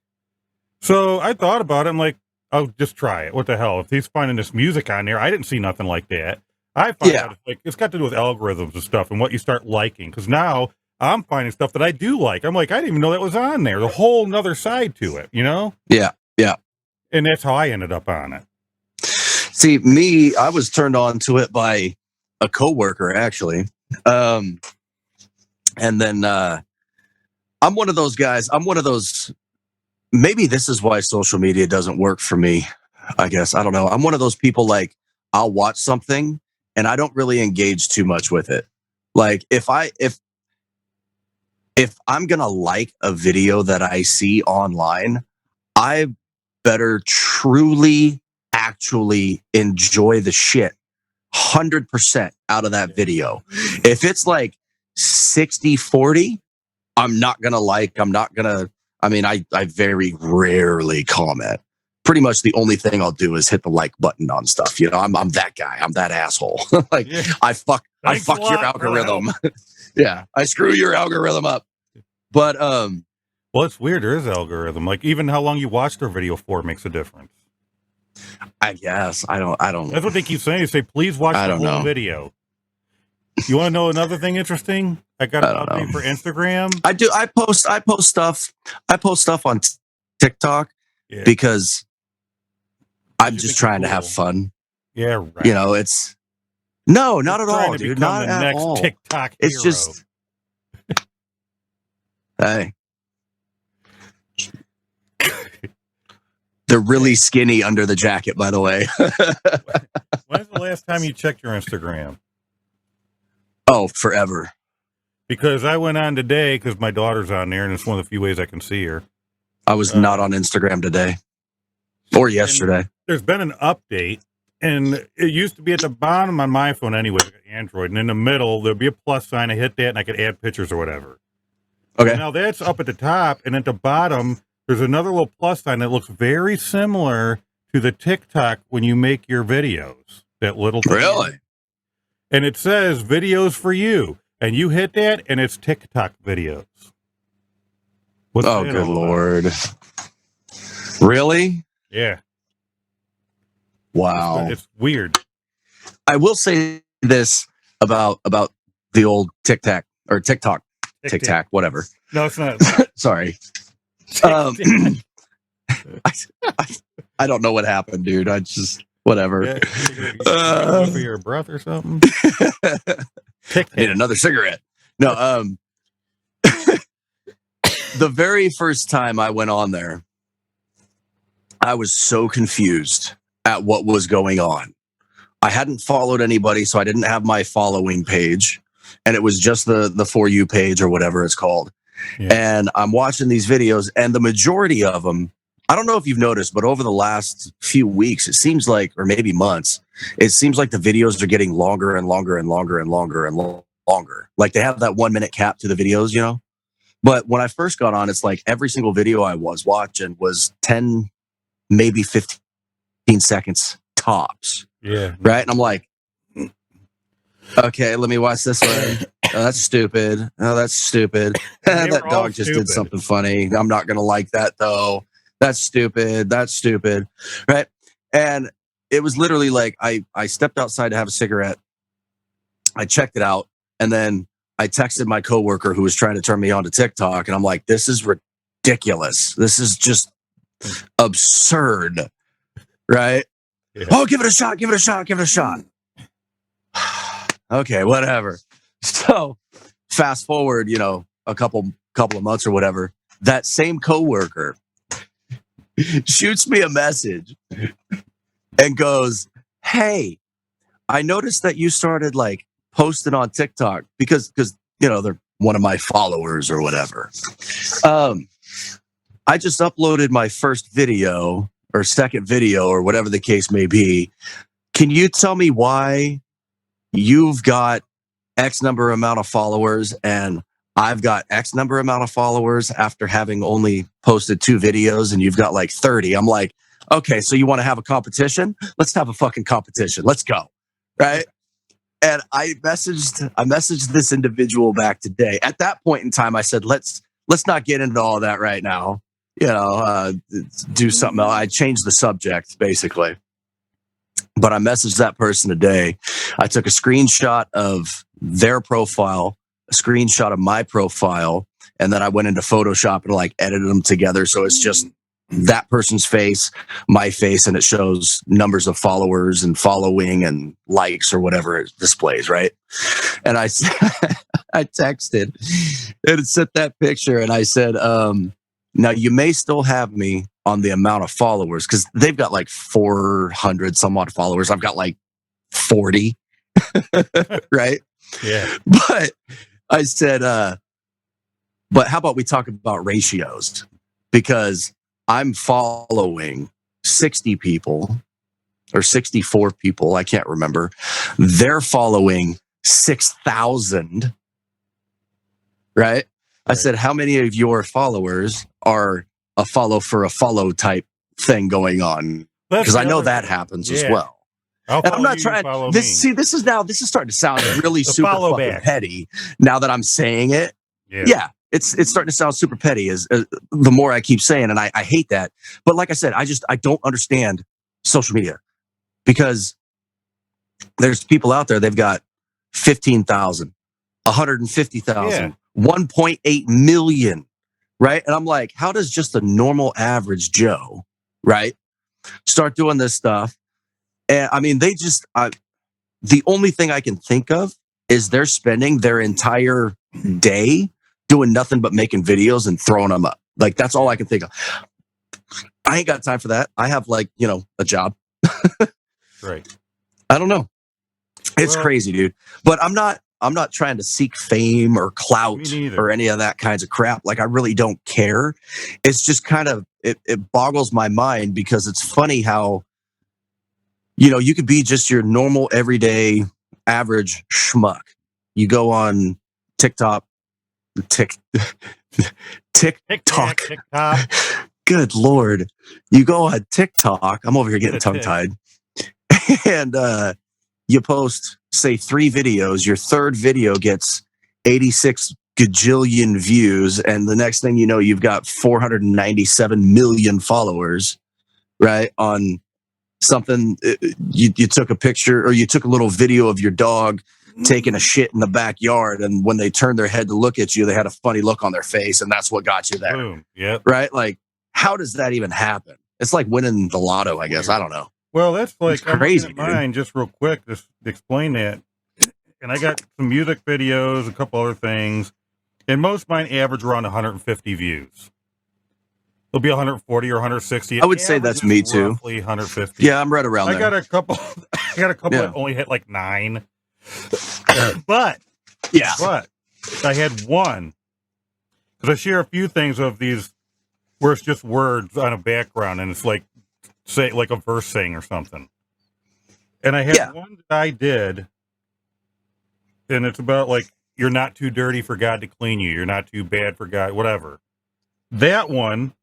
So I thought about it. I'm like, I'll just try it. What the hell? If he's finding this music on there, I didn't see nothing like that. I find out it's got to do with algorithms and stuff and what you start liking. Because now I'm finding stuff that I do like. I'm like, I didn't even know that was on there. The whole nother side to it, you know? Yeah, yeah. And that's how I ended up on it. See, me, I was turned on to it by a coworker, actually. And then I'm one of those guys. I'm one of those. Maybe this is why social media doesn't work for me. I guess. I don't know. I'm one of those people, like, I'll watch something and I don't really engage too much with it. Like if I'm going to like a video that I see online, I better truly actually enjoy the shit 100% out of that video. If it's like 60-40, I'm not going to like, I very rarely comment. Pretty much the only thing I'll do is hit the like button on stuff. You know, I'm that guy. I'm that asshole. Like I fuck your algorithm. Yeah, I screw your algorithm up. But well, it's weird. There is an algorithm. Like even how long you watch their video for makes a difference. I guess I don't. That's what they keep saying. They say, please watch the whole video. You want to know another thing interesting? I got an update for Instagram. I do. I post stuff. I post stuff on TikTok because I'm just trying to have fun. Yeah, right. You know, it's not at all, dude. Not at all. TikTok hero. It's just, hey, they're really skinny under the jacket, by the way. When's the last time you checked your Instagram? Oh, forever. Because I went on today because my daughter's on there, and it's one of the few ways I can see her. I was not on Instagram today or yesterday. There's been an update, and it used to be at the bottom on my phone anyway, like Android, and in the middle, there'd be a plus sign. I hit that, and I could add pictures or whatever. Okay. So now that's up at the top, and at the bottom, there's another little plus sign that looks very similar to the TikTok when you make your videos. That little thing. Really? And it says videos for you. And you hit that, and it's TikTok videos. Oh, good Lord. Really? Yeah. Wow. It's weird. I will say this about the old TikTok, whatever. No, it's not. Sorry. I don't know what happened, dude. I just, whatever. Yeah, for your breath or something? Need another cigarette. No, the very first time I went on there, I was so confused at what was going on. I hadn't followed anybody, so I didn't have my following page, and it was just the For You page or whatever it's called. Yeah. And I'm watching these videos, and the majority of them, I don't know if you've noticed, but over the last few weeks, it seems like, or maybe months, it seems like the videos are getting longer and longer and longer and longer and longer. Like they have that 1 minute cap to the videos, you know? But when I first got on, it's like every single video I was watching was 10, maybe 15 seconds tops. Yeah. Right. And I'm like, okay, let me watch this one. Oh, that's stupid. Oh, that's stupid. That dog just did something funny. I'm not going to like that, though. That's stupid. That's stupid. Right. And it was literally like I stepped outside to have a cigarette. I checked it out. And then I texted my coworker who was trying to turn me on to TikTok. And I'm like, this is ridiculous. This is just absurd. Right. Yeah. Oh, give it a shot. Give it a shot. Give it a shot. Okay, whatever. So fast forward, a couple of months or whatever, that same coworker shoots me a message and goes, "Hey, I noticed that you started like posting on TikTok because they're one of my followers or whatever. I just uploaded my first video or second video or whatever the case may be. Can you tell me why you've got X number amount of followers and I've got X number amount of followers after having only posted 2 videos and you've got like 30. I'm like, okay, so you want to have a competition? Let's have a fucking competition. Let's go. Right. And I messaged this individual back today. At that point in time, I said, let's not get into all that right now. Do something else. I changed the subject basically. But I messaged that person today. I took a screenshot of their profile, a screenshot of my profile, and then I went into Photoshop and like edited them together. So it's just that person's face, my face, and it shows numbers of followers and following and likes or whatever it displays, right? And I texted and it sent that picture and I said, now you may still have me on the amount of followers because they've got like 400 some odd followers. I've got like 40, right? Yeah. But I said, but how about we talk about ratios? Because I'm following 60 people or 64 people. I can't remember. They're following 6,000, right? I said, how many of your followers are a follow for a follow type thing going on? Because I know that happens as well. And I'm not trying this. See, this is starting to sound really super fucking petty now that I'm saying it. Yeah. It's starting to sound super petty as the more I keep saying, and I hate that. But like I said, I don't understand social media because there's people out there, they've got 15,000, 150,000, 1.8 million, right? And I'm like, how does just a normal average Joe, right, start doing this stuff? And I mean, the only thing I can think of is they're spending their entire day doing nothing but making videos and throwing them up. Like, that's all I can think of. I ain't got time for that. I have like, a job. Right. I don't know. It's crazy, dude. But I'm not trying to seek fame or clout or any of that kinds of crap. Like, I really don't care. It's just kind of, it boggles my mind because it's funny how, you could be just your normal, everyday, average schmuck. You go on TikTok. Good Lord. You go on TikTok. I'm over here getting tongue-tied. And you post, say, 3 videos. Your third video gets 86 gajillion views. And the next thing you know, you've got 497 million followers, right? On something, you took a picture or you took a little video of your dog taking a shit in the backyard, and when they turned their head to look at you, they had a funny look on their face, and that's what got you there. Boom. Yep. Right? Like, how does that even happen? It's like winning the lotto, I guess. I don't know. Well, that's like crazy. Mine, just real quick, just to explain that. And I got some music videos, a couple other things, and most of mine average around 150 views. It'll be 140 or 160. I would say that's me too. Roughly 150. Yeah, I'm right around there. I got a couple that only hit like 9. But I had one because I share a few things of these where it's just words on a background and it's like, say, like a verse saying or something. And I had one that I did, and it's about like, you're not too dirty for God to clean you. You're not too bad for God, whatever. That one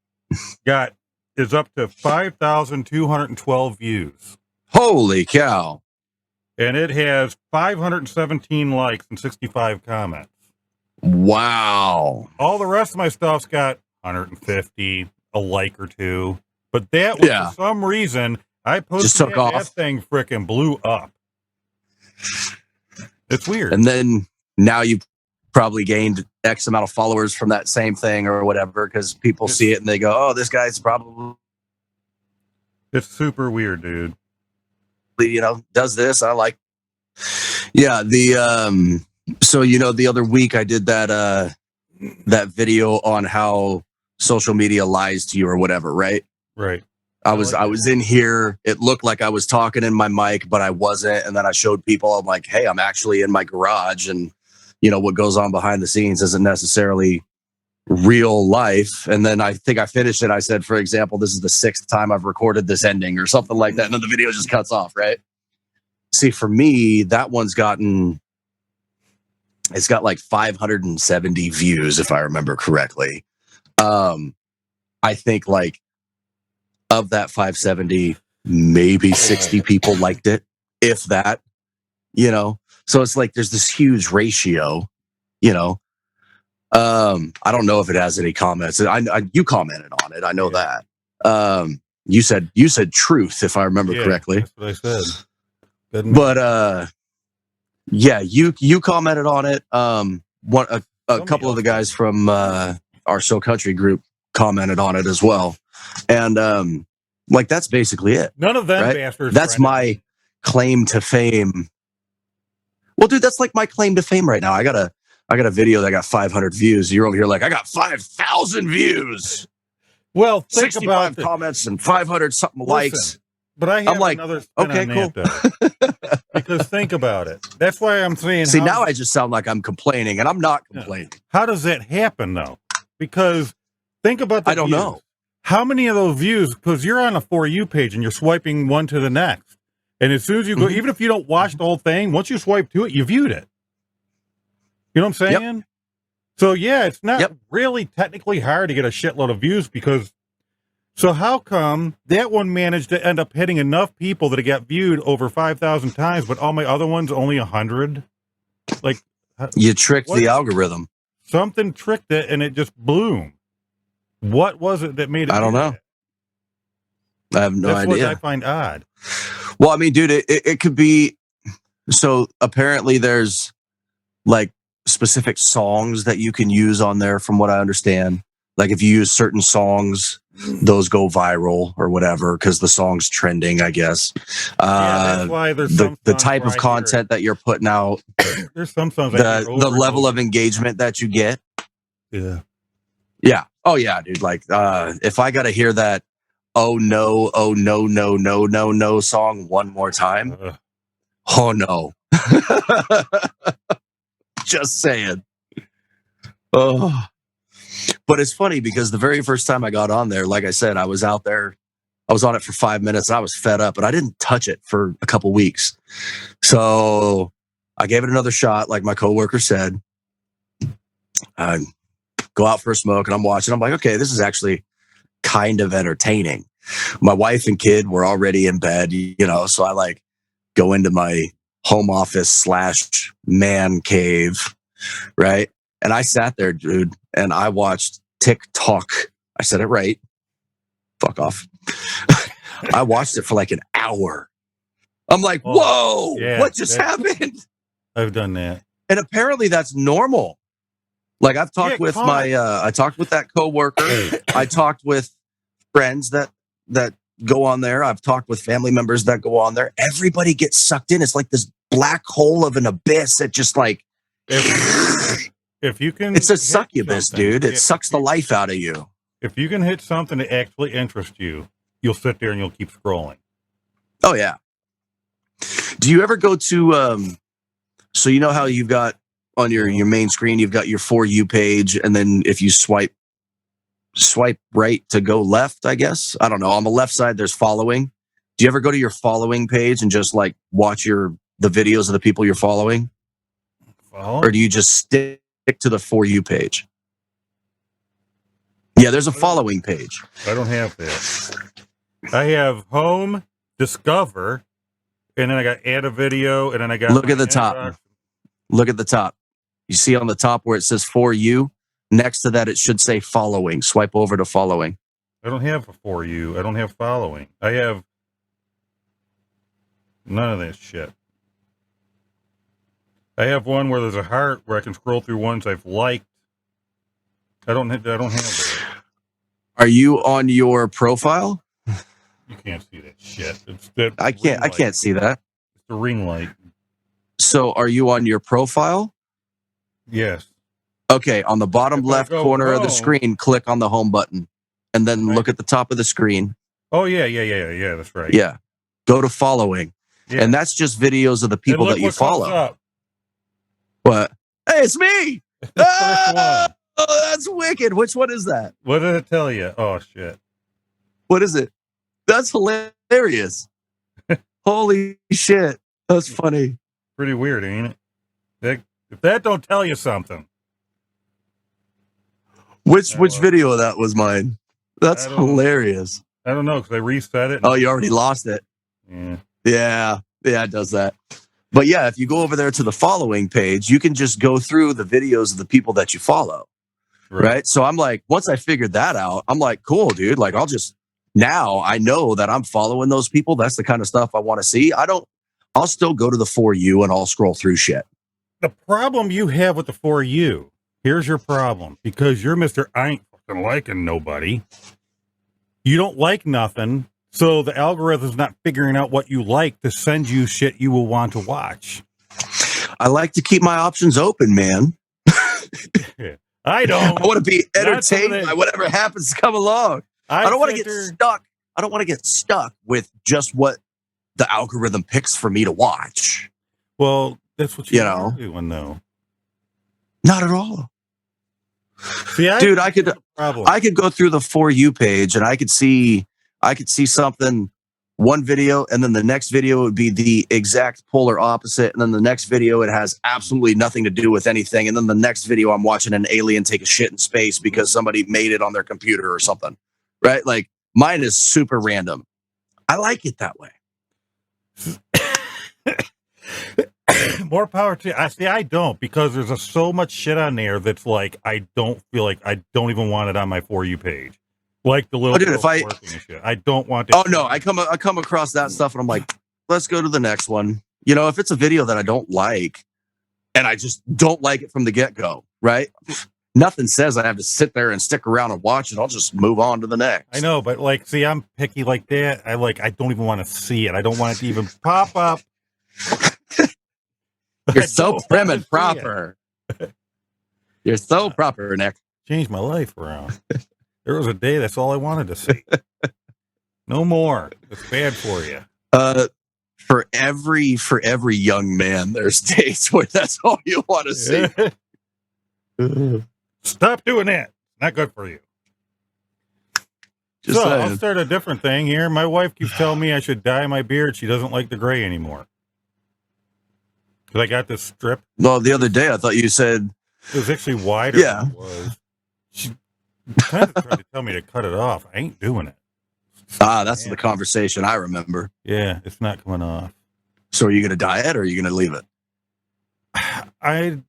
is up to 5,212 views. Holy cow. And it has 517 likes and 65 comments. Wow. All the rest of my stuff's got 150, a like or two. But that was, for some reason, I posted just took off. That thing frickin' blew up. It's weird. And then now you've probably gained X amount of followers from that same thing or whatever, because people see it and they go, oh, this guy's probably... It's super weird, dude. You know, does this. I like... Yeah, the... So, you know, the other week I did that video on how social media lies to you or whatever, right? Right. I was in here. It looked like I was talking in my mic, but I wasn't. And then I showed people, I'm like, hey, I'm actually in my garage. And, you know, what goes on behind the scenes isn't necessarily real life. And then I think I finished it. I said, for example, this is the 6th time I've recorded this ending or something like that. And then the video just cuts off, right? See, for me, that one's gotten... It's got like 570 views, if I remember correctly. I think like of that 570, maybe 60 people liked it, if that, you know. So it's like there's this huge ratio, you know. I don't know if it has any comments. You commented on it. I know that. You said truth, if I remember correctly. That's what I said. But yeah, you commented on it. A couple of the guys from our So Country group commented on it as well, and like that's basically it. None of them right? bastards. That's my claim to fame. Well, dude, that's like my claim to fame right now. I got a video that got 500 views. You're over here like I got 5,000 views. Well, 65 comments and 500 something likes. But I have another spin on that, because think about it. That's why I'm saying. See, now I just sound like I'm complaining, and I'm not complaining. How does that happen, though? Because think about the I don't know. How many of those views, because you're on a For You page and you're swiping one to the next. And as soon as you go, even if you don't watch the whole thing, once you swipe to it, you viewed it. You know what I'm saying? Yep. So, yeah, it's not really technically hard to get a shitload of views because... So how come that one managed to end up hitting enough people that it got viewed over 5,000 times, but all my other ones only 100? Like, you tricked the algorithm. Something tricked it, and it just bloomed. What was it that made it? I don't know. I have no idea. That's what I find odd. Well, I mean, dude, it could be. So apparently, there's like specific songs that you can use on there, from what I understand. Like if you use certain songs, those go viral or whatever because the song's trending, I guess. That's why there's the type of content that you're putting out. There's some songs the level of engagement that you get. Yeah. Yeah. Oh yeah, dude. Like if I gotta hear that oh no song one more time. Oh no. Just saying. Oh. But it's funny because the very first time I got on there, like I said, I was out there. I was on it for 5 minutes. And I was fed up, but I didn't touch it for a couple weeks. So I gave it another shot, like my coworker said. I go out for a smoke and I'm watching. I'm like, okay, this is actually kind of entertaining. My wife and kid were already in bed, you know, so I like go into my home office / man cave, right? And I sat there, dude, and I watched TikTok. I said it right. Fuck off. I watched it for like an hour. I'm like, whoa, what just happened? I've done that. And apparently that's normal. Like I've talked with I talked with that coworker. I talked with friends that go on there. I've talked with family members that go on there. Everybody gets sucked in. It's like this black hole of an abyss that just like... If you can, it's a succubus, dude. It sucks the life out of you. If you can hit something that actually interests you, you'll sit there and you'll keep scrolling. Oh yeah. Do you ever go to? So you know how you've got on your main screen, you've got your For You page, and then if you swipe right to go left, I guess. I don't know. On the left side, there's following. Do you ever go to your following page and just like watch the videos of the people you're following, or do you just stick to the For You page? Yeah, there's a following page. I don't have that. I have home, discover, and then I got add a video, and then I got Look at the top. Look at the top. You see on the top where it says For You? Next to that, it should say Following. Swipe over to Following. I don't have a For You. I don't have Following. I have none of that shit. I have one where there's a heart where I can scroll through ones I've liked. I don't have that. Are you on your profile? You can't see that shit. It's that I can't see that. It's the ring light. So are you on your profile? Yes. Okay, on the bottom left corner of the screen, click on the home button and then look at the top of the screen. Oh, yeah, that's right. Yeah. Go to Following. Yeah. And that's just videos of the people that you follow. What? Hey, it's me. Oh, that's wicked. Which one is that? What did it tell you? Oh, shit. What is it? That's hilarious. Holy shit. That's funny. Pretty weird, ain't it? If that don't tell you something. Which video of that was mine? That's hilarious. I don't know, because I reset it. Oh, you already lost it. Yeah, it does that. But yeah, if you go over there to the Following page, you can just go through the videos of the people that you follow. Right? So I'm like, once I figured that out, I'm like, cool, dude. Like, now I know that I'm following those people. That's the kind of stuff I want to see. I'll still go to the For You and I'll scroll through shit. The problem you have with the For You, here's your problem. Because you're Mr. I ain't fucking liking nobody. You don't like nothing. So the algorithm's not figuring out what you like to send you shit you will want to watch. I like to keep my options open, man. I don't. I want to be entertained by whatever happens to come along. I don't want to get stuck. I don't want to get stuck with just what the algorithm picks for me to watch. Well, that's what you're doing, though. Not at all. See, dude, I could go through the For You page and I could see something, one video, and then the next video would be the exact polar opposite, and then the next video it has absolutely nothing to do with anything, and then the next video I'm watching an alien take a shit in space because somebody made it on their computer or something, right? Like mine is super random. I like it that way. More power to you. I don't, because there's so much shit on there that's like I don't feel like I don't even want it on my For You page. Like the little shit. I don't want to. Oh no, I come across that stuff and I'm like, let's go to the next one. You know, if it's a video that I don't like and I just don't like it from the get-go, right? Nothing says I have to sit there and stick around and watch it. I'll just move on to the next. I know, but like, see, I'm picky like that. I don't even want to see it. I don't want it to even pop up. You're so prim and proper. You're so proper, Nick. Changed my life around. There was a day that's all I wanted to see. No more. It's bad for you. For every young man, there's days where that's all you want to see. Stop doing that. Not good for you. Just so I'll start a different thing here. My wife keeps telling me I should dye my beard. She doesn't like the gray anymore. Because I got this strip. Well, the other day I thought you said it was actually wider than it was. She kind of tried to tell me to cut it off. I ain't doing it. That's the conversation I remember. Yeah, it's not coming off. So are you going to dye it or are you going to leave it? I'm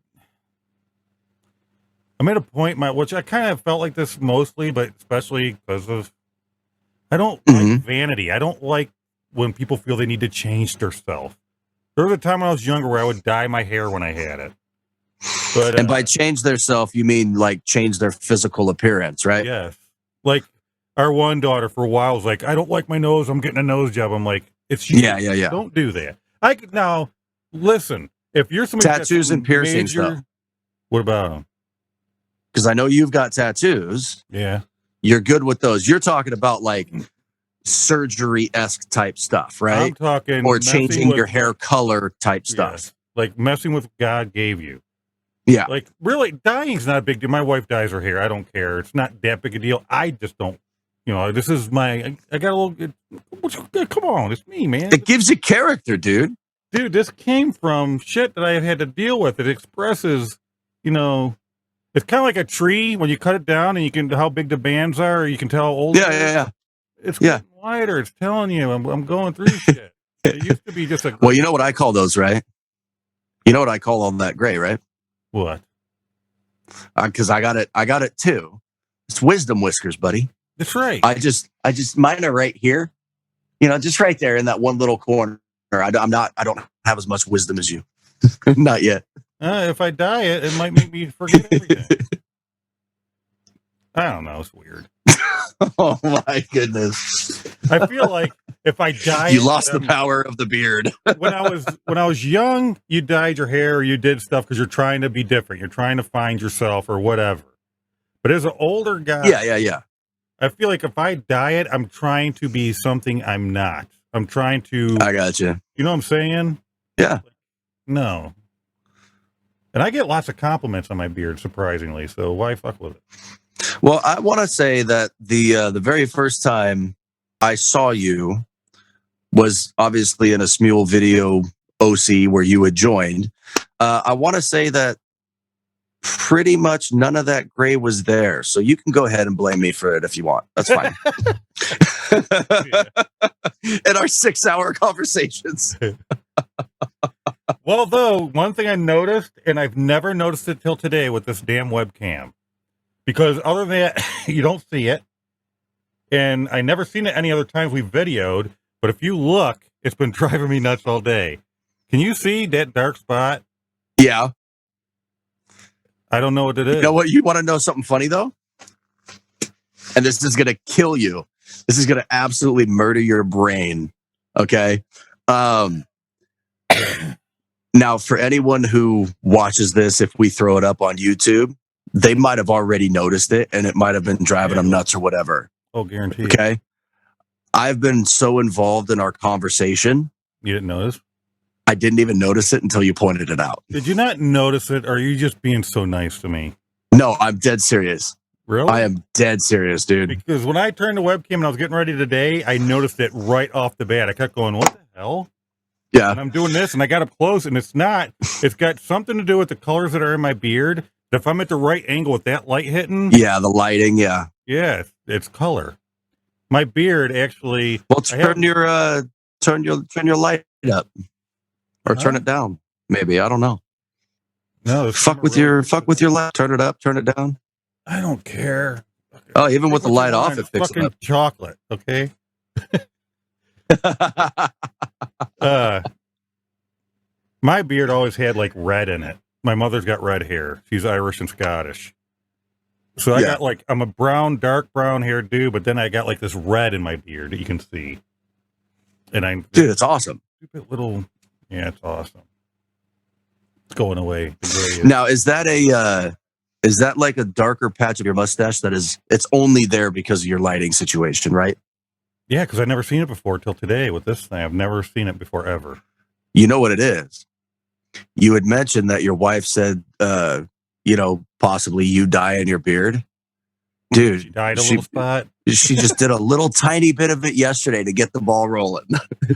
at a point, which I kind of felt like this mostly, but especially because of, I don't like vanity. I don't like when people feel they need to change themselves. There was a time when I was younger where I would dye my hair when I had it. But, and by change their self, you mean like change their physical appearance, right? Yes. Like our one daughter for a while was like, I don't like my nose. I'm getting a nose job. I'm like, it's you. Yeah. Don't do that. Now, listen, if you're somebody tattoos and piercings, though. What about them? Because I know you've got tattoos. Yeah. You're good with those. You're talking about like surgery-esque type stuff, right? I'm talking or changing your hair color type stuff. Like messing with what God gave you. Yeah. Like really, dying's not a big deal. My wife dyes her hair. I don't care. It's not that big a deal. I just don't. This is my. I got a little. Come on, it's me, man. It gives you character, dude. Dude, this came from shit that I have had to deal with. It expresses, it's kind of like a tree when you cut it down and you can how big the bands are. Or you can tell how old. Yeah. It's getting wider. It's telling you I'm going through shit. It used to be just a. Well, you know what I call those, right? You know what I call all that gray, right? What? Because I got it too. It's wisdom whiskers, buddy. That's right. I just mine are right here. You know, just right there in that one little corner. I don't have as much wisdom as you. Not yet. If I dye it, it might make me forget everything. I don't know. It's weird. Oh my goodness! I feel like if I dye, you lost the power of the beard. when I was young, you dyed your hair or you did stuff because you're trying to be different. You're trying to find yourself or whatever. But as an older guy, yeah. I feel like if I dye it, I'm trying to be something I'm not. I'm trying to. I got you. You know what I'm saying? Yeah. No. And I get lots of compliments on my beard, surprisingly. So why fuck with it? Well, I want to say that the very first time I saw you was obviously in a Smule video OC where you had joined. I want to say that pretty much none of that gray was there. So you can go ahead and blame me for it if you want. That's fine. In our 6-hour conversations. Well, though, one thing I noticed, and I've never noticed it till today with this damn webcam, because other than that, you don't see it. And I never seen it any other times we've videoed. But if you look, it's been driving me nuts all day. Can you see that dark spot? Yeah. I don't know what it is. You know what? You want to know something funny, though? And this is going to kill you. This is going to absolutely murder your brain. Okay? Now, for anyone who watches this, if we throw it up on YouTube, they might have already noticed it, and it might have been driving them nuts or whatever. Oh, guaranteed. Okay? I've been so involved in our conversation. You didn't notice? I didn't even notice it until you pointed it out. Did you not notice it, or are you just being so nice to me? No, I'm dead serious. Really? I am dead serious, dude. Because when I turned the webcam and I was getting ready today, I noticed it right off the bat. I kept going, what the hell? Yeah. And I'm doing this, and I got up close, and it's got something to do with the colors that are in my beard. If I'm at the right angle with that light hitting. Yeah, the lighting, yeah. Yeah, it's color. My beard actually. Well, turn your light up. Or turn it down. Maybe. I don't know. No, fuck with your light. Turn it up, turn it down. I don't care. Oh, even with the light off, it picks it up. Chocolate, okay? My beard always had like red in it. My mother's got red hair. She's Irish and Scottish. So I got like, I'm a dark brown haired dude, but then I got like this red in my beard that you can see. And dude, it's awesome. Stupid little, yeah, it's awesome. It's going away. Now, is that like a darker patch of your mustache it's only there because of your lighting situation, right? Yeah, because I've never seen it before till today with this thing. I've never seen it before ever. You know what it is? You had mentioned that your wife said, possibly you dye in your beard. Dude, she dyed a little spot. She just did a little tiny bit of it yesterday to get the ball rolling.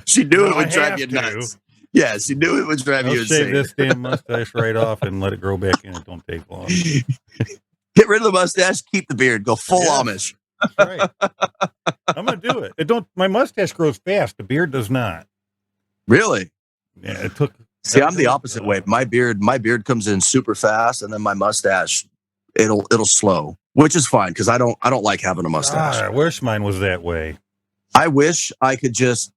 She knew it would drive you nuts. Yeah, she knew it would drive you insane. Shave this damn mustache right off and let it grow back in. It don't take long. Get rid of the mustache, keep the beard, go full Amish. That's right. I'm gonna do it. My mustache grows fast. The beard does not. Really? Yeah, it took. See, I'm the opposite way. My beard comes in super fast, and then my mustache, it'll slow, which is fine because I don't like having a mustache. I wish mine was that way. I wish I could just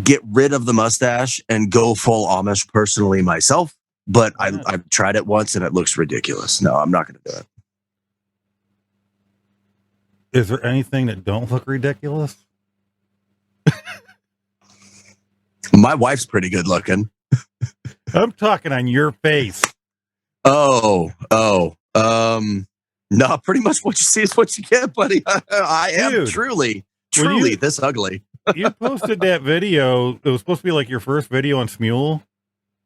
get rid of the mustache and go full Amish personally myself, but I've tried it once and it looks ridiculous. No, I'm not going to do it. Is there anything that don't look ridiculous? My wife's pretty good looking. I'm talking on your face. No, pretty much what you see is what you get, buddy. I am truly this ugly. You posted that video. It was supposed to be like your first video on Smule,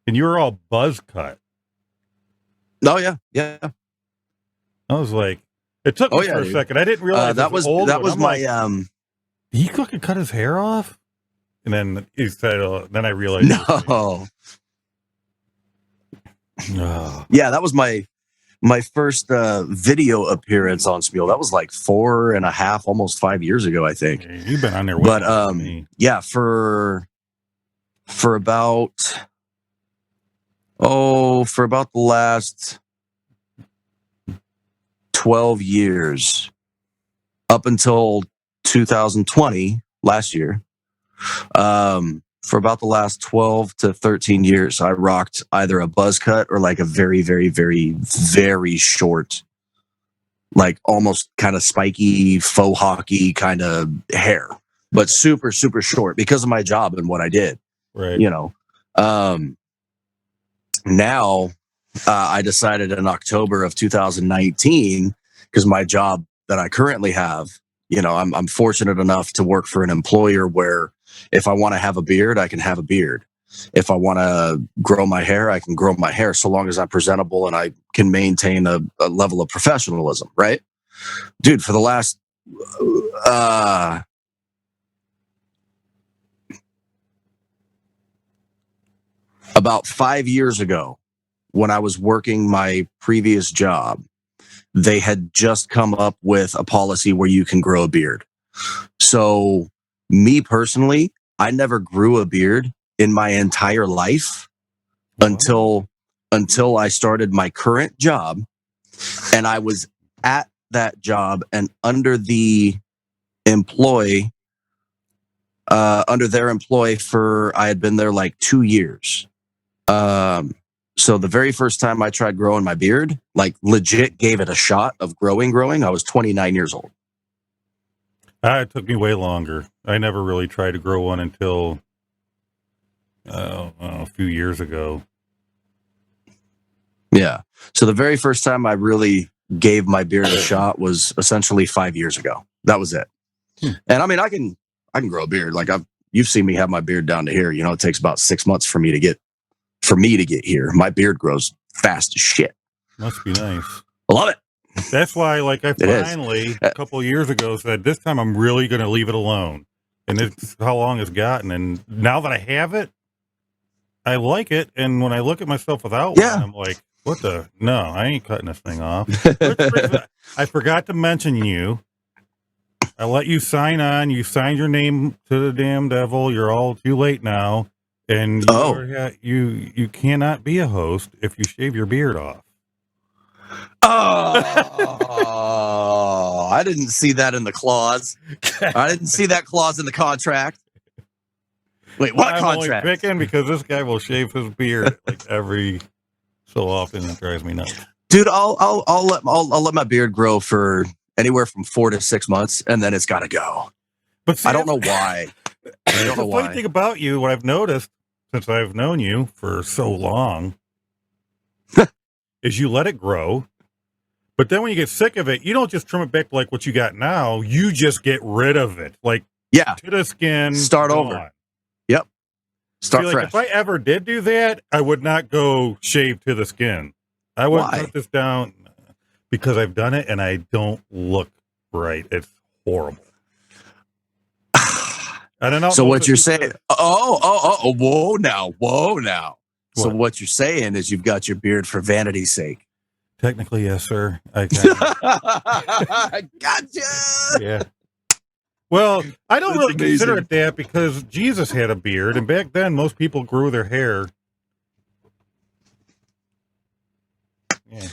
and you were all buzz cut. Oh yeah. I was like, it took me for a second. I didn't realize that was my He could cut his hair off, and then he said, then I realized. No. Yeah, that was my first video appearance on Smule. That was like 4.5, almost 5 years ago, I think. You've been on there, but yeah, for for about the last 12 years, up until 2020, last year. For about the last 12 to 13 years, I rocked either a buzz cut or like a very, very, very, very short, like almost kind of spiky faux hockey kind of hair, but super, super short because of my job and what I did. Right. You know, now I decided in October of 2019, because my job that I currently have, you know, I'm fortunate enough to work for an employer where if I want to have a beard, I can have a beard. If I want to grow my hair, I can grow my hair, so long as I'm presentable and I can maintain a level of professionalism, right? Dude, for the last about 5 years ago, when I was working my previous job, they had just come up with a policy where you can grow a beard. So me personally, I never grew a beard in my entire life until I started my current job, and I was at that job and under their employ for, I had been there like 2 years. So the very first time I tried growing my beard, like legit gave it a shot of growing, I was 29 years old. It took me way longer. I never really tried to grow one until a few years ago. Yeah. So the very first time I really gave my beard a shot was essentially 5 years ago. That was it. And I mean, I can grow a beard. Like you've seen me have my beard down to here. You know, it takes about 6 months for me to get here. My beard grows fast as shit. Must be nice. I love it. That's why, like, I finally, a couple of years ago, said, this time I'm really going to leave it alone. And it's how long it's gotten. And now that I have it, I like it. And when I look at myself without one, I'm like, no, I ain't cutting this thing off. I forgot to mention you. I let you sign on. You signed your name to the damn devil. You're all too late now. And you cannot be a host if you shave your beard off. Oh, I didn't see that in the clause. I didn't see that clause in the contract. Wait, what contract? I'm only picking because this guy will shave his beard like every so often. It drives me nuts. Dude, I'll let my beard grow for anywhere from 4 to 6 months, and then it's got to go. But see, I don't know why. The funny thing about you, what I've noticed since I've known you for so long, is you let it grow. But then when you get sick of it, you don't just trim it back like what you got now. You just get rid of it. Like, to the skin. Start over. Yep. Start fresh. If I ever did do that, I would not go shave to the skin. I would cut this down because I've done it and I don't look right. It's horrible. I don't know. So what you're saying? Whoa now. What? So what you're saying is you've got your beard for vanity's sake. Technically, yes, sir. I gotcha. Yeah. Well, I don't really consider it that because Jesus had a beard, and back then most people grew their hair. Yeah.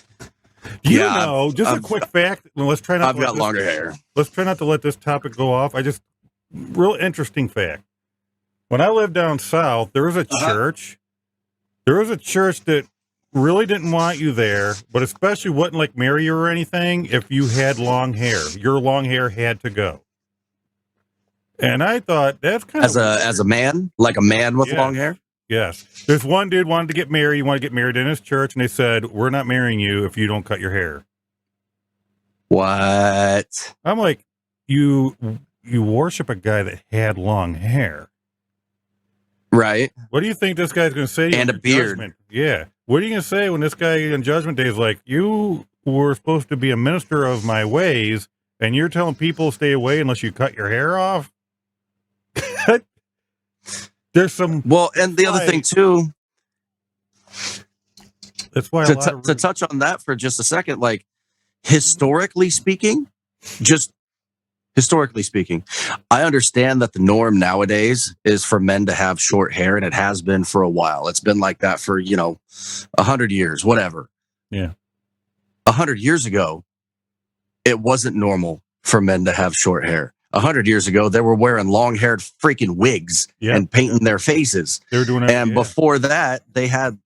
You know, just a quick fact. Let's try not. I've got longer hair. Let's try not to let this topic go off. Real interesting fact. When I lived down south, there was a church. There was a church that really didn't want you there, but especially wouldn't like marry you or anything if you had long hair. Your long hair had to go. And I thought that's kind of as a man, like a man with long hair. Yes. This one dude wanted to get married. He wanted to get married in his church, and they said, "We're not marrying you if you don't cut your hair." What? I'm like, you worship a guy that had long hair. Right. What do you think this guy's going to say? And a beard. Judgment? Yeah. What are you going to say when this guy on Judgment Day is like, you were supposed to be a minister of my ways, and you're telling people stay away unless you cut your hair off? There's some. Well, and the other thing, too. That's why to touch on that for just a second, like, historically speaking, just historically speaking. I understand that the norm nowadays is for men to have short hair, and it has been for a while. It's been like that for, 100 years, whatever. Yeah. 100 years ago, it wasn't normal for men to have short hair. 100 years ago, they were wearing long-haired freaking wigs and painting their faces. They were doing that. And before that,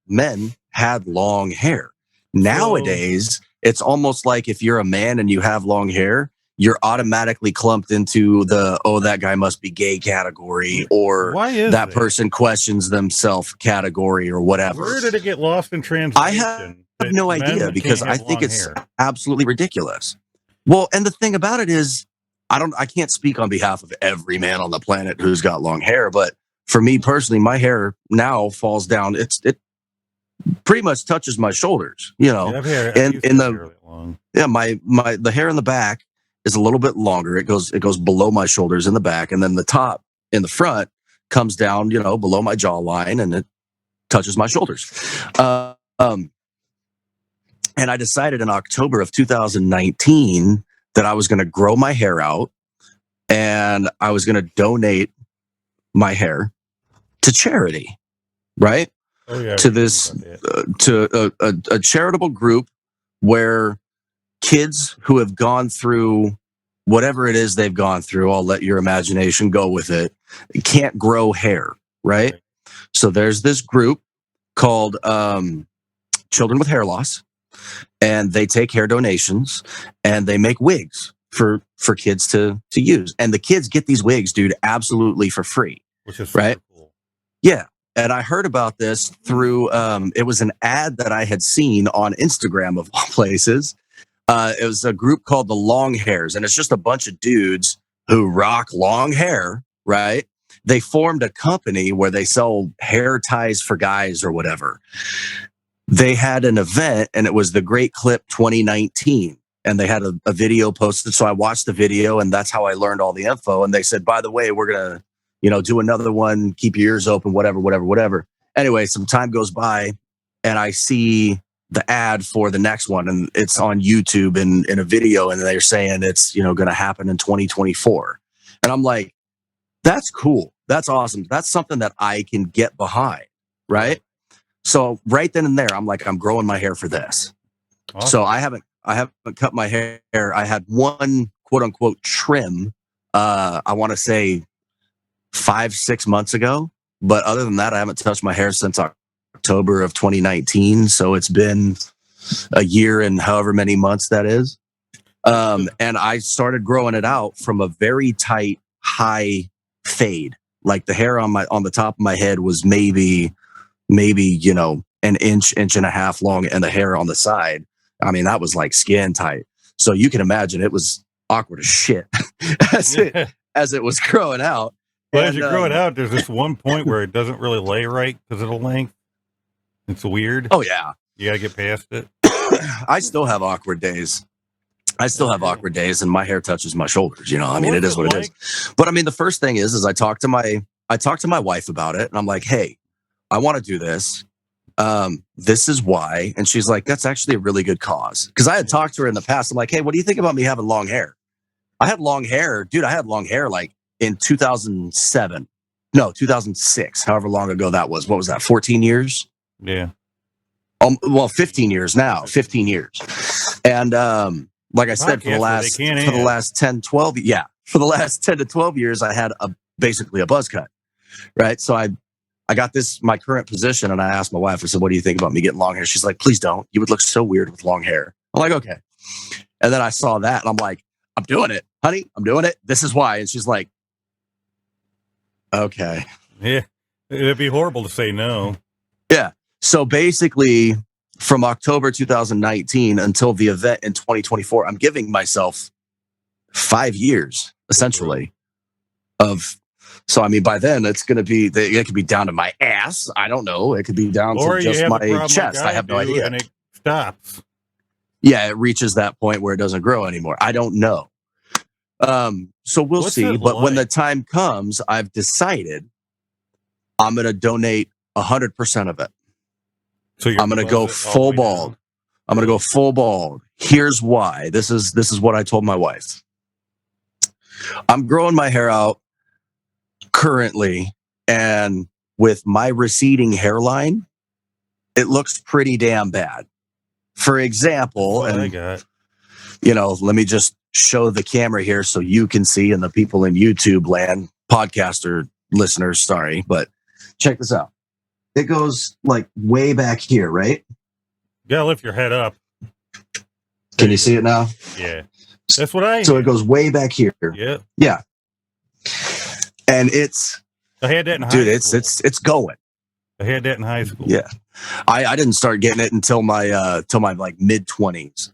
men had long hair. Nowadays, it's almost like if you're a man and you have long hair, you're automatically clumped into that guy must be gay category, or that person questions themselves category, or whatever. Where did it get lost in translation? I have no idea, because I think it's absolutely ridiculous. Well, and the thing about it is, I can't speak on behalf of every man on the planet who's got long hair, but for me personally, my hair now falls down. It pretty much touches my shoulders, the hair in the back is a little bit longer. It goes below my shoulders in the back, and then the top in the front comes down, below my jawline, and it touches my shoulders. And I decided in October of 2019 that I was going to grow my hair out, and I was going to donate my hair to charity, right? Oh, yeah, to this, to a charitable group where kids who have gone through whatever it is they've gone through, I'll let your imagination go with it, can't grow hair, right? So there's this group called Children with Hair Loss, and they take hair donations, and they make wigs for kids to use. And the kids get these wigs, dude, absolutely for free. Which is right? Cool. Yeah. And I heard about this through, it was an ad that I had seen on Instagram, of all places. It was a group called the Long Hairs, and it's just a bunch of dudes who rock long hair, right? They formed a company where they sell hair ties for guys or whatever. They had an event, and it was the Great Clip 2019, and they had a video posted. So I watched the video, and that's how I learned all the info. And they said, by the way, we're going to, do another one, keep your ears open, whatever. Anyway, some time goes by, and I see the ad for the next one, and it's on YouTube in a video, and they're saying it's, going to happen in 2024. And I'm like, that's cool. That's awesome. That's something that I can get behind, right? So right then and there, I'm like, I'm growing my hair for this. Awesome. So I haven't cut my hair. I had one quote unquote trim. I want to say 5-6 months ago, but other than that, I haven't touched my hair since October of 2019. So it's been a year and however many months that is. And I started growing it out from a very tight, high fade. Like the hair on the top of my head was maybe, an inch and a half long, and the hair on the side, I mean, that was like skin tight. So you can imagine it was awkward as shit as it was growing out. But as you grow it out, there's this one point where it doesn't really lay right because of the length. It's weird. Oh, yeah. You got to get past it. I still have awkward days. And my hair touches my shoulders. I mean, it is what it is. But I mean, the first thing is I talked to my wife about it, and I'm like, hey, I want to do this. This is why. And she's like, that's actually a really good cause. Because I had talked to her in the past. I'm like, hey, what do you think about me having long hair? I had long hair, dude. I had long hair like in 2006, however long ago that was. What was that? 14 years? Yeah. Well, 15 years now. 15 years. And like I said, for the last 10 to 12 years, I had basically a buzz cut. Right. So I got my current position, and I asked my wife, I said, what do you think about me getting long hair? She's like, please don't. You would look so weird with long hair. I'm like, okay. And then I saw that, and I'm like, I'm doing it, honey. I'm doing it. This is why. And she's like, okay. Yeah. It'd be horrible to say no. Yeah. So basically, from October 2019 until the event in 2024, I'm giving myself 5 years, essentially, So, I mean, by then it could be down to my ass. I don't know. It could be down to just my chest. I have no idea. And it stops. Yeah, it reaches that point where it doesn't grow anymore. I don't know. So we'll see. But when the time comes, I've decided I'm going to donate 100% of it. So I'm going to go full bald. I'm going to go full bald. Here's why. This is what I told my wife. I'm growing my hair out currently, and with my receding hairline, it looks pretty damn bad. For example, That's what I and got. let me just show the camera here so you can see, and the people in YouTube land, podcaster listeners, sorry, but check this out. It goes like way back here, right? You gotta lift your head up. Can you see it now? Yeah. That's what I So had. it goes way back here. Yeah. Yeah. And I had that in high dude, school. it's going. I had that in high school. Yeah. I didn't start getting it until my like mid-20s,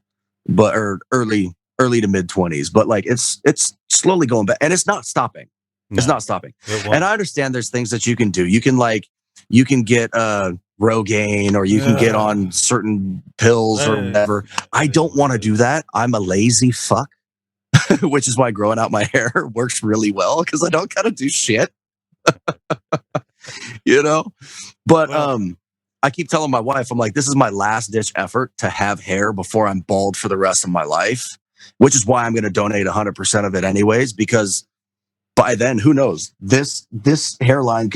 but or early to mid-20s, but like it's slowly going back, and it's not stopping. No, it's not stopping. And I understand there's things that you can do. You can get Rogaine, or you can get on certain pills or whatever. I don't want to do that. I'm a lazy fuck, which is why growing out my hair works really well, because I don't gotta do shit. But I keep telling my wife, I'm like, this is my last ditch effort to have hair before I'm bald for the rest of my life, which is why I'm going to donate 100% of it anyways, because by then, who knows, this hairline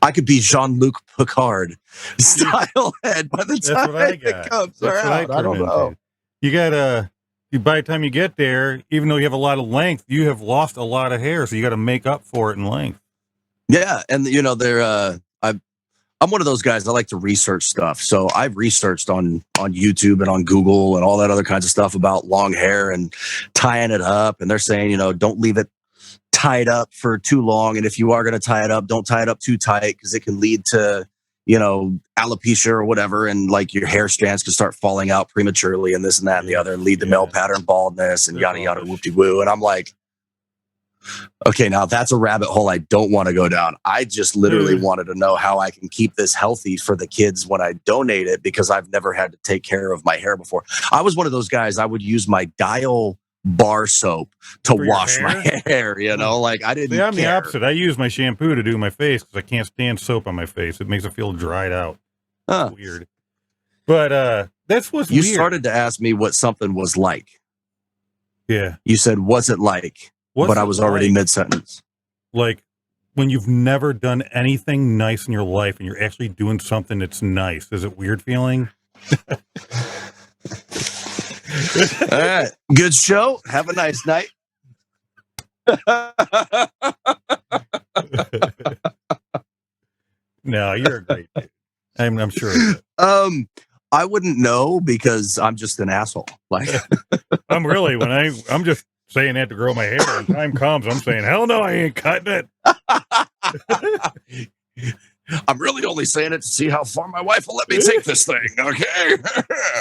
I could be Jean-Luc Picard style head by the time it comes around. I don't know. You gotta, by the time you get there, even though you have a lot of length, you have lost a lot of hair, so you got to make up for it in length. Yeah, and I'm one of those guys. I like to research stuff, so I've researched on YouTube and on Google and all that other kinds of stuff about long hair and tying it up. And they're saying, don't leave it tied up for too long, and if you are going to tie it up, don't tie it up too tight, because it can lead to alopecia or whatever, and like your hair strands can start falling out prematurely, and this and that and the other, and lead to male pattern baldness and yada yada whoop-de-woo. And I'm like, okay, now that's a rabbit hole I don't want to go down. I just literally wanted to know how I can keep this healthy for the kids when I donate it, because I've never had to take care of my hair before. I was one of those guys, I would use my Dial bar soap to wash my hair, like I didn't care. I'm the opposite. I use my shampoo to do my face because I can't stand soap on my face. It makes it feel dried out. It's weird. But that's what's weird. You started to ask me what something was like. Yeah. You said, what's it like? But I was already mid-sentence. Like when you've never done anything nice in your life and you're actually doing something that's nice. Is it weird feeling? All right. Good show. Have a nice night. No, you're a great dude. I'm sure. I wouldn't know, because I'm just an asshole. Like I'm really, I'm just saying that to grow my hair. When time comes, I'm saying, hell no, I ain't cutting it. I'm really only saying it to see how far my wife will let me take this thing. Okay.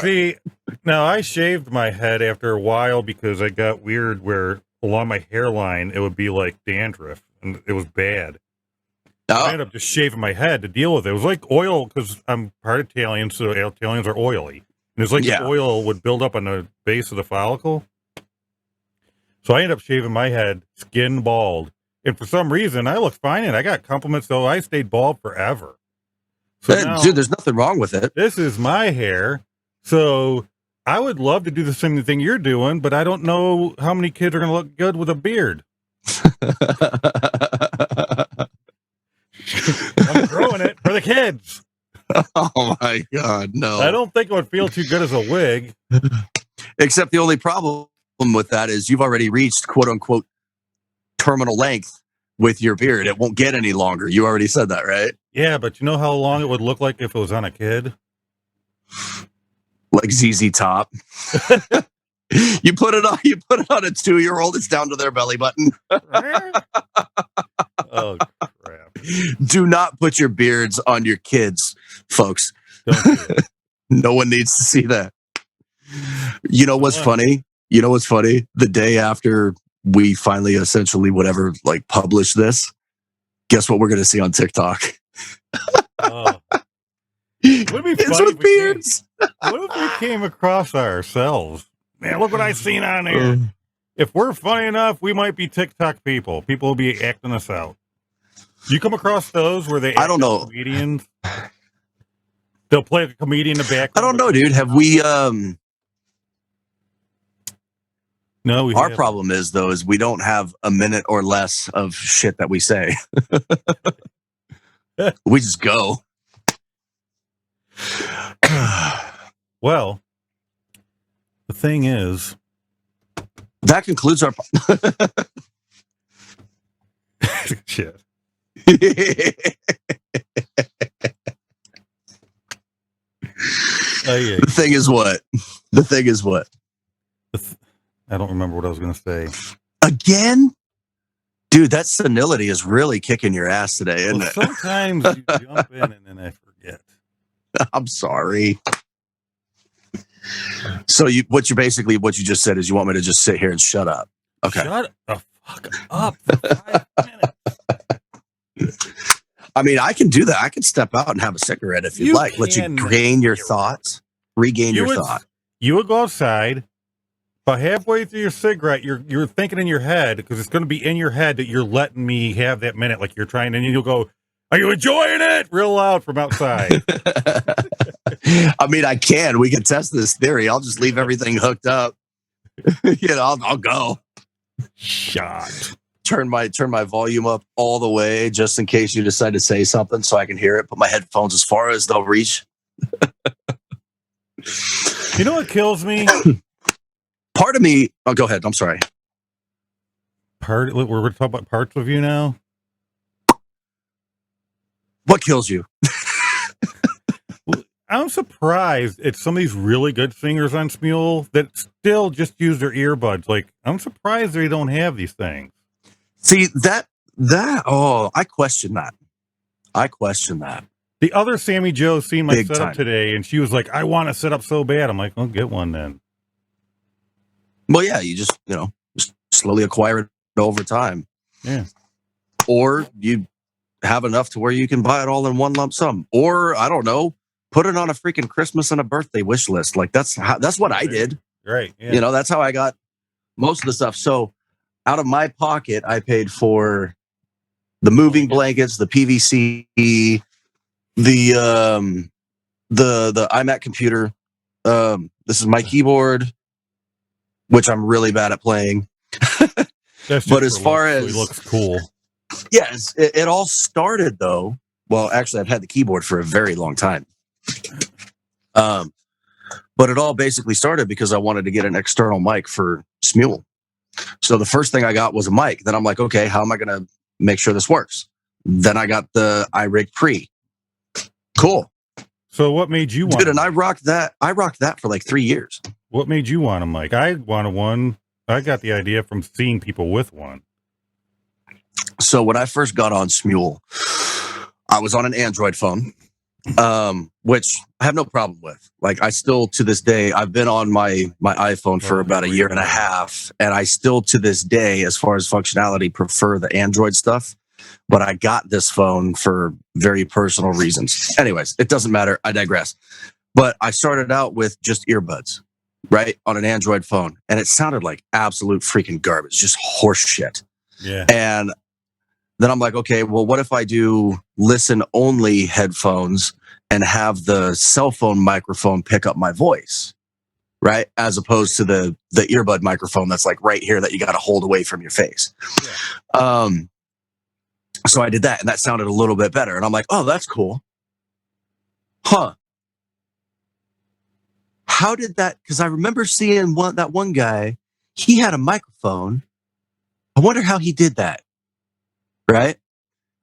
See, now I shaved my head after a while because I got weird where along my hairline it would be like dandruff, and it was bad. I ended up just shaving my head to deal with it. It was like oil, because I'm part Italian, so Italians are oily. And it's like the oil would build up on the base of the follicle. So I ended up shaving my head skin bald. And for some reason, I looked fine, and I got compliments, so I stayed bald forever. So now, dude, there's nothing wrong with it. This is my hair. So I would love to do the same thing you're doing, but I don't know how many kids are going to look good with a beard. I'm growing it for the kids. Oh my God, no. I don't think it would feel too good as a wig. Except the only problem with that is you've already reached quote unquote terminal length with your beard. It won't get any longer. You already said that, right? Yeah, but you know how long it would look like if it was on a kid? Like ZZ Top. You put it on a 2-year-old, it's down to their belly button. Oh crap. Do not put your beards on your kids, folks. Don't do it. No one needs to see that. You know what's funny? The day after we finally essentially publish this, guess what we're going to see on TikTok? Oh. Would be kids with beards. What if we came across ourselves? Man, look what I seen on here. If we're funny enough, we might be TikTok people. People will be acting us out. You come across those where they I don't know. Comedians? They'll play a comedian in the background. I don't know, dude. Have we No, we Our haven't. problem is, though, is we don't have a minute or less of shit that we say. We just go. Well, the thing is, that concludes our. shit. The thing is what? The thing is what? I don't remember what I was going to say. Again? Dude, that senility is really kicking your ass today, isn't it? Sometimes you jump in and then I forget. I'm sorry. So what you just said is you want me to just sit here and shut up. Okay. Shut the fuck up for 5 minutes. I mean, I can do that. I can step out and have a cigarette if you'd like. Let you regain your thoughts. Regain your thought. You would go outside, but halfway through your cigarette, you're thinking in your head, because it's going to be in your head that you're letting me have that minute, like you're trying, and you'll go, "Are you enjoying it?" real loud from outside. I mean, I can. We can test this theory. I'll just leave everything hooked up. I'll go. Shot. Turn my volume up all the way just in case you decide to say something so I can hear it. Put my headphones as far as they'll reach. You know what kills me? Part of me. Oh, go ahead. I'm sorry. We're talking about parts of you now. What kills you? I'm surprised at some of these really good singers on Smule that still just use their earbuds. Like, I'm surprised they don't have these things. See, I question that. The other Sammy Joe seen my Big setup time. today, and she was like, "I want to set up so bad." I'm like, "I'll get one then." Well, yeah, you just slowly acquire it over time. Yeah. Or you have enough to where you can buy it all in one lump sum. Or, I don't know, put it on a freaking Christmas and a birthday wish list. Like that's what I did. Right. Yeah. That's how I got most of the stuff. So out of my pocket, I paid for the moving blankets, the PVC, the iMac computer. This is my keyboard, which I'm really bad at playing. But as far as it looks cool. Yes, it all started though. Well, actually, I've had the keyboard for a very long time. But it all basically started because I wanted to get an external mic for Smule. So the first thing I got was a mic. Then I'm like, okay, how am I going to make sure this works? Then I got the iRig Pre. Cool. So what made you want? Dude, and I rocked that. I rocked that for like 3 years. What made you want a mic? I wanted one. I got the idea from seeing people with one. So when I first got on Smule, I was on an Android phone, which I have no problem with. Like I still, to this day, I've been on my iPhone for about a year and a half, and I still, to this day, as far as functionality, prefer the Android stuff. But I got this phone for very personal reasons. Anyways, it doesn't matter. I digress. But I started out with just earbuds, right, on an Android phone, and it sounded like absolute freaking garbage, just horse shit. Yeah. And then I'm like, okay, well, what if I do listen only headphones and have the cell phone microphone pick up my voice, right? As opposed to the earbud microphone that's like right here that you got to hold away from your face. Yeah. So I did that, and that sounded a little bit better. And I'm like, oh, that's cool. Huh. How did that? Because I remember seeing that one guy, he had a microphone. I wonder how he did that. Right?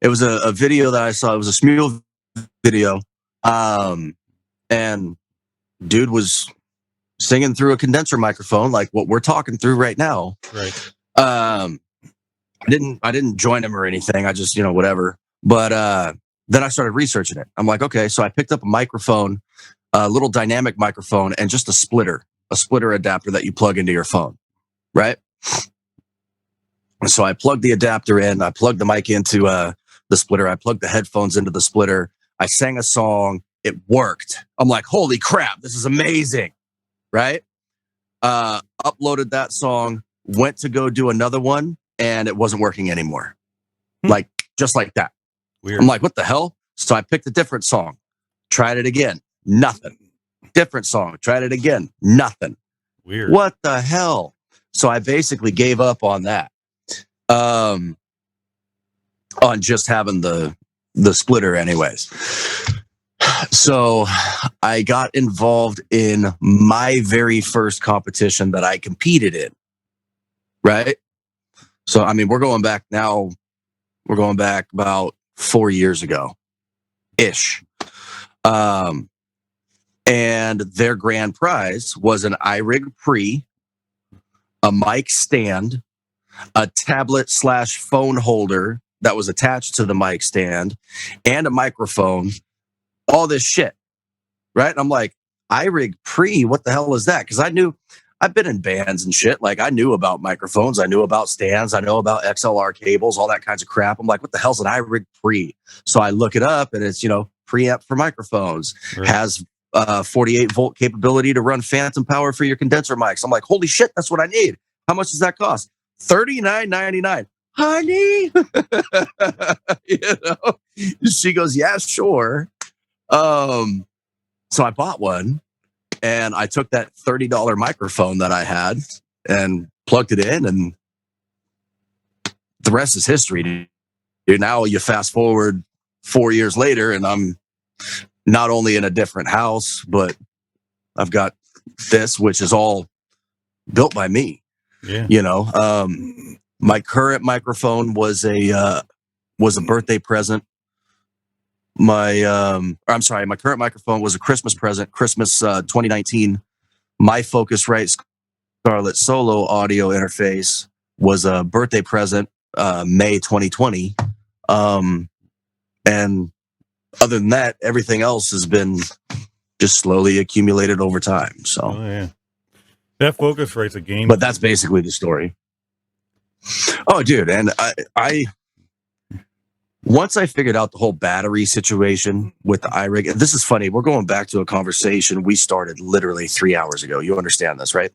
It was a video that I saw. It was a Smule video. And dude was singing through a condenser microphone like what we're talking through right now. Right. I didn't join him or anything. I just, whatever. But then I started researching it. I'm like, okay, so I picked up a microphone, a little dynamic microphone, and just a splitter adapter that you plug into your phone. Right? So I plugged the adapter in, I plugged the mic into the splitter, I plugged the headphones into the splitter, I sang a song, it worked. I'm like, holy crap, this is amazing, right? Uploaded that song, went to go do another one, and it wasn't working anymore. Like, just like that. Weird. I'm like, what the hell? So I picked a different song, tried it again, nothing. Different song, tried it again, nothing. Weird. What the hell? So I basically gave up on that. On just having the splitter anyways. So I got involved in my very first competition that I competed in. Right? So I mean, we're going back about 4 years ago ish. And their grand prize was an iRig Pre, a mic stand, a tablet / phone holder that was attached to the mic stand, and a microphone, all this shit. Right? And I'm like, iRig Pre, what the hell is that? Because I've been in bands and shit. Like, I knew about microphones. I knew about stands. I know about XLR cables, all that kinds of crap. I'm like, what the hell's an iRig Pre? So I look it up, and it's, preamp for microphones. Right. Has 48 volt capability to run phantom power for your condenser mics. I'm like, holy shit, that's what I need. How much does that cost? $39.99. Honey. She goes, yeah, sure. So I bought one, and I took that $30 microphone that I had and plugged it in, and the rest is history. Dude, now you fast forward 4 years later, and I'm not only in a different house, but I've got this, which is all built by me. Yeah. My current microphone was a birthday present. My current microphone was a Christmas present, Christmas 2019. My Focusrite Scarlett Solo audio interface was a birthday present, May 2020. And other than that, everything else has been just slowly accumulated over time. So, that Focusrite's a game. But that's basically the story. Oh, dude, and I once I figured out the whole battery situation with the iRig, this is funny. We're going back to a conversation we started literally 3 hours ago. You understand this, right?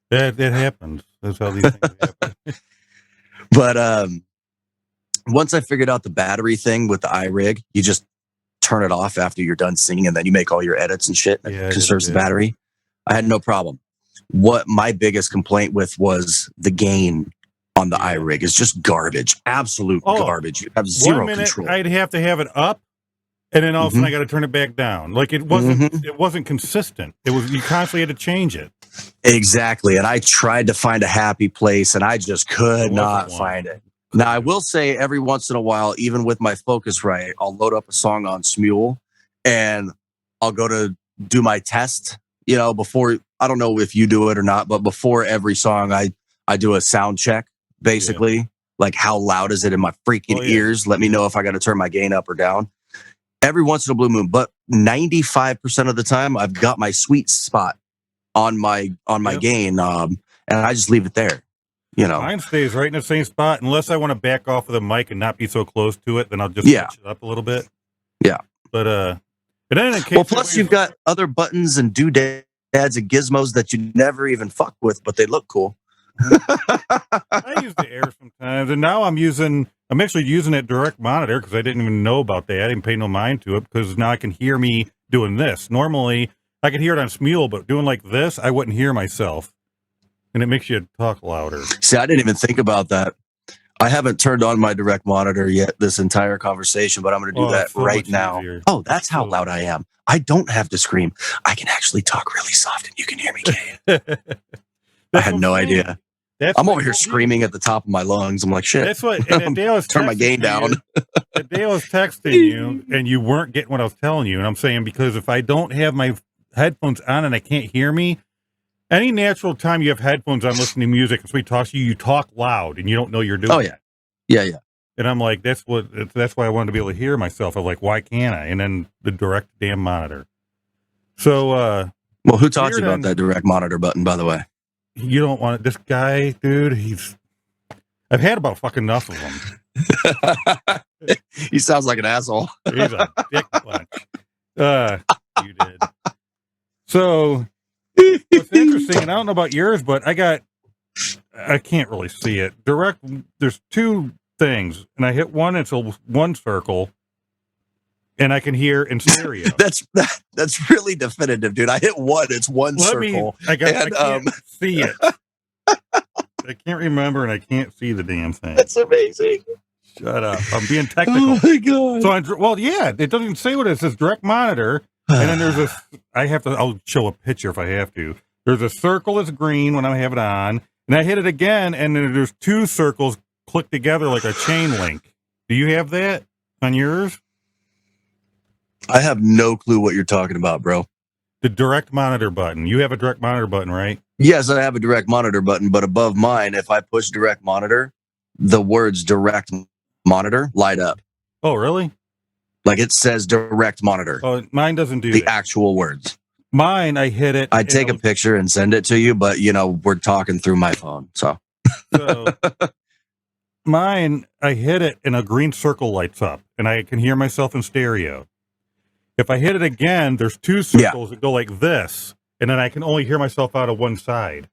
That happened. That's how these things happen. But once I figured out the battery thing with the iRig, you just turn it off after you're done singing, and then you make all your edits and shit. And it conserves the battery. I had no problem. What my biggest complaint with was the gain on the iRig is just garbage. Absolute garbage. You have zero 1 minute control. I'd have to have it up, and then all of a sudden I got to turn it back down. Like it wasn't consistent. You constantly had to change it. Exactly. And I tried to find a happy place, and I just could not find it. Now, I will say every once in a while, even with my Focusrite, I'll load up a song on Smule, and I'll go to do my test, before, I don't know if you do it or not, but before every song, I do a sound check, basically. Like, how loud is it in my freaking ears? Let me know if I got to turn my gain up or down. Every once in a blue moon, but 95% of the time, I've got my sweet spot on my gain knob, and I just leave it there. Mine stays right in the same spot unless I want to back off of the mic and not be so close to it. Then I'll just switch it up a little bit. Yeah, but then in case plus you've got other buttons and doodads and gizmos that you never even fuck with, but they look cool. I use the Air sometimes, and now I'm actually using it direct monitor because I didn't even know about that. I didn't pay no mind to it because now I can hear me doing this. Normally I can hear it on Smule, but doing like this, I wouldn't hear myself. And it makes you talk louder. See, I didn't even think about that. I haven't turned on my direct monitor yet this entire conversation, but I'm going to do that right now. Easier. Oh, that's how loud I am. I don't have to scream. I can actually talk really soft, and you can hear me, Kay. I had no idea. I'm over here screaming at the top of my lungs. I'm like, shit. That's what. And the day I was turn my gain down. The day I was texting you, and you weren't getting what I was telling you, and I'm saying because if I don't have my headphones on and I can't hear me. Any natural time you have headphones on listening to music and somebody talks to you, you talk loud and you don't know you're doing it. Yeah. And I'm like, that's why I wanted to be able to hear myself. I was like, why can't I? And then the direct damn monitor. So, well, who taught you about that direct monitor button, by the way? You don't want it. This guy, dude, I've had about fucking enough of him. He sounds like an asshole. He's a dick punch. You did. So, what's interesting, and I don't know about yours, but I can't really see it. There's two things, and I hit one, it's one circle, and I can hear in stereo. That's really definitive, dude. I hit one, it's one circle. I can't see it. I can't remember and I can't see the damn thing. That's amazing. Shut up. I'm being technical. Oh my God. So it doesn't say what it says. Direct monitor. And then there's I'll show a picture if I have to. There's a circle that's green when I have it on. And I hit it again. And then there's two circles clicked together like a chain link. Do you have that on yours? I have no clue what you're talking about, bro. The direct monitor button. You have a direct monitor button, right? Yes, I have a direct monitor button, but above mine, if I push direct monitor, the words direct monitor light up. Oh, really? Like it says direct monitor. Oh, mine doesn't do the that. Actual words. Mine, I hit it. I take a picture and send it to you, but we're talking through my phone. So mine, I hit it and a green circle lights up and I can hear myself in stereo. If I hit it again, there's two circles that go like this, and then I can only hear myself out of one side.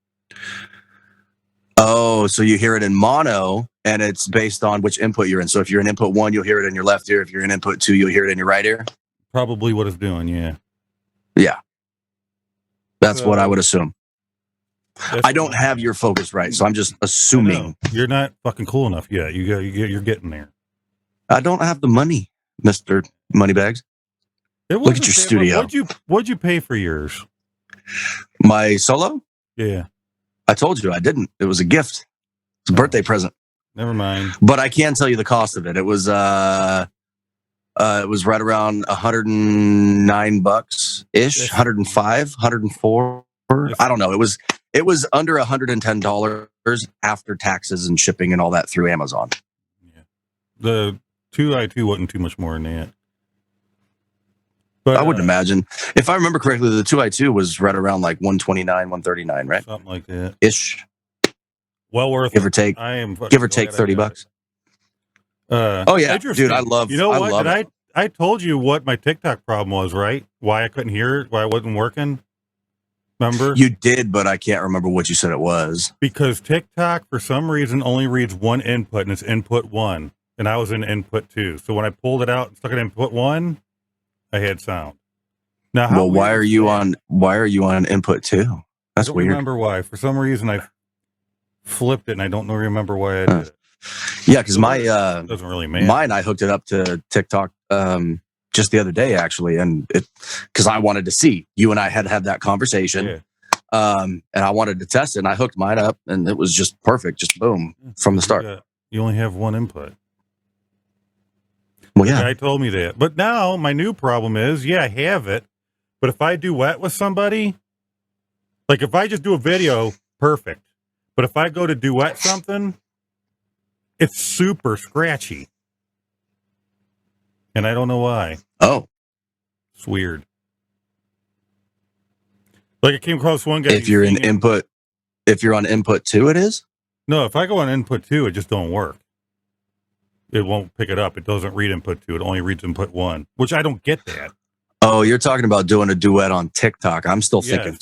Oh, so you hear it in mono, and it's based on which input you're in. So if you're in input 1, you'll hear it in your left ear. If you're in input 2, you'll hear it in your right ear. Probably what it's doing, yeah. Yeah. That's what I would assume. I don't have your Focusrite, so I'm just assuming. You're not fucking cool enough yet. You're getting there. I don't have the money, Mr. Moneybags. Look at your studio. What'd you pay for yours? My solo? Yeah. I told you I didn't. It was a gift. It's a birthday present. Never mind. But I can tell you the cost of it. It was right around $109 ish, 105, 104. I don't know. It was under $110 after taxes and shipping and all that through Amazon. Yeah. The 2i2 wasn't too much more than that. But I wouldn't imagine. If I remember correctly, the 2i2 was right around like 129, 139, right? Something like that. Ish. Well worth give or take. Give or take $30. Oh yeah, dude, I love. You know I what? love I told you what my TikTok problem was, right? Why I couldn't hear it, why it wasn't working. Remember? You did, but I can't remember what you said it was. Because TikTok, for some reason, only reads one input, and it's input 1, and I was in input 2. So when I pulled it out and stuck it in input 1, I had sound. Now, why are you on input 2? That's weird. I don't remember why. For some reason, I flipped it, and I don't remember why I did it. Yeah, because my doesn't really matter. Mine, I hooked it up to TikTok just the other day, actually, and because I wanted to see. You and I had that conversation, and I wanted to test it. And I hooked mine up, and it was just perfect, just boom from the start. You only have one input. Well, yeah, the guy told me that. But now my new problem is, I have it, but if I duet with somebody, like if I just do a video, perfect. But if I go to duet something, it's super scratchy. And I don't know why. Oh. It's weird. Like I came across one guy. If you're on input 2, it is? No, if I go on input 2, it just don't work. It won't pick it up. It doesn't read input 2. It only reads input 1, which I don't get that. Oh, you're talking about doing a duet on TikTok. I'm still thinking.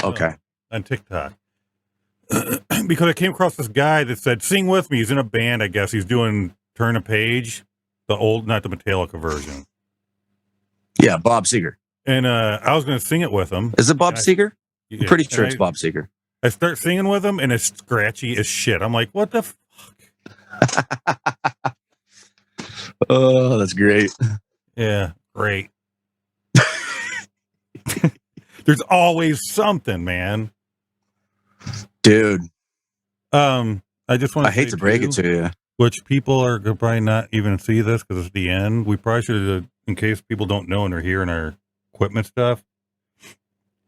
Okay. On TikTok. Because I came across this guy that said, sing with me. He's in a band, I guess. He's doing Turn a Page, the old, not the Metallica version. Yeah, Bob Seger. And I was going to sing it with him. Is it Bob Seger? I'm pretty sure it's Bob Seger. I start singing with him, and it's scratchy as shit. I'm like, what the fuck? Oh, that's great. Yeah, great. There's always something, man. Dude. I just want to I hate to break it to you. Which people are going to probably not even see this because it's the end. We probably should have, in case people don't know and they're hearing our equipment stuff,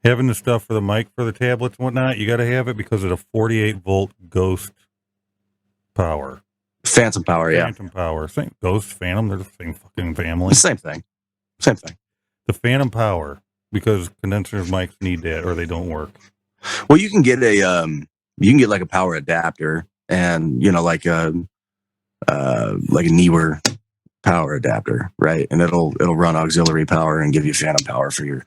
having the stuff for the mic for the tablets and whatnot, you got to have it because of the 48-volt ghost power. Phantom power, yeah. Phantom power. Same ghost, phantom, they're the same fucking family. The same thing. Same thing. The phantom power, because condenser mics need that or they don't work. Well, you can get like a power adapter and, like a Neewer power adapter, right? And it'll run auxiliary power and give you phantom power for your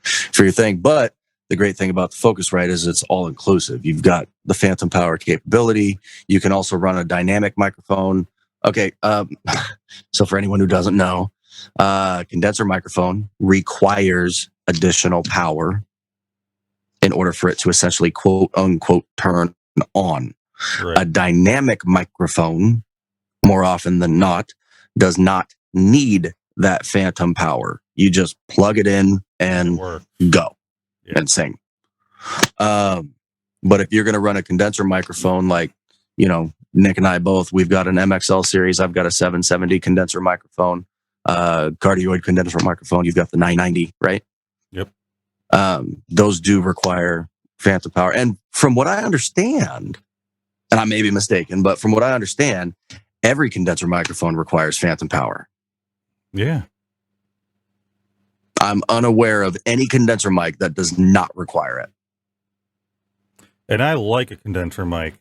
thing. But the great thing about the Focusrite is it's all inclusive. You've got the phantom power capability. You can also run a dynamic microphone. Okay. So for anyone who doesn't know, condenser microphone requires additional power in order for it to essentially quote unquote turn on. Right. A dynamic microphone, more often than not, does not need that phantom power. You just plug it in and go and sing. But if you're going to run a condenser microphone, like, you know, Nick and I both, we've got an MXL series. I've got a 770 condenser microphone, cardioid condenser microphone. You've got the 990, right? Yep. Those do require phantom power. And from what I understand, and I may be mistaken, but from what I understand, every condenser microphone requires phantom power. Yeah. I'm unaware of any condenser mic that does not require it. And I like a condenser mic.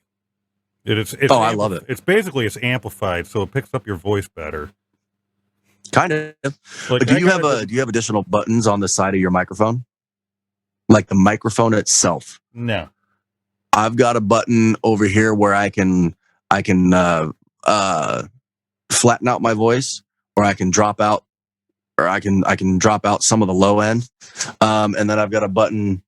I love it. It's amplified, so it picks up your voice better. Kind of. Like, do you have additional buttons on the side of your microphone? Like the microphone itself? No. I've got a button over here where I can flatten out my voice, or I can drop out, or I can drop out some of the low end. And then I've got a button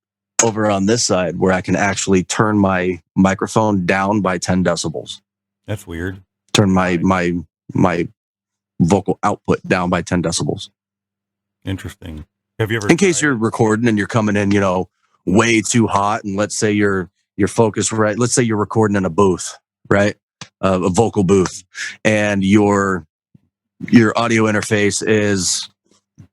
over on this side where I can actually turn my microphone down by 10 decibels. That's weird. Turn my vocal output down by 10 decibels. Interesting. Have you ever? In case you're recording and you're coming in, you know, way too hot, and let's say your focus, right? Let's say you're recording in a booth, right? A vocal booth, and your audio interface is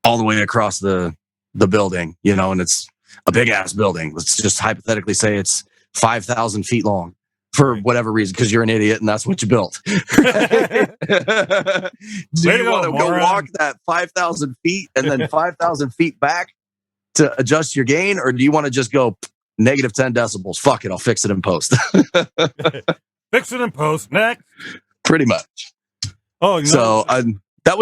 all the way across the building, you know, and it's a big ass building. Let's just hypothetically say it's 5,000 feet long for whatever reason, because you're an idiot and that's what you built. Do you want to go walk that 5,000 feet and then 5,000 feet back to adjust your gain, or do you want to just go negative 10 decibels? Fuck it, I'll fix it in post. Fix it in post. Next. Pretty much. Oh, no. So that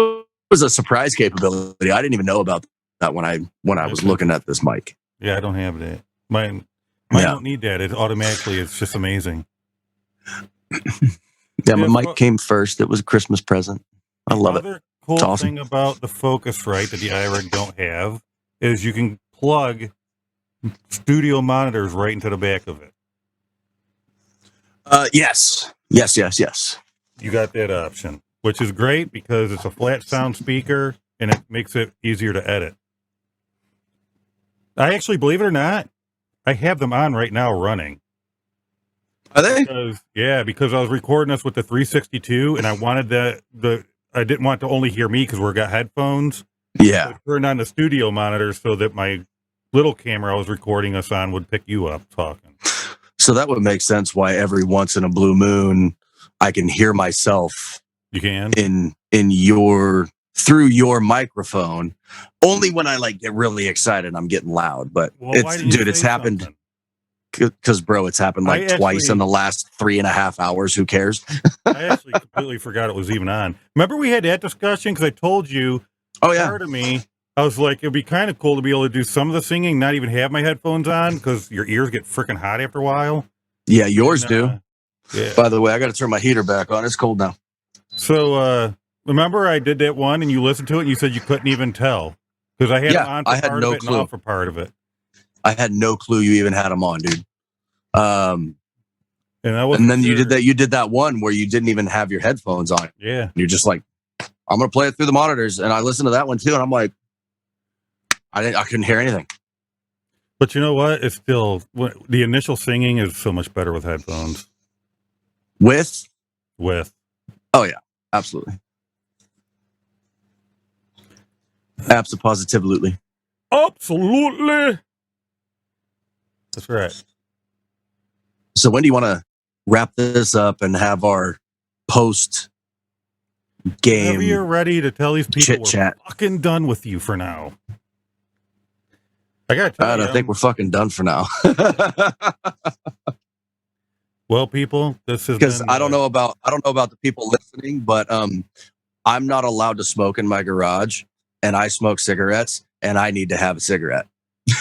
was a surprise capability. I didn't even know about that when I was looking at this mic. Yeah, I don't have that. Mine don't need that. It's just amazing. Yeah, my mic came first. It was a Christmas present. I love it. Another cool thing about the Focusrite that the iRig don't have is you can plug studio monitors right into the back of it. Yes. You got that option, which is great because it's a flat sound speaker and it makes it easier to edit. I actually, believe it or not, I have them on right now running. Are they? Because I was recording us with the 362 and I wanted I didn't want to only hear me because we've got headphones. Yeah. So I turned on the studio monitor so that my little camera I was recording us on would pick you up talking. So that would make sense why every once in a blue moon I can hear myself. You can? Through your microphone. Only when I get really excited, I'm getting loud. But it's happened. Because, bro, it's happened twice in the last 3.5 hours. Who cares? I actually completely forgot it was even on. Remember we had that discussion? Because I told you, part of me, I was like, it'd be kind of cool to be able to do some of the singing, not even have my headphones on, because your ears get freaking hot after a while. Yeah, yours do. Yeah. By the way, I got to turn my heater back on. It's cold now. So, remember I did that one, and you listened to it, and you said you couldn't even tell. Because I had them on for part of it and off for part of it. I had no clue you even had them on, dude. And then you did that one where you didn't even have your headphones on. Yeah. And you're just like, I'm going to play it through the monitors. And I listened to that one too. And I'm like, I couldn't hear anything. But you know what? It's still, the initial singing is so much better with headphones. With? Oh, yeah. Absolutely. Absolutely. Absolutely. That's right. So when do you want to wrap this up and have our post game? Whenever you're ready to tell these people we're fucking done with you for now. I don't think we're fucking done for now. Well, people, this is because I don't know about the people listening, but I'm not allowed to smoke in my garage, and I smoke cigarettes, and I need to have a cigarette.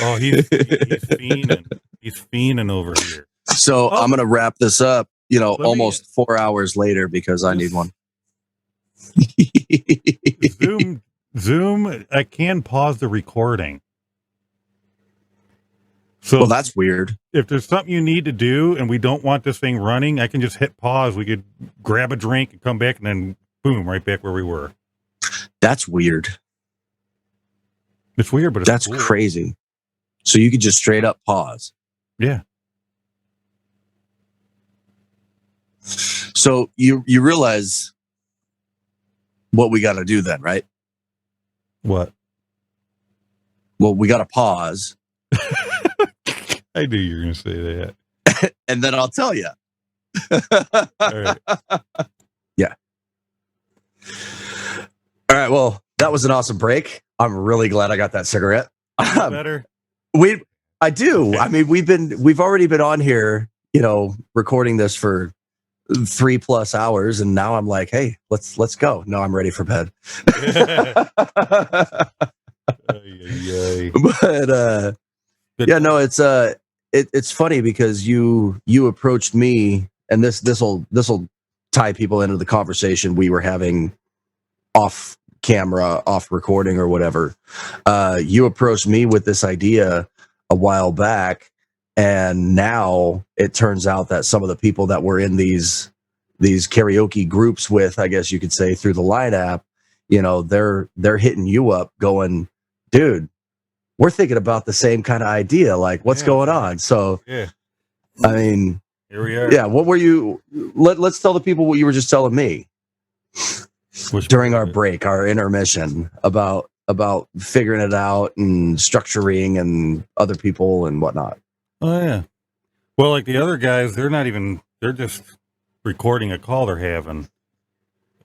Oh, he's fiending. He's fiending over here. So I'm gonna wrap this up. Almost 4 hours later because I need one. Zoom. I can pause the recording. So well, that's weird. if there's something you need to do and we don't want this thing running, I can just hit pause. We could grab a drink and come back and then boom, right back where we were. That's weird. It's weird, but it's that's cool. crazy. So you could just straight up pause. Yeah. So you realize what we got to do then, right? What? Well, we got to pause. I knew you were going to say that. And then I'll tell you. All right. Yeah. All right. Well, that was an awesome break. I'm really glad I got that cigarette. Better? I do. I mean, we've already been on here, recording this for 3+ hours, and now I'm like, hey, let's go. No, I'm ready for bed. But yeah, no, it's funny because you approached me, and this'll tie people into the conversation we were having off camera, off recording or whatever. You approached me with this idea a while back, and now it turns out that some of the people that were in these karaoke groups with, I guess you could say, through the Line app, they're hitting you up going, dude, we're thinking about the same kind of idea. Like, what's going on? So, yeah, I mean, here we are. Yeah. What were you? Let's tell the people what you were just telling me during our break, our intermission, about figuring it out and structuring and other people and whatnot. Oh yeah. Well, like the other guys, they're just recording a call they're having.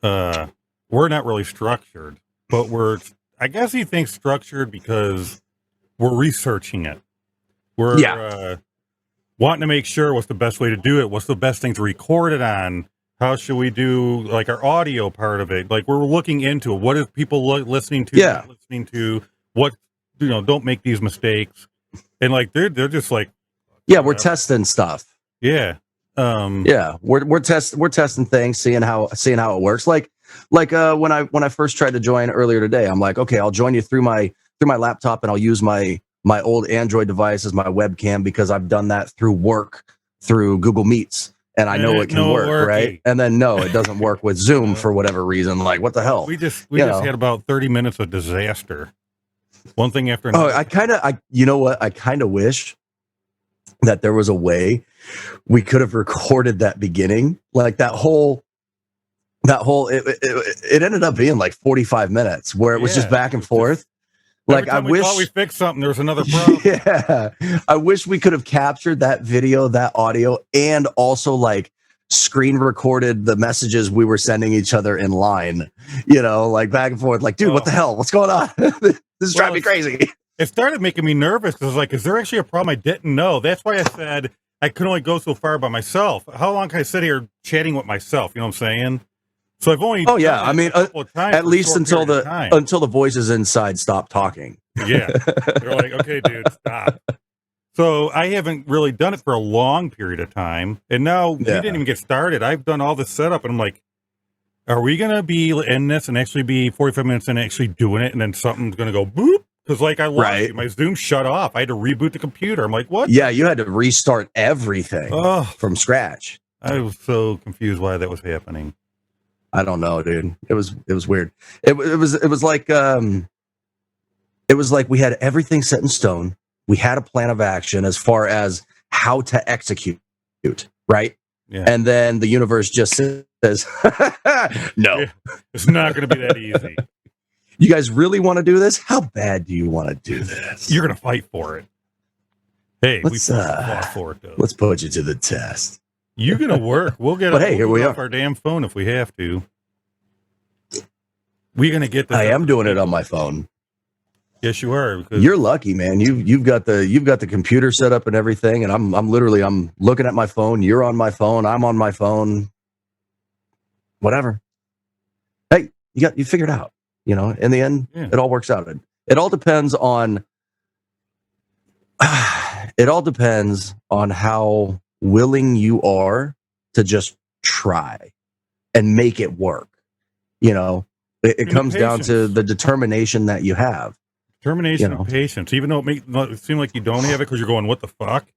We're not really structured, but I guess he thinks structured because we're researching it. We're wanting to make sure what's the best way to do it. What's the best thing to record it on? How should we do like our audio part of it? Like we're looking into it. What is people listening to? Yeah. Listening to what, don't make these mistakes. And like, they're just like, yeah, we're testing stuff. Yeah. Yeah, we're testing things, seeing how it works. Like when I first tried to join earlier today, I'm like, okay, I'll join you through my laptop, and I'll use my old Android device as my webcam because I've done that through work through Google Meets, and I know it can work, right? And then no, it doesn't work with Zoom for whatever reason. Like, what the hell? We just had about 30 minutes of disaster. One thing after another. Oh, I kind of wish that there was a way we could have recorded that beginning, like that whole it ended up being like 45 minutes where it was just back and forth. Like, I wish we fixed something, there was another problem. Yeah, I wish we could have captured that video, that audio, and also like screen recorded the messages we were sending each other in line, like back and forth, like, dude, what the hell, what's going on? This is driving me crazy. It started making me nervous because, like, is there actually a problem I didn't know? That's why I said I could only go so far by myself. How long can I sit here chatting with myself? You know what I'm saying? So I've only I mean, at least until the voices inside stop talking. Yeah, they're like, okay, dude, stop. So I haven't really done it for a long period of time, and now we didn't even get started. I've done all this setup, and I'm like, are we gonna be in this and actually be 45 minutes and actually doing it, and then something's gonna go boop? Because like I lost you. My Zoom shut off. I had to reboot the computer. I'm like, what? Yeah, you had to restart everything from scratch. I was so confused why that was happening. I don't know, dude. It was weird. It was like we had everything set in stone. We had a plan of action as far as how to execute, right? Yeah. And then the universe just says, no. Yeah, it's not going to be that easy. You guys really want to do this? How bad do you want to do this? You're going to fight for it. Hey, we fought for it, though. Let's put you to the test. You're going to work. We'll get here we off our damn phone if we have to. We're going to get this. I am doing it on my phone. Yes, you are. You're lucky, man. You've got the computer set up and everything, and I'm looking at my phone. You're on my phone. I'm on my phone. Whatever. Hey, you figured it out. In the end, it all works out. It all depends on. It all depends on how willing you are to just try and make it work. It comes down to the determination that you have. Termination of patience, even though it seem like you don't have it because you're going, what the fuck?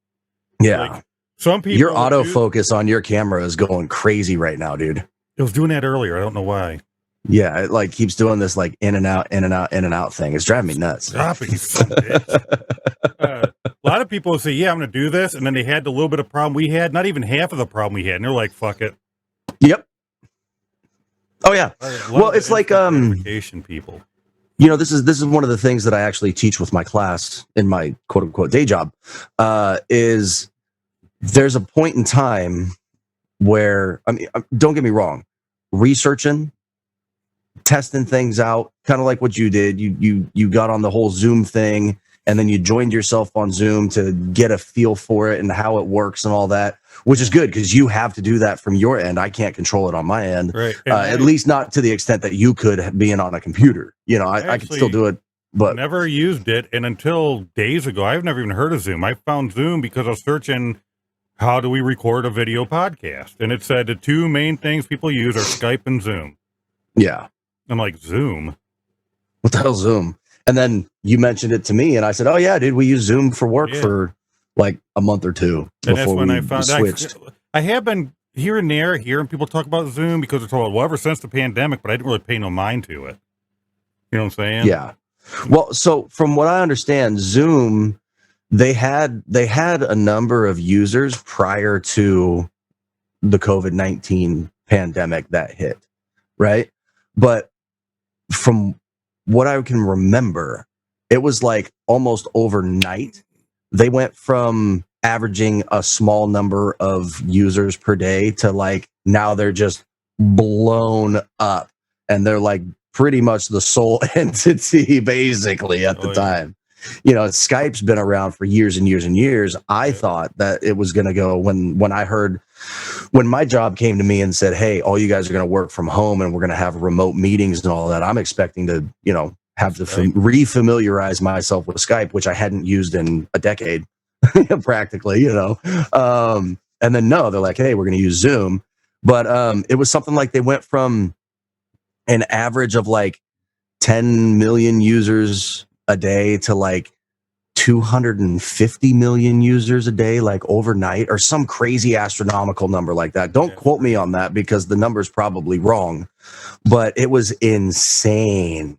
Yeah. Like, some people. Your autofocus on your camera is going crazy right now, dude. It was doing that earlier. I don't know why. Yeah, it like keeps doing this like in and out, in and out, in and out thing. It's driving me nuts. Stop it, you son of a bitch. A lot of people will say, yeah, I'm going to do this. And then they had the little bit of problem we had, not even half of the problem we had. And they're like, fuck it. Yep. Oh, yeah. Well, it's like, people. You know, this is one of the things that I actually teach with my class in my quote unquote day job, is there's a point in time where, I mean, don't get me wrong, researching, testing things out, kind of like what you did. You got on the whole Zoom thing, and then you joined yourself on Zoom to get a feel for it and how it works and all that, which is good because you have to do that from your end. I can't control it on my end, right? At least not to the extent that you could being on a computer. You know, I could still do it, but never used it. And until days ago, I've never even heard of Zoom. I found Zoom because I was searching, how do we record a video podcast? And it said the two main things people use are Skype and Zoom. Yeah. I'm like, Zoom? What the hell, Zoom? And then you mentioned it to me, and I said, "Oh yeah, dude, we use Zoom for work for like a month or two and that's when I found switched." I have been here and there hearing people talk about Zoom because it's all ever since the pandemic, but I didn't really pay no mind to it. You know what I'm saying? Yeah. Well, so from what I understand, Zoom, they had a number of users prior to the COVID-19 pandemic that hit, right? But from what I can remember, it was like almost overnight. They went from averaging a small number of users per day to like now they're just blown up, and they're like pretty much the sole entity basically at the time. You know, Skype's been around for years and years and years. I thought that it was going to go when my job came to me and said, "Hey, all you guys are going to work from home and we're going to have remote meetings and all that." I'm expecting to, you know, have to refamiliarize myself with Skype, which I hadn't used in a decade practically, you know. And then no, they're like, "Hey, we're going to use Zoom." But it was something like they went from an average of like 10 million users a day to like 250 million users a day, like overnight, or some crazy astronomical number like that. Don't quote me on that because the number's probably wrong, but it was insane.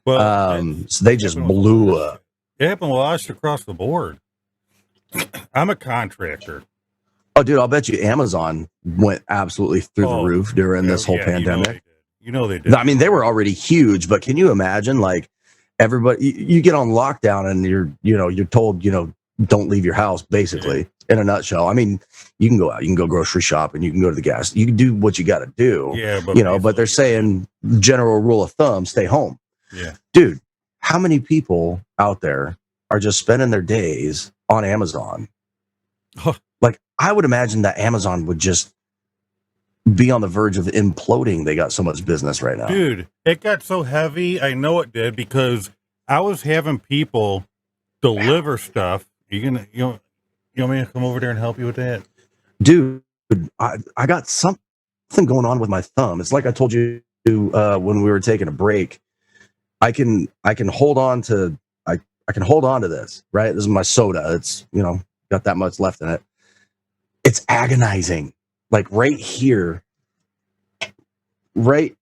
Well, so they just blew up. It happened a lot across the board. I'm a contractor. Oh, dude, I'll bet you Amazon went absolutely through the roof during this whole pandemic. You know they did. I mean, they were already huge, but can you imagine, like, everybody, you get on lockdown and you're told, don't leave your house, basically, in a nutshell. I mean, you can go out, you can go grocery shop, and you can go to the gas. You can do what you got to do. Yeah, but they're saying general rule of thumb, stay home. Yeah, dude, how many people out there are just spending their days on Amazon? Like, I would imagine that Amazon would just be on the verge of imploding. They got so much business right now. Dude, it got so heavy. I know it did because I was having people deliver stuff. You want me to come over there and help you with that? Dude, I got something going on with my thumb. It's like I told you when we were taking a break. I can hold on to I can hold on to this, right? This is my soda. It's, got that much left in it. It's agonizing. Like right here, right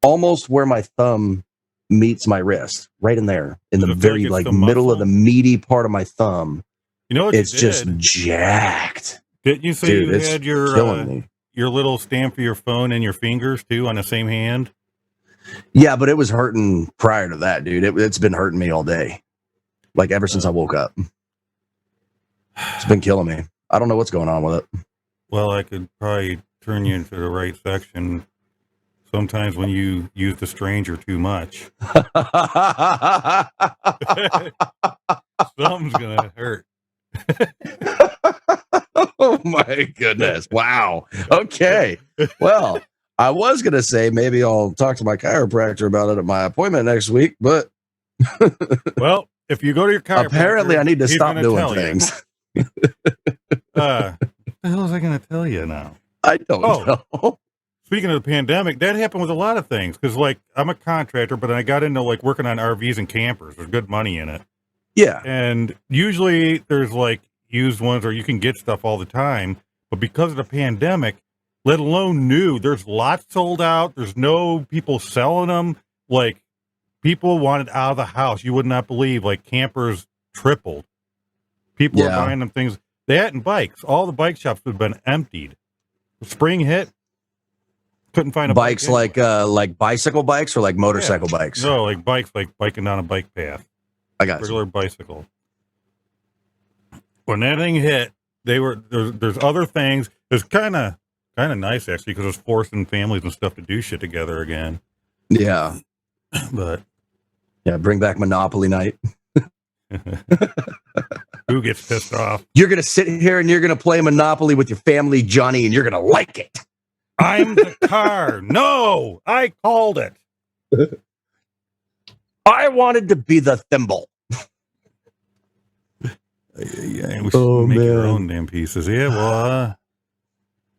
almost where my thumb meets my wrist, right in there, in the very like middle of the meaty part of my thumb. It's just jacked. Didn't you say you had your little stamp for your phone and your fingers too on the same hand? Yeah, but it was hurting prior to that, dude. It's been hurting me all day, like ever since I woke up. It's been killing me. I don't know what's going on with it. Well, I could probably turn you into the right section sometimes when you use the stranger too much. Something's going to hurt. Oh, my goodness. Wow. Okay. Well, I was going to say maybe I'll talk to my chiropractor about it at my appointment next week, but... Well, if you go to your chiropractor... Apparently, I need to stop doing things. What the hell was I going to tell you now? I don't know. speaking of the pandemic, that happened with a lot of things. Because, like, I'm a contractor, but I got into, like, working on RVs and campers. There's good money in it. Yeah. And usually there's, like, used ones or you can get stuff all the time. But because of the pandemic, let alone new, there's lots sold out. There's no people selling them. Like, people wanted out of the house. You would not believe, like, campers tripled. People are buying them things. That and bikes. All the bike shops have been emptied. Spring hit. Couldn't find a bikes bike like bicycle bikes or like motorcycle bikes. No, like bikes, like biking down a bike path. I got regular bicycle. When that thing hit, there's other things. It's kind of nice actually because it's forcing families and stuff to do shit together again. Yeah, but bring back Monopoly night. Who gets pissed off? You're gonna sit here and you're gonna play Monopoly with your family, Johnny, and you're gonna like it. I'm the car. No, I called it. I wanted to be the thimble. Yeah, we should make our own damn pieces. Yeah, well,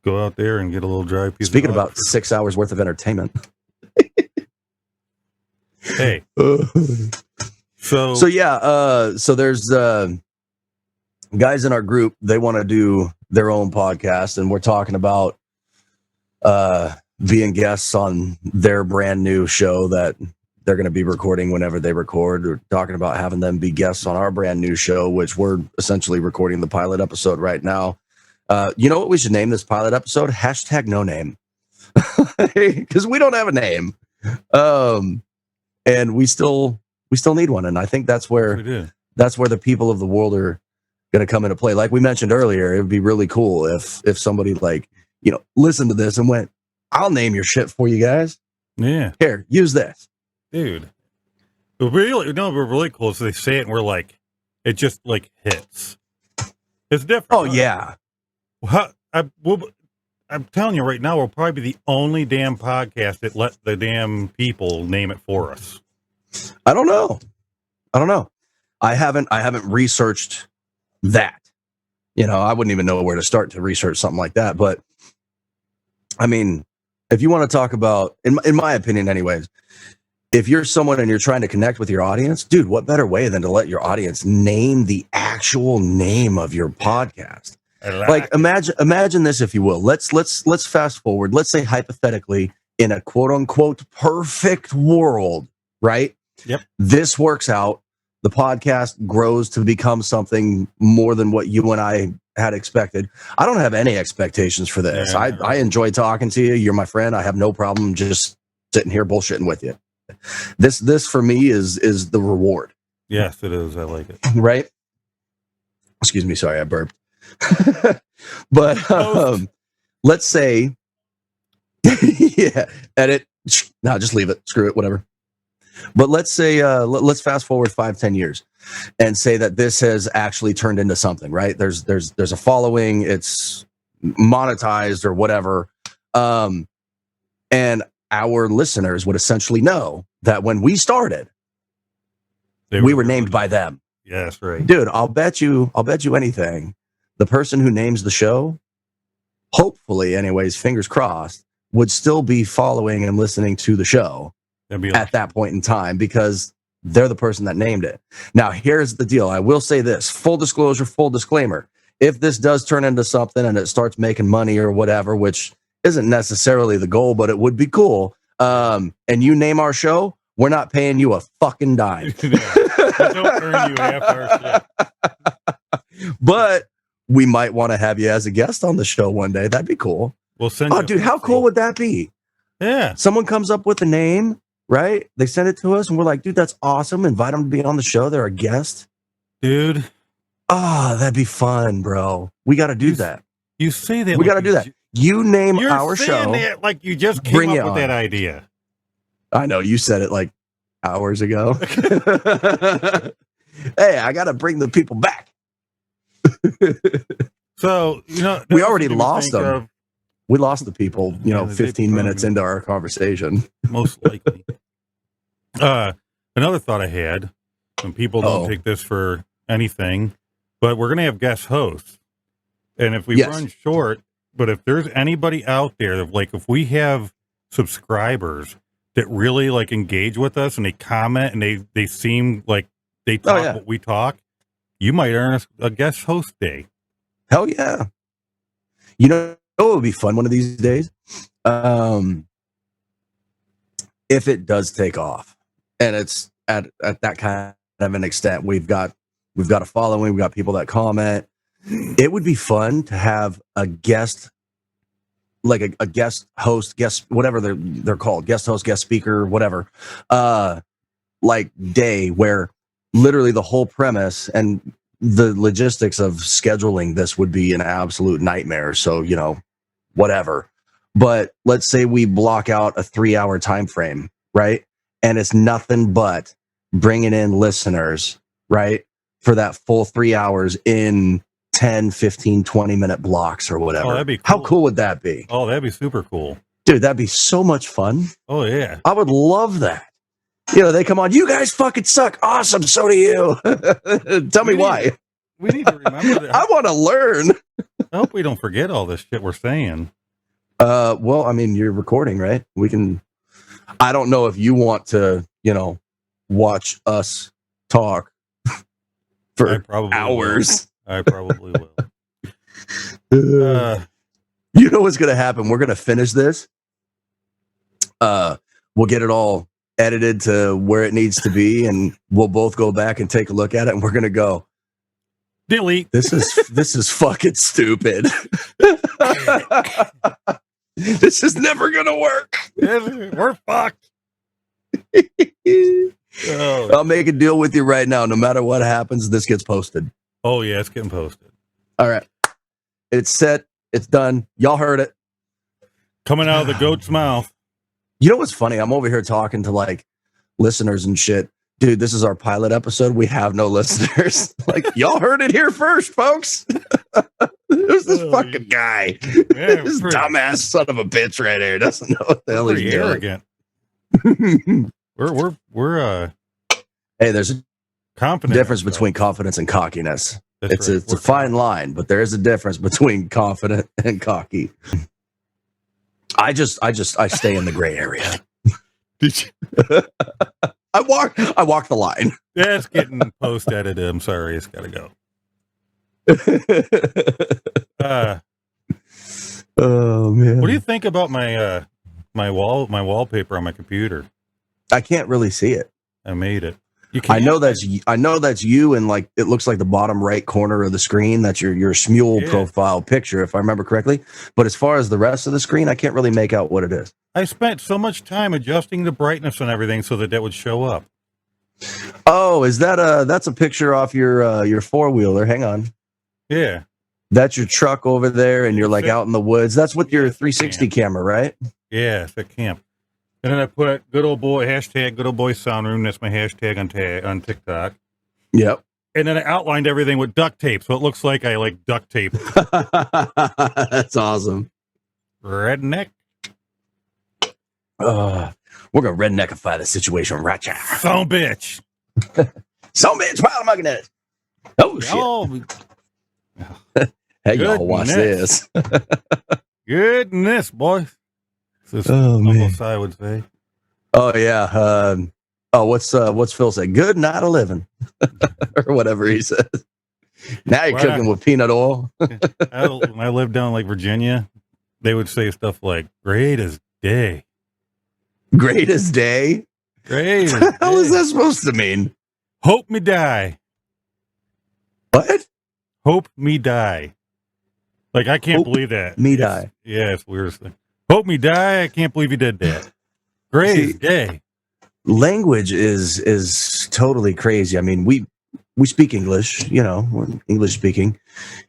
go out there and get a little dry piece. Speaking about 6 hours worth of entertainment. Hey. So there's guys in our group. They want to do their own podcast, and we're talking about being guests on their brand new show that they're going to be recording whenever they record. We're talking about having them be guests on our brand new show, which we're essentially recording the pilot episode right now. You know what we should name this pilot episode? # no name. Because we don't have a name. And we still need one. And I think that's where the people of the world are going to come into play. Like we mentioned earlier, it would be really cool if somebody listened to this and went, I'll name your shit for you guys. Yeah. Here, use this. Dude. We're really cool. So they say it and we're like, it just like hits. It's different. Oh, yeah. I'm telling you right now, we'll probably be the only damn podcast that let the damn people name it for us. I don't know. I haven't researched that. I wouldn't even know where to start to research something like that. But I mean, if you want to talk about, in my opinion, anyways, if you're someone and you're trying to connect with your audience, dude, what better way than to let your audience name the actual name of your podcast? Like imagine this, if you will. Let's fast forward. Let's say hypothetically, in a quote unquote perfect world, right? Yep. This works out. The podcast grows to become something more than what you and I had expected. I don't have any expectations for this. Yeah. I enjoy talking to you. You're my friend. I have no problem just sitting here bullshitting with you. This for me is the reward. Yes, it is. I like it. Right? Excuse me. Sorry, I burped. But let's say, edit. No, just leave it. Screw it. Whatever. But let's say, let's fast forward 5-10 years and say that this has actually turned into something, right? There's a following, it's monetized or whatever. And our listeners would essentially know that when we started, we were named by them. Yes, right. Dude, I'll bet you anything. The person who names the show, hopefully anyways, fingers crossed, would still be following and listening to the show at that point in time because they're the person that named it. Now, here's the deal. I will say this, full disclosure, full disclaimer. If this does turn into something and it starts making money or whatever, which isn't necessarily the goal, but it would be cool, and you name our show, we're not paying you a fucking dime. Don't earn you half our shit. But we might want to have you as a guest on the show one day. That'd be cool. We'll send you. Oh, dude, how cool would that be? Yeah. Someone comes up with a name, right? They send it to us, and we're like, dude, that's awesome. Invite them to be on the show. They're a guest. Dude. Oh, that'd be fun, bro. We got to do that. You say that. We got to do that. You name our show. That like you just came up with that idea. I know. You said it like hours ago. Hey, I got to bring the people back. So, we already lost them. We lost the people, 15 minutes into our conversation. Most likely. Another thought I had, and people don't take this for anything, but we're going to have guest hosts. And if we run short, But if there's anybody out there that, like, if we have subscribers that really like engage with us and they comment and they seem like they talk what we talk, you might earn a guest host day. Hell yeah. You know, it would be fun one of these days. If it does take off and it's at that kind of an extent, we've got a following, we've got people that comment. It would be fun to have a guest, like a guest host, guest, whatever they're called, guest host, guest speaker, whatever, like day where literally the whole premise and the logistics of scheduling this would be an absolute nightmare. So, you know, whatever. But let's say we block out a 3-hour time frame, right? And it's nothing but bringing in listeners, right? For that full 3 hours in 10, 15, 20-minute blocks or whatever. Oh, that'd be cool. How cool would that be? Oh, that'd be super cool. Dude, that'd be so much fun. Oh, yeah. I would love that. You know, they come on, you guys fucking suck. Awesome. So do you. Tell me why. We need to remember that. I want to learn. I hope we don't forget all this shit we're saying. Well, I mean, you're recording, right? I don't know if you want to, you know, watch us talk for hours. I probably will. You know what's going to happen? We're going to finish this. We'll get it all edited to where it needs to be, and we'll both go back and take a look at it, and we're going to go, delete. This is fucking stupid. This is never going to work. We're fucked. I'll make a deal with you right now. No matter what happens, this gets posted. Oh, yeah, it's getting posted. All right. It's set. It's done. Y'all heard it. Coming out of the goat's mouth. You know what's funny? I'm over here talking to like listeners and shit. Dude, this is our pilot episode. We have no listeners. Like, y'all heard it here first, folks. There's this fucking guy. Yeah, this dumbass son of a bitch right here doesn't know what the hell he's doing. Arrogant. We're hey, there's a confident difference between confidence and cockiness. That's it's a fine line, but there is a difference between confident and cocky. I stay in the gray area. Did you? I walk the line. Yeah, it's getting post edited. I'm sorry, it's gotta go. Oh man. What do you think about my my wallpaper on my computer? I can't really see it. I made it. I know that's you, and like it looks like the bottom right corner of the screen. That's your Smule profile picture, if I remember correctly. But as far as the rest of the screen, I can't really make out what it is. I spent so much time adjusting the brightness and everything so that would show up. Oh, is that's a picture off your four-wheeler? Hang on. Yeah. That's your truck over there, and you're like out in the woods. That's with your 360 camera, right? Yeah, it's at camp. And then I put hashtag goodolboysoundroom. That's my hashtag on TikTok. Yep. And then I outlined everything with duct tape, so it looks like I like duct tape. That's awesome. Redneck. We're gonna redneckify the situation right now. Son of a bitch. Son of a bitch. Wow, I'm looking at it. Oh shit. Hey, y'all, watch this. Goodness, boy. Almost, I would say. Oh yeah. What's Phil say? Good night of living, or whatever he says. Now you're cooking with peanut oil. When I lived down like Virginia, they would say stuff like "great as day." Great as day. Great. What the hell is that supposed to mean? Hope me die. What? Hope me die. Like I can't believe that. Me die. Yeah, it's weird thing. Hope me die. I can't believe you did that. Great day. Language is totally crazy. I mean, we speak English, you know, we're English speaking.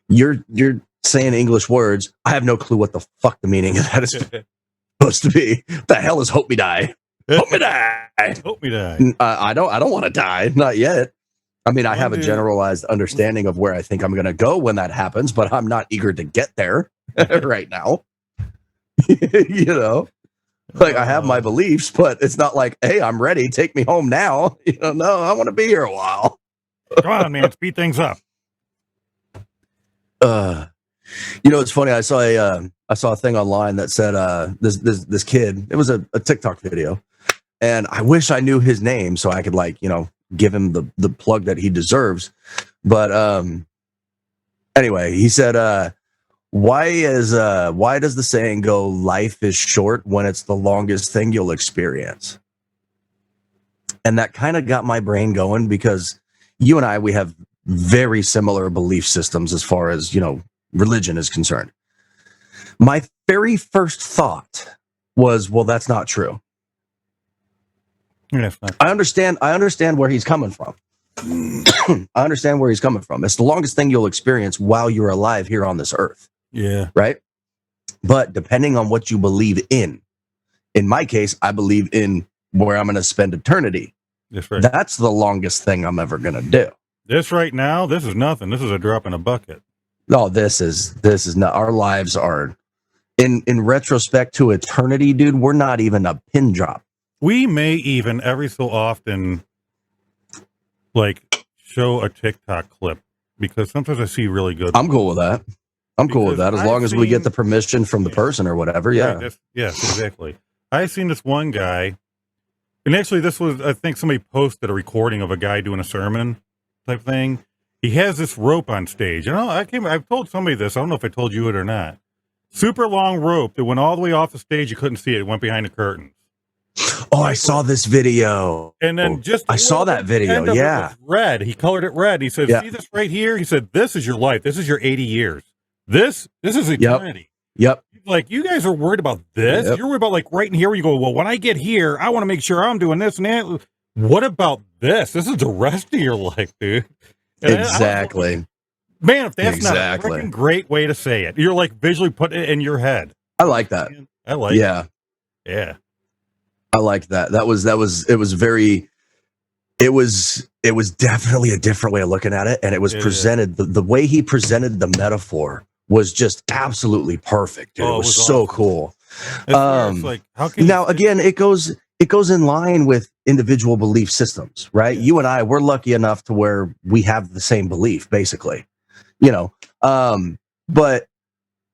You're saying English words. I have no clue what the fuck the meaning of that is supposed to be. What the hell is hope me die? Hope me die. Hope me die. I don't want to die. Not yet. I mean, I have a generalized understanding of where I think I'm going to go when that happens, but I'm not eager to get there right now. You know, like I have my beliefs, but it's not like, hey, I'm ready. Take me home now. You know, no, I want to be here a while. Come on, man. Speed things up. You know, it's funny. I saw a thing online that said this kid. It was a TikTok video, and I wish I knew his name so I could give him the plug that he deserves. But anyway, he said, why does the saying go, life is short when it's the longest thing you'll experience? And that kind of got my brain going, because you and I, we have very similar belief systems as far as, religion is concerned. My very first thought was, well, that's not true. Yeah, I understand where he's coming from. I understand where he's coming from. It's the longest thing you'll experience while you're alive here on this earth. Yeah. Right? But depending on what you believe in my case, I believe in where I'm going to spend eternity. That's right. That's the longest thing I'm ever going to do. This right now, this is nothing. This is a drop in a bucket. No, this is not. Our lives are, in retrospect to eternity, dude, we're not even a pin drop. We may even every so often show a TikTok clip, because sometimes I see really good. I'm cool with that. As long as we get the permission from the person or whatever. Yeah. Right, yes, exactly. I've seen this one guy, and actually this was, I think somebody posted a recording of a guy doing a sermon type thing. He has this rope on stage. And I've told somebody this. I don't know if I told you it or not. Super long rope that went all the way off the stage. You couldn't see it. It went behind the curtains. Oh, I saw this video. And then I saw that video. Yeah. Red. He colored it red. He said, see this right here? He said, this is your life. This is your 80 years. This is eternity. Yep. You guys are worried about this. Yep. You're worried about right in here where you go, well, when I get here, I want to make sure I'm doing this and that. What about this? This is the rest of your life, dude. And exactly. Man, if that's not a freaking great way to say it, you're visually putting it in your head. I like that. I like it. Yeah. I like that. It was definitely a different way of looking at it. And it was presented, the way he presented the metaphor was just absolutely perfect. Dude. It was so awesome. Cool. How can now, again, it goes in line with individual belief systems, right? Yeah. You and I, we're lucky enough to where we have the same belief, basically, but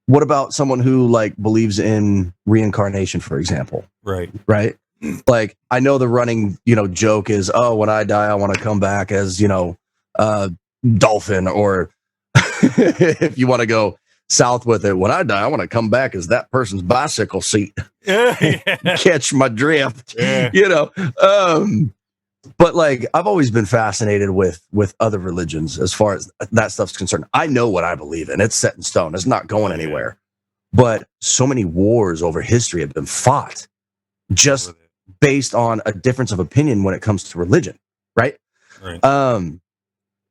what about someone who believes in reincarnation, for example? Right. I know the running, joke is, oh, when I die, I want to come back as, dolphin, or if you want to go south with it, when I die, I want to come back as that person's bicycle seat. Catch my drift. But I've always been fascinated with other religions as far as that stuff's concerned. I know what I believe in. It's set in stone. It's not going anywhere. But so many wars over history have been fought just based on a difference of opinion when it comes to religion, right?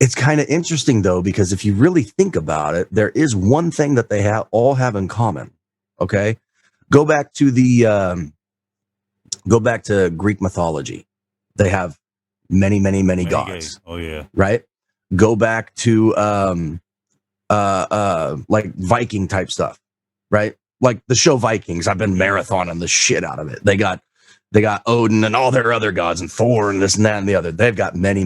It's kind of interesting, though, because if you really think about it, there is one thing that they all have in common. Okay, go back to Greek mythology. They have many gods. Oh yeah. Right. Go back to Viking type stuff. Right. Like the show Vikings. I've been marathoning the shit out of it. They got Odin and all their other gods, and Thor and this and that and the other. They've got many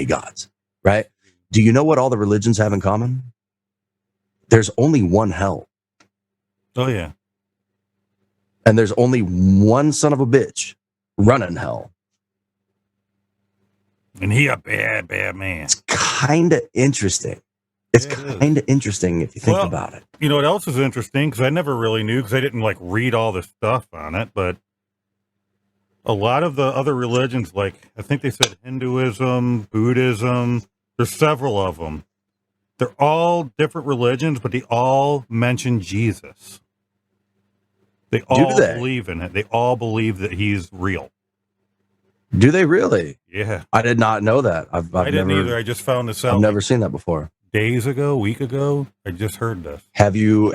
gods. Right? Do you know what all the religions have in common? There's only one hell. Oh, yeah. And there's only one son of a bitch running hell. And he a bad man. It's kind of interesting. It's kind of interesting if you think about it. You know what else is interesting? Because I never really knew, because I didn't read all this stuff on it, but a lot of the other religions, I think they said Hinduism, Buddhism, there's several of them. They're all different religions, but they all mention Jesus. They all believe in it. They all believe that he's real. Do they really? Yeah. I did not know that. I didn't either. I just found this out. I've never seen that before. Week ago, I just heard this. Have you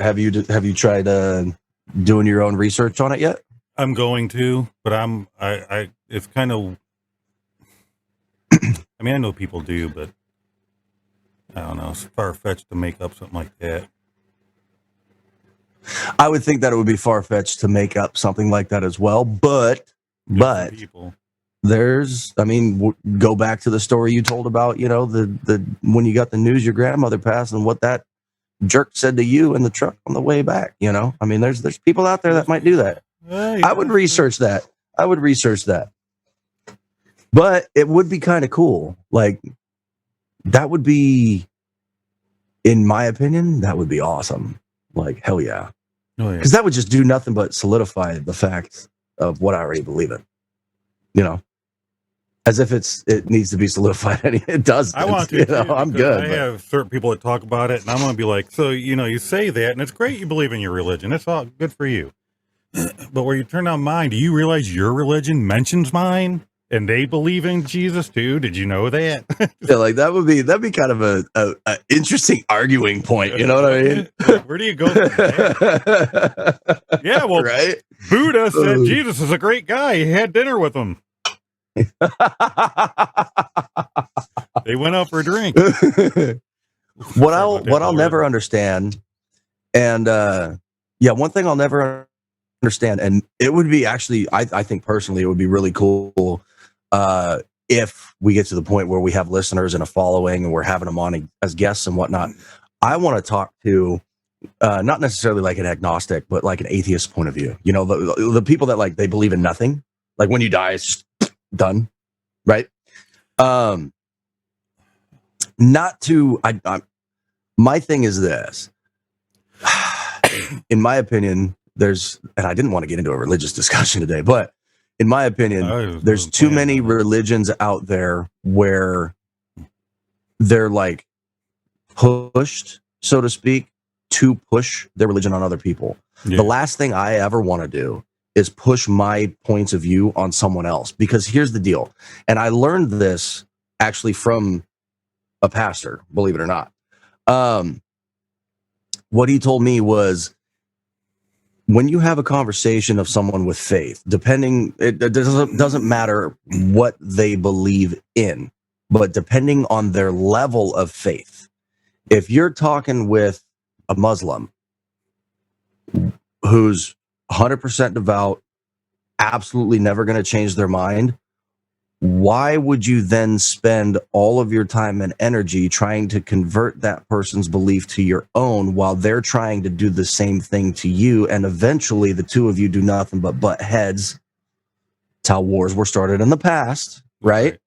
tried doing your own research on it yet? I'm going to, but it's kind of, I mean, I know people do, but I don't know. It's far-fetched to make up something like that. I would think that it would be far-fetched to make up something like that as well, but go back to the story you told about, the when you got the news your grandmother passed and what that jerk said to you in the truck on the way back. You know, I mean, there's people out there that might do that. I would research that. But it would be kind of cool. Like, that would be, in my opinion, that would be awesome. Like, hell yeah. Because that would just do nothing but solidify the fact of what I already believe in. You know, as if it needs to be solidified. It doesn't. I want to. I'm good. I have certain people that talk about it, and I'm going to be like, so, you know, you say that, and it's great you believe in your religion. It's all good for you. But where you turn on mine, do you realize your religion mentions mine? And they believe in Jesus too. Did you know that? Yeah, like that'd be kind of a interesting arguing point. You know what I mean? Where do you go from there? Yeah, well, right? Buddha said Jesus is a great guy. He had dinner with him. They went out for a drink. What I'll never understand, and one thing I'll never understand, and it would be actually, I think personally, it would be really cool. If we get to the point where we have listeners and a following and we're having them on as guests and whatnot, I want to talk to, not necessarily like an agnostic, but like an atheist point of view. You know, the people that like, they believe in nothing. Like when you die, it's just done. Right. Not to, my thing is this, in my opinion, and I didn't want to get into a religious discussion today, but in my opinion, there's too many religions out there where they're like pushed, so to speak, to push their religion on other people. Yeah. The last thing I ever want to do is push my points of view on someone else, because here's the deal. And I learned this actually from a pastor, believe it or not. What he told me was, when you have a conversation of someone with faith, it doesn't matter what they believe in, but depending on their level of faith. If you're talking with a Muslim who's 100% devout, absolutely never going to change their mind, why would you then spend all of your time and energy trying to convert that person's belief to your own while they're trying to do the same thing to you? And eventually the two of you do nothing but butt heads. It's how wars were started in the past, right?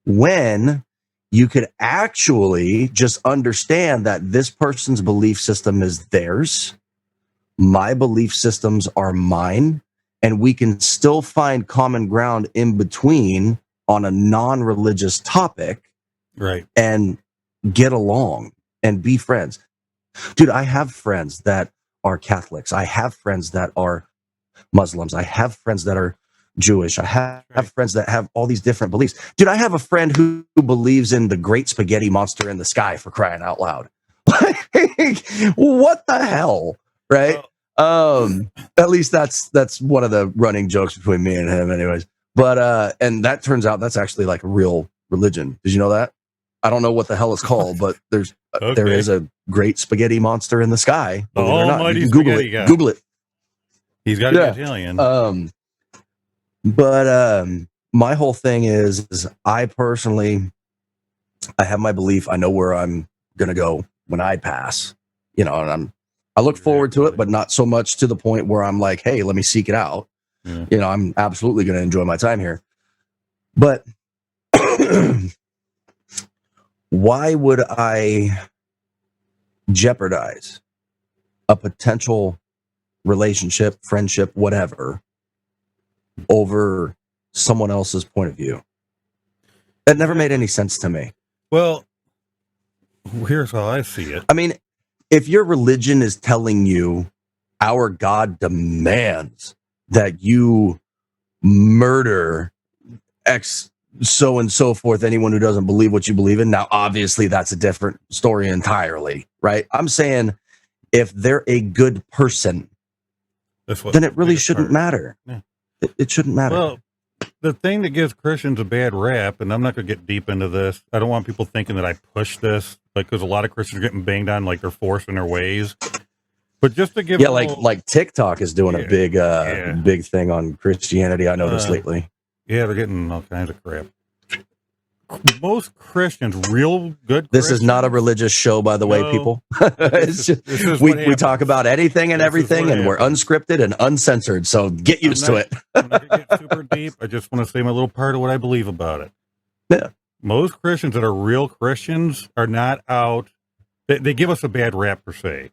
When you could actually just understand that this person's belief system is theirs, my belief systems are mine, and we can still find common ground in between on a non-religious topic, right? And get along and be friends. Dude, I have friends that are Catholics. I have friends that are Muslims. I have friends that are Jewish. I have friends that have all these different beliefs. Dude, I have a friend who believes in the great spaghetti monster in the sky, for crying out loud. Like, what the hell, right? At least that's one of the running jokes between me and him anyways. But and that turns out that's actually like a real religion. Did you know that? I don't know what the hell it's called, but there is a great spaghetti monster in the sky. The almighty spaghetti guy. Google it. He's got to be Italian. But my whole thing is I personally, I have my belief. I know where I'm gonna go when I pass. You know, and I look forward to it, but not so much to the point where I'm like, hey, let me seek it out. Yeah. You know, I'm absolutely going to enjoy my time here. But why would I jeopardize a potential relationship, friendship, whatever, over someone else's point of view? That never made any sense to me. Well, here's how I see it. I mean, if your religion is telling you our God demands that you murder X so and so forth, anyone who doesn't believe what you believe in, now obviously that's a different story entirely, right? I'm saying if they're a good person, then it really shouldn't matter. Yeah. It shouldn't matter. Well, the thing that gives Christians a bad rap, and I'm not going to get deep into this, I don't want people thinking that I push this, like, because a lot of Christians are getting banged on like they're forcing their ways. But just to give like TikTok is doing a big thing on Christianity. I noticed lately. Yeah, they're getting all kinds of crap. most Christians, real good This is not a Christians- religious show, by the way, No. people. This is what we talk happens. about anything and This is everything, what and we're happens. unscripted and uncensored. So get used to it. I'm not going to get super deep. I just want to say my little part of what I believe about it. Yeah. Most Christians that are real Christians are not out. They give us a bad rap, per se.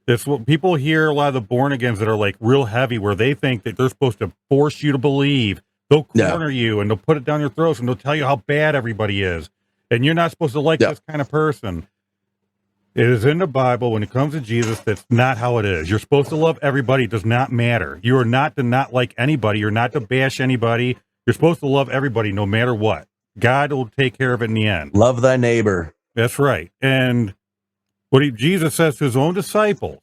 It's what people hear, a lot of the born-agains that are like real heavy, where they think that they're supposed to force you to believe. They'll corner you, and they'll put it down your throats, and they'll tell you how bad everybody is. And you're not supposed to like this kind of person. It is in the Bible, when it comes to Jesus, that's not how it is. You're supposed to love everybody. It does not matter. You are not to not like anybody. You're not to bash anybody. You're supposed to love everybody no matter what. God will take care of it in the end. Love thy neighbor. That's right. And what Jesus says to his own disciples,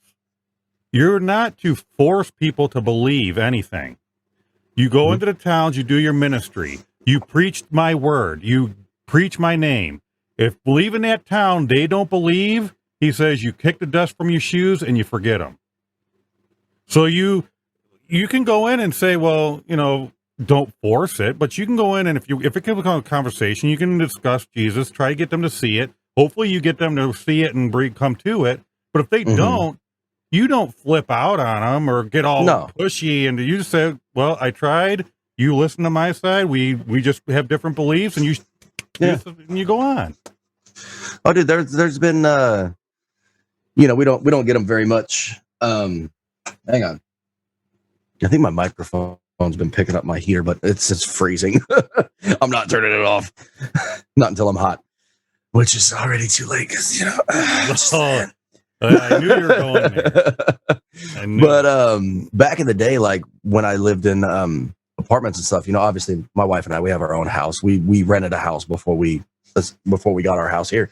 you're not to force people to believe anything. You go into the towns, you do your ministry. You preach my word. You preach my name. If believe in that town, they don't believe, he says you kick the dust from your shoes and you forget them. So you can go in and say, well, don't force it, but you can go in and if it can become a conversation, you can discuss Jesus, try to get them to see it. Hopefully you get them to see it and come to it. But if they don't, you don't flip out on them or get all pushy, and you just say, well, I tried. You listen to my side. We just have different beliefs, and you go on. Oh, dude, there's been we don't get them very much. Hang on, I think my microphone's been picking up my heater, but it's freezing. I'm not turning it off, not until I'm hot, which is already too late because I knew you were going there. But back in the day, like when I lived in apartments and stuff, obviously my wife and I, we have our own house. We rented a house before we got our house here.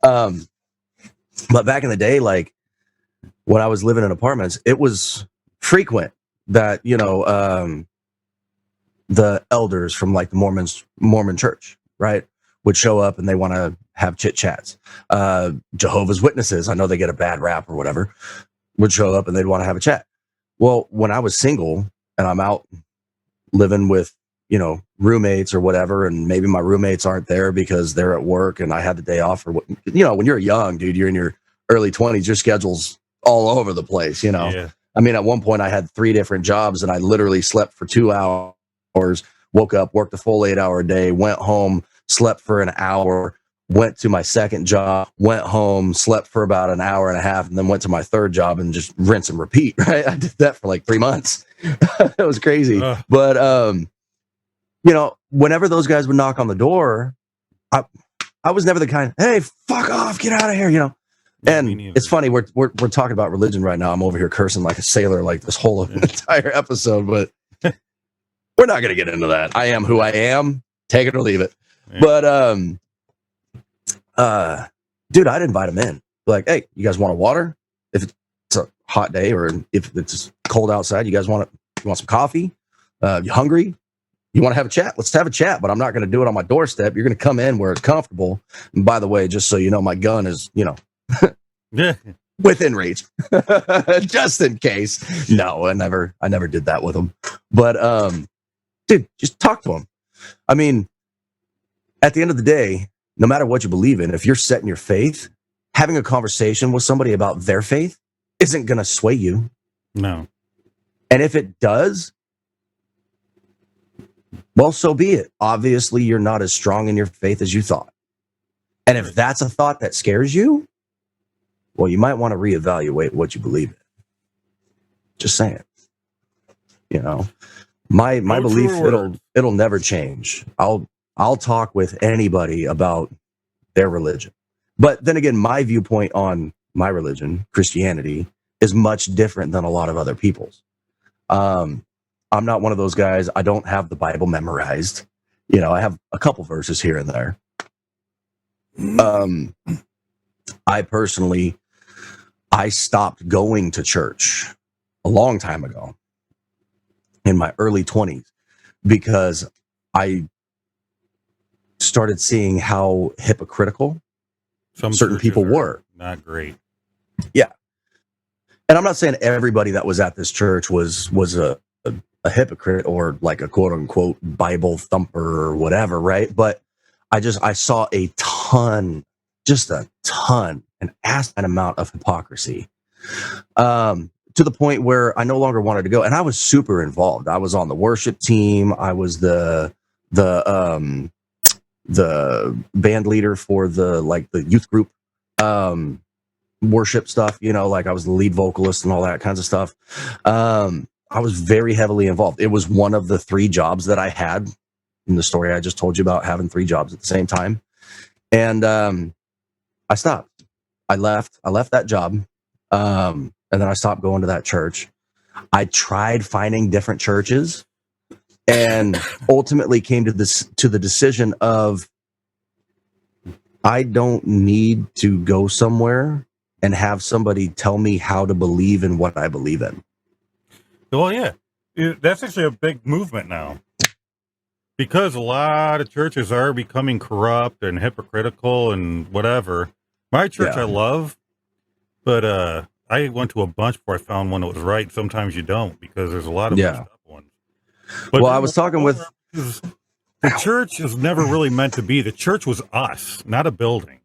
But back in the day, like when I was living in apartments, it was frequent that the elders from like the Mormon church, right, would show up and they want to have chit chats. Jehovah's Witnesses, I know they get a bad rap or whatever, would show up and they'd want to have a chat. Well, when I was single and I'm out living with, roommates or whatever, and maybe my roommates aren't there because they're at work and I had the day off, or what, when you're young, dude, you're in your early 20s, your schedule's all over the place, Yeah. I mean, at one point I had 3 different jobs and I literally slept for 2 hours, woke up, worked a full 8-hour day, went home, slept for an hour, went to my second job, went home, slept for about an hour and a half, and then went to my third job and just rinse and repeat, right? I did that for like 3 months. It was crazy. But, whenever those guys would knock on the door, I was never the kind, hey, fuck off, get out of here, And it's funny, we're talking about religion right now. I'm over here cursing like a sailor, like this whole entire episode, but we're not going to get into that. I am who I am. Take it or leave it. Yeah. But, dude, I'd invite them in. Like, hey, you guys want a water? If it's a hot day or if it's cold outside, you want some coffee? You hungry? You want to have a chat? Let's have a chat, but I'm not going to do it on my doorstep. You're going to come in where it's comfortable. And by the way, just so you know, my gun is, within reach, just in case. No, I never did that with them. But, dude, just talk to them. I mean, at the end of the day, no matter what you believe in, if you're set in your faith, having a conversation with somebody about their faith isn't going to sway you. No. And if it does, well, so be it. Obviously, you're not as strong in your faith as you thought. And if that's a thought that scares you, well, you might want to reevaluate what you believe in. Just saying. My belief, it'll never change. I'll talk with anybody about their religion. But then again, my viewpoint on my religion, Christianity, is much different than a lot of other people's. I'm not one of those guys. I don't have the Bible memorized. I have a couple verses here and there. I stopped going to church a long time ago in my early 20s because I started seeing how hypocritical certain people were. Not great. Yeah. And I'm not saying everybody that was at this church was a hypocrite or like a quote unquote Bible thumper or whatever, right? But I saw a ton, just a ton, an asinine amount of hypocrisy. To the point where I no longer wanted to go, and I was super involved. I was on the worship team. I was the band leader for the youth group worship stuff. Like I was the lead vocalist and all that kinds of stuff. I was very heavily involved. It was one of the 3 jobs that I had in the story I just told you about, having 3 jobs at the same time. And I stopped. I left that job. And then I stopped going to that church. I tried finding different churches and ultimately came to the decision of, I don't need to go somewhere and have somebody tell me how to believe in what I believe in. Well, yeah, that's actually a big movement now, because a lot of churches are becoming corrupt and hypocritical and whatever. My church, I love, but I went to a bunch before I found one that was right. Sometimes you don't, because there's a lot of messed up ones. But well, I was talking with... The church is never really meant to be. The church was us, not a building.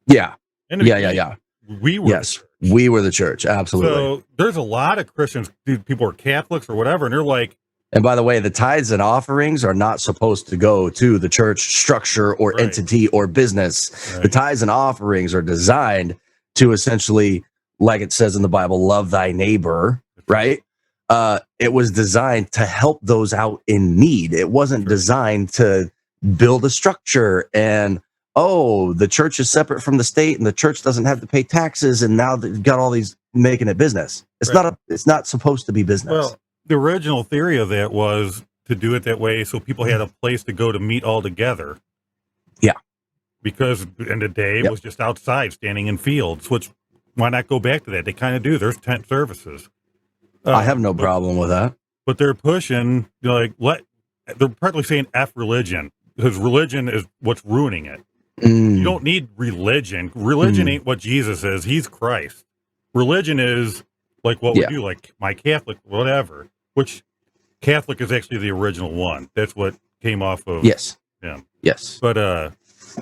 Yeah. Yeah. We were we were the church. Absolutely. So there's a lot of Christians, people are Catholics or whatever, and they're like... And by the way, the tithes and offerings are not supposed to go to the church structure or entity or business. Right. The tithes and offerings are designed to essentially, like it says in the Bible, love thy neighbor, right? It was designed to help those out in need. It wasn't designed to build a structure and, the church is separate from the state and the church doesn't have to pay taxes, and now they've got all these making it business. It's not supposed to be business. Well, the original theory of that was to do it that way so people had a place to go to meet all together. Yeah. Because in the day, it was just outside, standing in fields, which, why not go back to that? They kind of do. There's tent services. I have no problem with that. But they're pushing, they're practically saying F religion, because religion is what's ruining it. You don't need religion. Religion ain't what Jesus is. He's Christ. Religion is like what we do, like my Catholic, whatever, which Catholic is actually the original one. That's what came off of. Yes. Yeah. Yes. But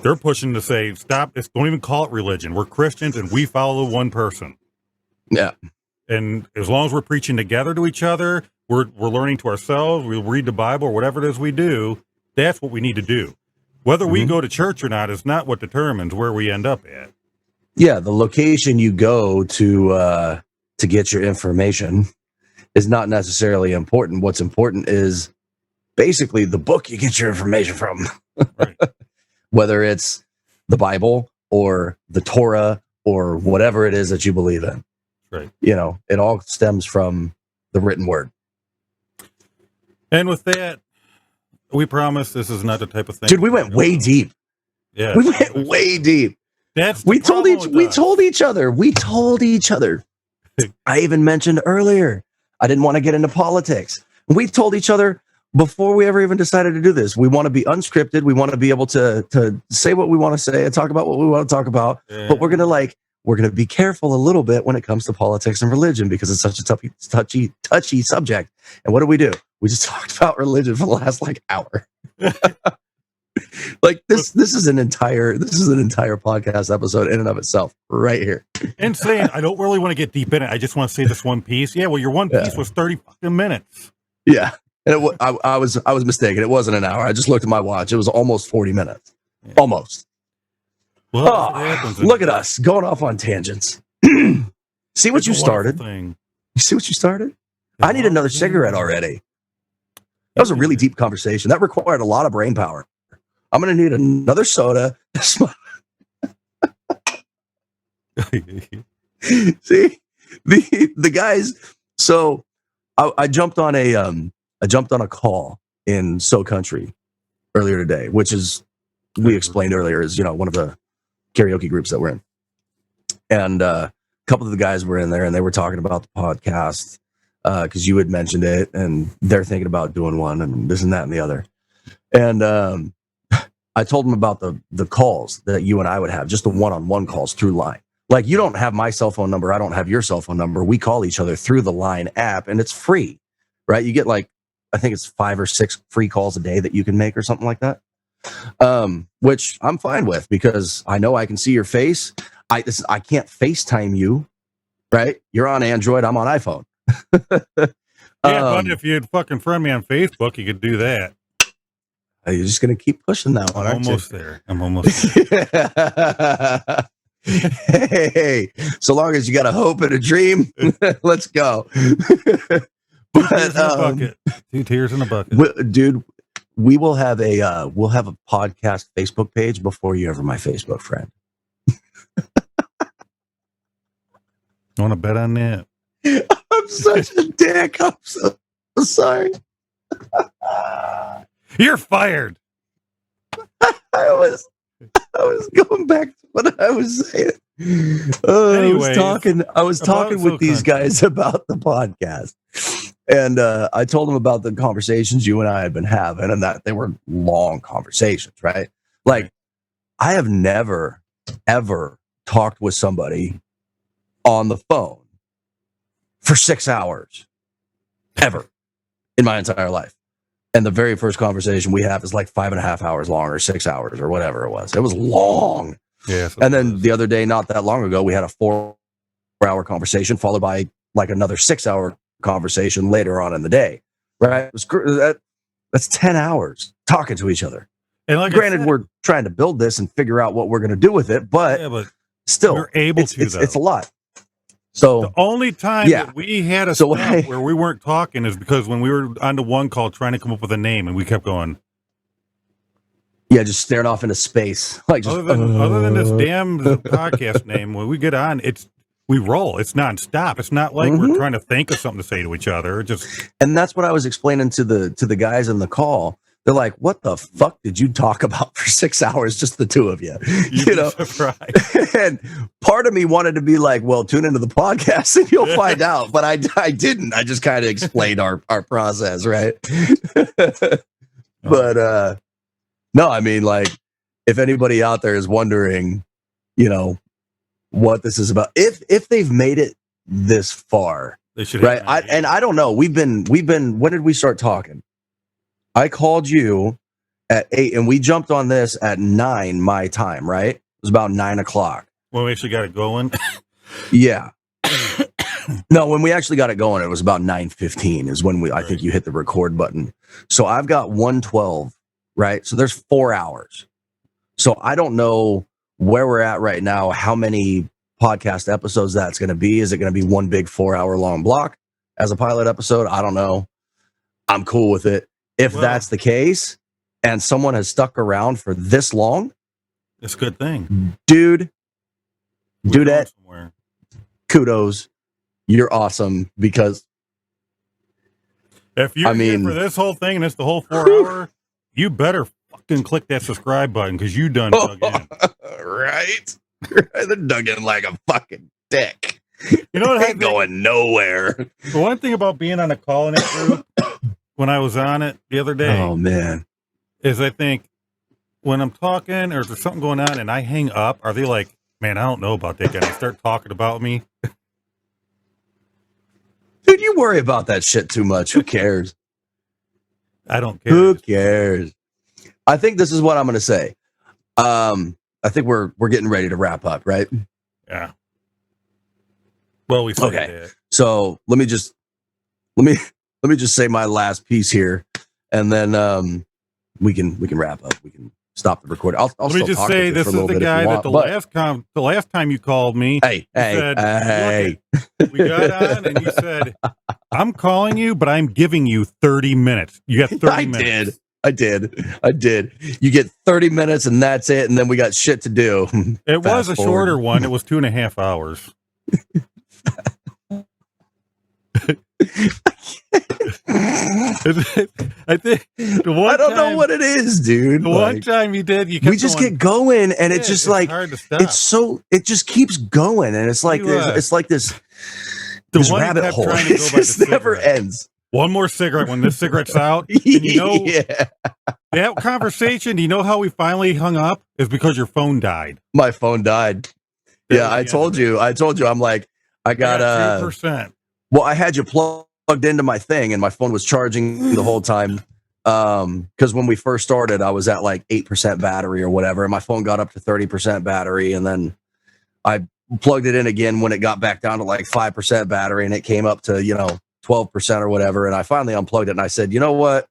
they're pushing to say, stop this. Don't even call it religion. We're Christians and we follow one person. Yeah. And as long as we're preaching together to each other, we're learning to ourselves, we read the Bible or whatever it is we do, that's what we need to do. Whether we go to church or not is not what determines where we end up at. Yeah, the location you go to get your information is not necessarily important. What's important is basically the book you get your information from. Right. Whether it's the Bible or the Torah or whatever it is that you believe in. Right. It all stems from the written word. And with that, we promise this is not the type of thing. Dude, we went way deep. Yeah. We went way deep. We told each other. I even mentioned earlier, I didn't want to get into politics. We told each other before we ever even decided to do this, we want to be unscripted. We want to be able to say what we want to say and talk about what we want to talk about. Yeah. But we're going to be careful a little bit when it comes to politics and religion, because it's such a touchy subject. And what do? We just talked about religion for the last hour. This is an entire podcast episode in and of itself right here. And saying, I don't really want to get deep in it. I just want to say this one piece. Yeah, well, your one piece was 30 fucking minutes. Yeah. And I was mistaken. It wasn't an hour. I just looked at my watch. It was almost 40 minutes. Yeah. Almost. Well, look at us going off on tangents. See what you started? You see what you started? I need another cigarette already. That was a really deep conversation. That required a lot of brain power. I'm going to need another soda. See, the guys. So I jumped on a call in So Country earlier today, which is, we explained earlier, is one of the karaoke groups that we're in. And a couple of the guys were in there and they were talking about the podcast because you had mentioned it, and they're thinking about doing one and this and that and the other. And I told them about the calls that you and I would have, just the one-on-one calls through Line. Like, you don't have my cell phone number. I don't have your cell phone number. We call each other through the Line app, and it's free, right? You get I think it's 5 or 6 free calls a day that you can make or something like that. which I'm fine with because I know I can see your face. I can't FaceTime you, right? You're on Android. I'm on iPhone. But if you'd fucking friend me on Facebook, you could do that. You're just going to keep pushing that one, I'm almost there. Hey, so long as you got a hope and a dream, let's go. Two tears in a bucket. Dude, we'll have a podcast Facebook page before you're ever my Facebook friend. Want to bet on that? I'm such a dick. I'm so sorry. You're fired. I was going back to what I was saying. I was talking with these guys about the podcast, and I told them about the conversations you and I had been having, and that they were long conversations, right? Like, I have never ever talked with somebody on the phone for 6 hours ever in my entire life. And the very first conversation we have is like 5.5 hours long or 6 hours or whatever it was. It was long. Yeah. And then the other day, not that long ago, we had a 4-hour conversation followed by like another 6-hour conversation later on in the day. Right? It was, that's 10 hours talking to each other. And like granted, we're trying to build this and figure out what we're going to do with it, but still, we're able it's a lot. So the only time that we had where we weren't talking is because when we were on the one call trying to come up with a name and we kept going. Yeah, just staring off into space. Like just, other than this damn podcast name, when we get on, we roll. It's nonstop. It's not like we're trying to think of something to say to each other. And that's what I was explaining to the guys in the call. They're like, "What the fuck did you talk about for 6 hours, just the two of you?" You know, surprised. And part of me wanted to be like, "Well, tune into the podcast and you'll find out." But I didn't. I just kind of explained our process, right? But no, I mean, like, if anybody out there is wondering, you know, what this is about, if they've made it this far, they should, right? I don't know. We've been. When did we start talking? I called you at 8, and we jumped on this at 9 my time, right? It was about 9 o'clock. Well, we actually got it going. Yeah. No, when we actually got it going, it was about 9:15 is when I think you hit the record button. So I've got 1:12, right? So there's 4 hours. So I don't know where we're at right now, how many podcast episodes that's going to be. Is it going to be one big 4-hour long block as a pilot episode? I don't know. I'm cool with it. If that's the case, and someone has stuck around for this long, it's a good thing. Dudette, kudos. You're awesome, because if you're here for this whole thing and it's the whole 4 hour, you better fucking click that subscribe button because you done dug in. Right? They're dug in like a fucking dick. You know what? Ain't going nowhere. The one thing about being on a call in that group, when I was on it the other day, oh man, is I think when I'm talking or there's something going on and I hang up, are they like, man, I don't know about that guy. They start talking about me. Dude, you worry about that shit too much. Who cares? I don't care. Who cares? I think this is what I'm going to say. I think we're getting ready to wrap up, right? Yeah. Well, we said that. So let me just say my last piece here, and then we can wrap up. We can stop the recording. I'll let me just say this is the guy that the last time you called me. Hey. We got on and you said, "I'm calling you, but I'm giving you 30 minutes." You got 30 minutes. I did. You get 30 minutes and that's it, and then we got shit to do. It was a shorter one. It was 2.5 hours. I think I don't know what it is, dude. The one time you did, we just get going, and it's just like hard to stop. It just keeps going, and it's like it's like this rabbit hole. It just never ends. One more cigarette when this cigarette's out. And you know, that conversation, do you know how we finally hung up? Is because your phone died. My phone died. Yeah, I told you. I'm like, I got 2%. Well, I had you plugged into my thing, and my phone was charging the whole time. Because when we first started, I was at like 8% battery or whatever, and my phone got up to 30% battery, and then I plugged it in again when it got back down to like 5% battery, and it came up to 12% or whatever. And I finally unplugged it, and I said, you know what?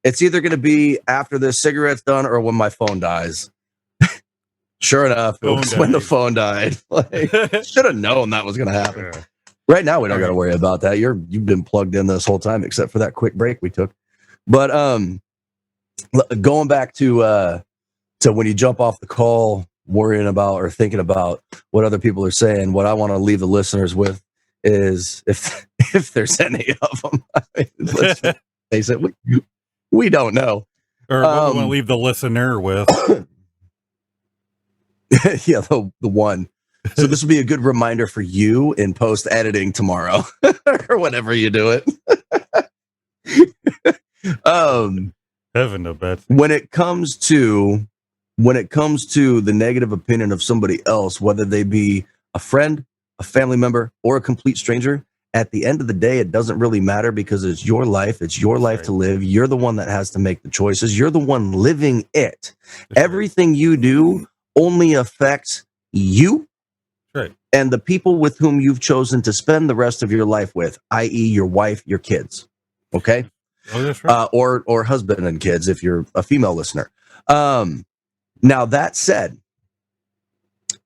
It's either going to be after this cigarette's done or when my phone dies. Sure enough, it was when the phone died. Like, should have known that was going to happen. Yeah. Right now, we don't got to worry about that. You've been plugged in this whole time, except for that quick break we took. But going back to when you jump off the call, worrying about or thinking about what other people are saying, what I want to leave the listeners with is if there's any of them. I mean, let's face it, we don't know. Or what do you want to leave the listener with? Yeah, the one. So this will be a good reminder for you in post editing tomorrow or whenever you do it. Heaven no bets. When it comes to the negative opinion of somebody else, whether they be a friend, a family member, or a complete stranger, at the end of the day, it doesn't really matter because it's your life. It's your life to live. You're the one that has to make the choices. You're the one living it. Everything you do only affects you and the people with whom you've chosen to spend the rest of your life with, i.e. your wife, your kids. Okay? Oh, that's right. Or husband and kids if you're a female listener. Now, that said,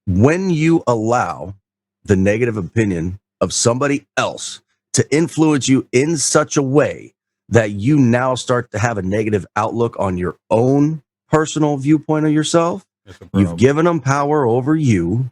when you allow the negative opinion of somebody else to influence you in such a way that you now start to have a negative outlook on your own personal viewpoint of yourself, you've given them power over you.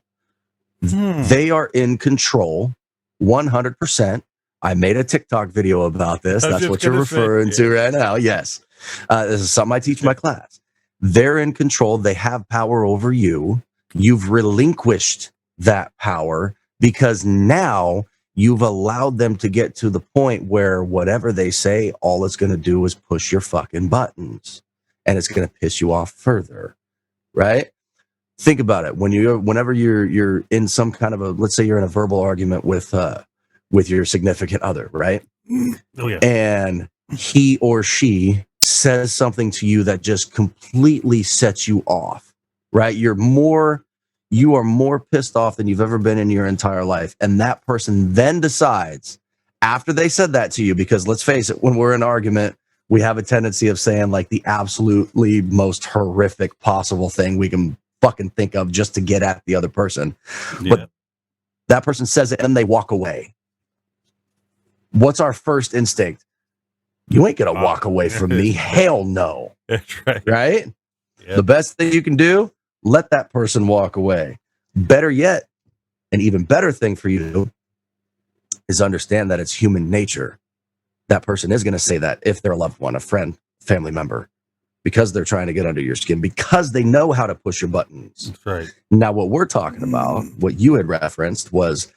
They are in control 100%. I made a TikTok video about this. That's what you're referring to right now. Yes. This is something I teach my class. They're in control. They have power over you. You've relinquished that power because now you've allowed them to get to the point where whatever they say, all it's going to do is push your fucking buttons and it's going to piss you off further. Right? Think about it. Whenever you're in some kind of let's say you're in a verbal argument with your significant other, right? Oh yeah. And he or she says something to you that just completely sets you off, right? You are more pissed off than you've ever been in your entire life. And that person then decides after they said that to you, because let's face it, when we're in an argument, we have a tendency of saying like the absolutely most horrific possible thing we can fucking think of just to get at the other person. Yeah. But that person says it and they walk away. What's our first instinct? You ain't gonna walk away from me. Hell no. That's right. Right? Yep. The best thing you can do, let that person walk away. Better yet, an even better thing for you to do is understand that it's human nature. That person is going to say that if they're a loved one, a friend, family member, because they're trying to get under your skin, because they know how to push your buttons. That's right. Now, what we're talking about, what you had referenced, was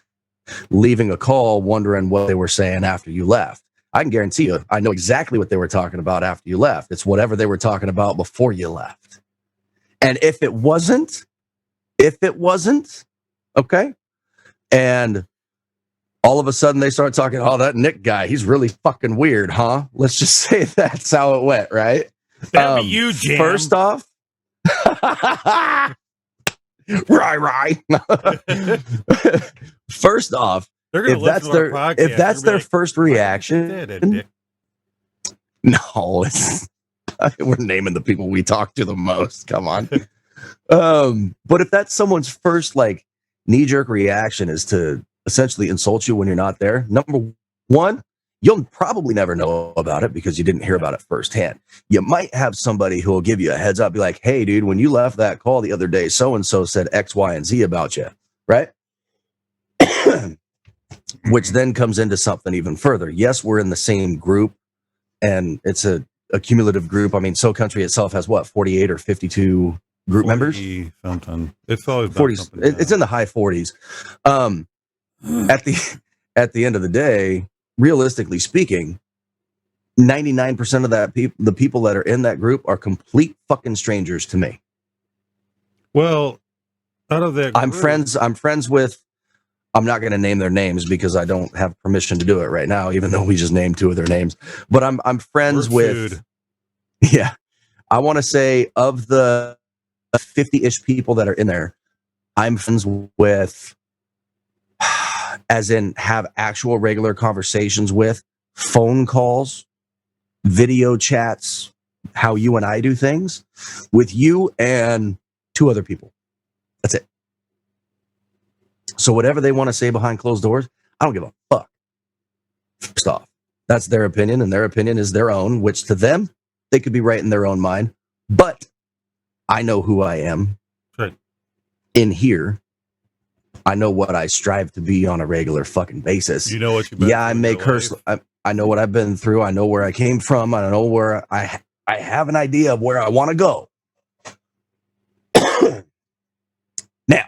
leaving a call wondering what they were saying after you left. I can guarantee you, I know exactly what they were talking about after you left. It's whatever they were talking about before you left. And if it wasn't, okay, and all of a sudden they start talking, oh, that Nick guy, he's really fucking weird, huh? Let's just say that's how it went, right? That'd be you, Jam. First off, right. First off, if that's their first reaction, no, we're naming the people we talk to the most. Come on. But if that's someone's first like knee-jerk reaction is to essentially insult you when you're not there, number one, you'll probably never know about it because you didn't hear about it firsthand. You might have somebody who will give you a heads up, be like, hey, dude, when you left that call the other day, so-and-so said X, Y, and Z about you, right? Which then comes into something even further. Yes, we're in the same group, and it's a cumulative group. I mean, So Country itself has what, 48 or 52 group members? Something. It's always 40s. It's in the high 40s. At the end of the day, realistically speaking, 99% of the people that are in that group are complete fucking strangers to me. Well, out of that group, I'm friends with, I'm not going to name their names because I don't have permission to do it right now, even though we just named two of their names. But I'm friends with. Yeah. I want to say of the 50-ish people that are in there, I'm friends with, as in have actual regular conversations with, phone calls, video chats, how you and I do things, with you and 2 other people. That's it. So whatever they want to say behind closed doors, I don't give a fuck. First off, that's their opinion, and their opinion is their own, which to them, they could be right in their own mind. But I know who I am. Right. In here. I know what I strive to be on a regular fucking basis. You know what you've been I make her. I know what I've been through. I know where I came from. I know where I have an idea of where I want to go. Now,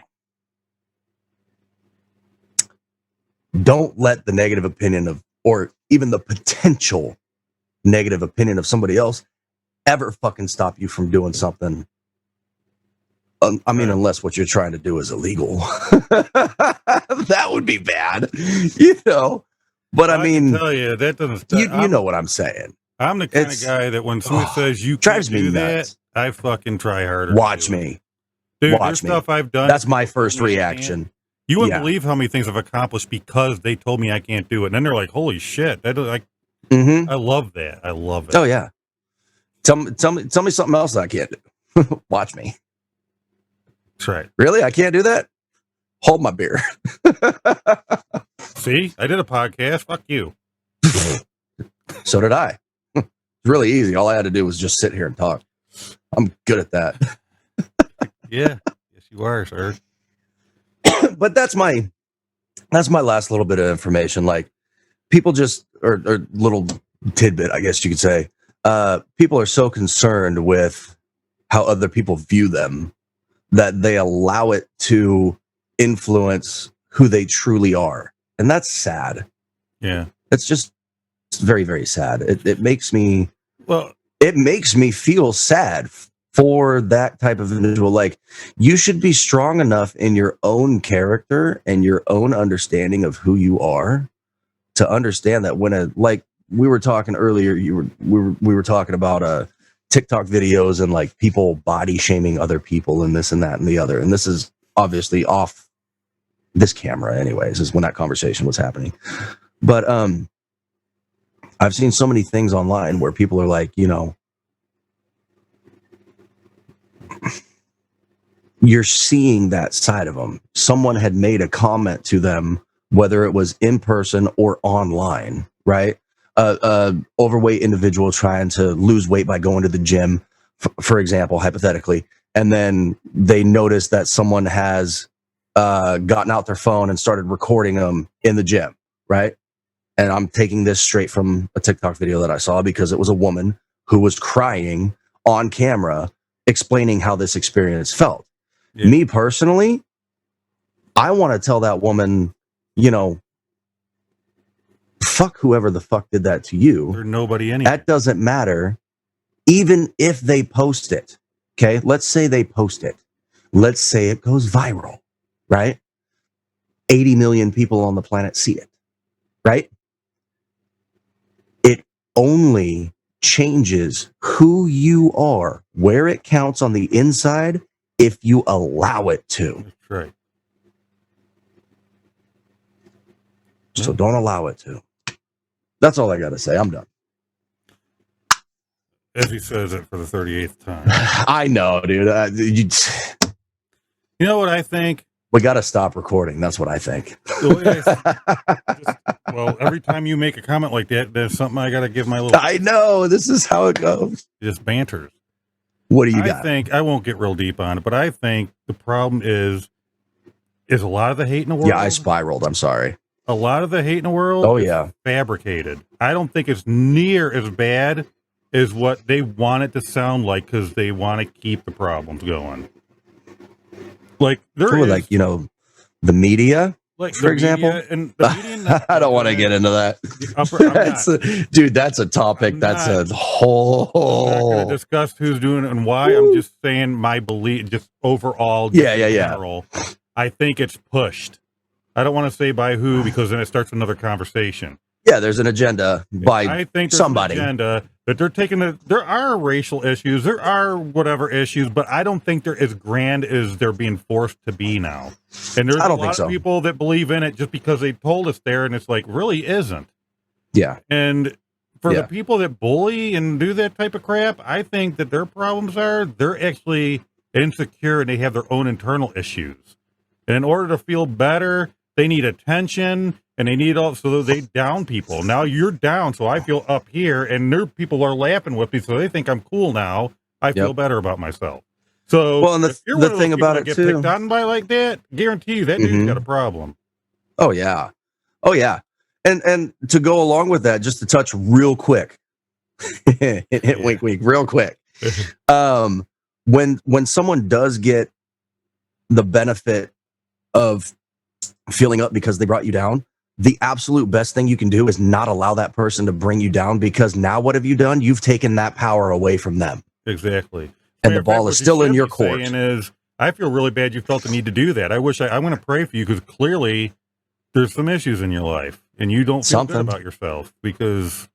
don't let the negative opinion of, or even the potential negative opinion of somebody else ever fucking stop you from doing something. I mean, unless what you're trying to do is illegal. That would be bad, you know. But I mean, can tell you, that doesn't. You know what I'm saying. I'm the kind of guy that when somebody says you drives can't me do nuts. that, I fucking try harder. Watch me. Dude, Watch me. Stuff I've done. That's my first reaction. You wouldn't believe how many things I've accomplished because they told me I can't do it. And then they're like, holy shit. That is like, I love that. I love it. Oh, yeah. Tell me something else I can't do. Watch me. That's right. Really? I can't do that? Hold my beer. See? I did a podcast. Fuck you. So did I. It's really easy. All I had to do was just sit here and talk. I'm good at that. Yeah. Yes, you are, sir. But that's my last little bit of information. Like, people just, or little tidbit, I guess you could say. People are so concerned with how other people view them that they allow it to influence who they truly are. And that's sad. Yeah. It's very, very sad. It makes me feel sad for that type of individual. Like, you should be strong enough in your own character and your own understanding of who you are to understand that when like we were talking earlier, we were talking about TikTok videos and like people body shaming other people and this and that and the other. And this is obviously off this camera anyways, is when that conversation was happening. But I've seen so many things online where people are like, you know, you're seeing that side of them. Someone had made a comment to them, whether it was in person or online, right? Overweight individual trying to lose weight by going to the gym, for example, hypothetically, and then they notice that someone has gotten out their phone and started recording them in the gym, right? And I'm taking this straight from a TikTok video that I saw because it was a woman who was crying on camera explaining how this experience felt. Yeah. Me personally, I want to tell that woman, you know, fuck whoever the fuck did that to you. There's nobody anyway. That doesn't matter. Even if they post it, okay? Let's say they post it. Let's say it goes viral, right? 80 million people on the planet see it, right? It only changes who you are, where it counts on the inside, if you allow it to. That's right. So don't allow it to. That's all I got to say. I'm done. As he says it for the 38th time. I know, dude. You know what I think? We got to stop recording. That's what I think. Well, every time you make a comment like that, there's something I got to give my little... I know. This is how it goes. Just banters. What do you got? I think, I won't get real deep on it, but I think the problem is a lot of the hate in the world... Yeah, I spiraled. I'm sorry. A lot of the hate in the world is fabricated. I don't think it's near as bad as what they want it to sound like because they want to keep the problems going. Like, like, you know, the media, like for example. And the media I don't want to get into that. That's a topic. That's a whole... I'm not going to discuss who's doing it and why. I'm just saying my belief, just overall. General, I think it's pushed. I don't want to say by who because then it starts another conversation. Yeah, there's an agenda by I think there's somebody. An agenda that they're taking there are racial issues, there are whatever issues, but I don't think they're as grand as they're being forced to be now. And there's a lot of people that believe in it just because they told us there, and it's like, really isn't. Yeah. And for the people that bully and do that type of crap, I think that their problems are they're actually insecure and they have their own internal issues. And in order to feel better, they need attention and they need all, so they down people. Now you're down, so I feel up here, and their people are laughing with me, so they think I'm cool now. I feel better about myself. So, well, and the thing about it get too, picked on by like that, guarantee you that dude's got a problem. Oh yeah, oh yeah. And to go along with that, just to touch real quick, hit wink wink real quick. When someone does get the benefit of feeling up because they brought you down, the absolute best thing you can do is not allow that person to bring you down, because now what have you done? You've taken that power away from them. Exactly. And the ball is still in your court. Is, I feel really bad you felt the need to do that. I wish I'm going to pray for you, because clearly there's some issues in your life and you don't feel good about yourself, because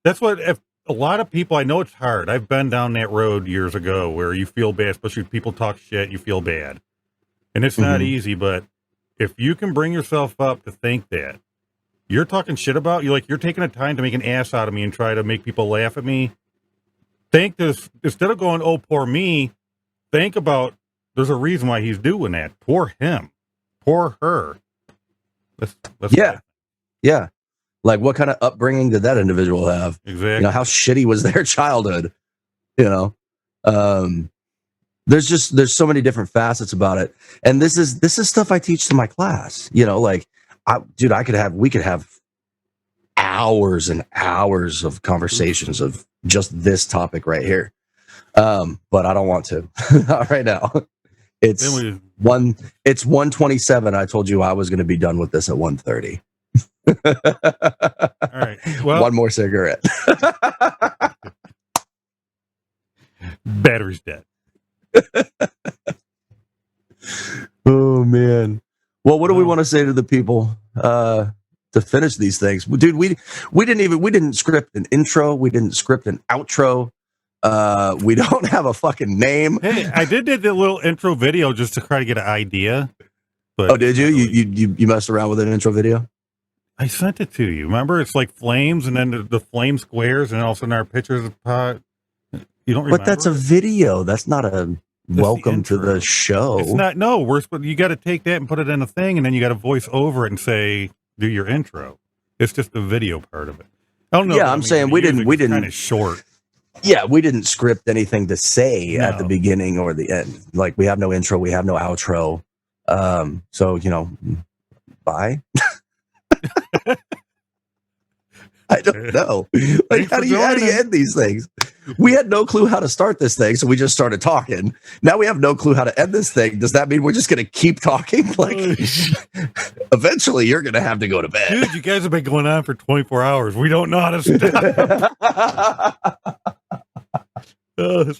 that's what, if a lot of people, I know it's hard. I've been down that road years ago where you feel bad, especially if people talk shit, you feel bad. And it's not easy, but if you can bring yourself up to think that you're talking shit about you, like you're taking the time to make an ass out of me and try to make people laugh at me, think this, instead of going, oh, poor me, think about there's a reason why he's doing that. Poor him. Poor her. Yeah. Like, what kind of upbringing did that individual have? Exactly. You know, how shitty was their childhood? You know, there's so many different facets about it. And this is stuff I teach to my class. You know, like, we could have hours and hours of conversations of just this topic right here. But I don't want to. Not right now. It's 1:27. I told you I was going to be done with this at 1:30. All right. Well, one more cigarette. Battery's dead. Oh man. Well, what do we want to say to the people to finish these things? Dude, we didn't script an intro, we didn't script an outro. We don't have a fucking name. Hey, I did the little intro video just to try to get an idea. But oh, did you? You messed around with an intro video? I sent it to you. Remember, it's like flames, and then the flame squares, and all of a sudden our pictures of pot. You don't remember? But that's a video. That's not a welcome to the show. It's not. No, but you got to take that and put it in a thing, and then you got to voice over it and say, do your intro. It's just the video part of it. I don't know. Yeah, I'm saying we didn't. Kind of short. Yeah, we didn't script anything to say at the beginning or the end. Like, we have no intro, we have no outro. So, you know, bye. I don't know. Like, how do you end these things? We had no clue how to start this thing, so we just started talking. Now we have no clue how to end this thing. Does that mean we're just going to keep talking? Like, eventually you're going to have to go to bed. Dude, you guys have been going on for 24 hours. We don't know how to stop.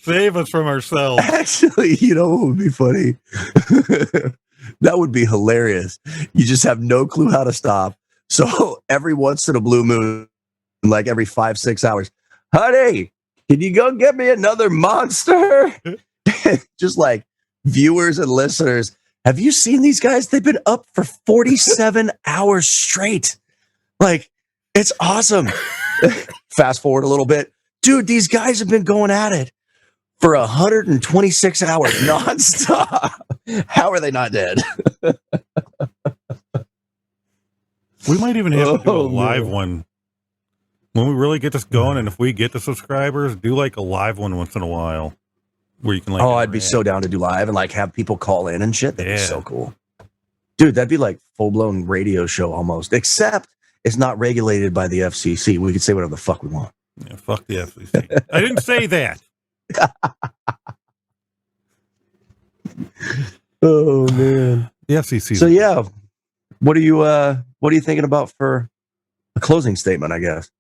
Save us from ourselves. Actually, you know what would be funny? That would be hilarious. You just have no clue how to stop. So every once in a blue moon, like every 5-6 hours, honey, can you go get me another Monster? Just like viewers and listeners, have you seen these guys? They've been up for 47 hours straight. Like, it's awesome. Fast forward a little bit. Dude, these guys have been going at it for 126 hours nonstop. How are they not dead? We might even have to do a live one when we really get this going. And if we get the subscribers, do like a live one once in a while where you can like. Oh, I'd be so down to do live and like have people call in and shit. That'd be so cool. Dude, that'd be like full blown radio show almost, except it's not regulated by the FCC. We could say whatever the fuck we want. Yeah, fuck the FCC. I didn't say that. Oh man, the FCC. So yeah, what are you thinking about for a closing statement? I guess.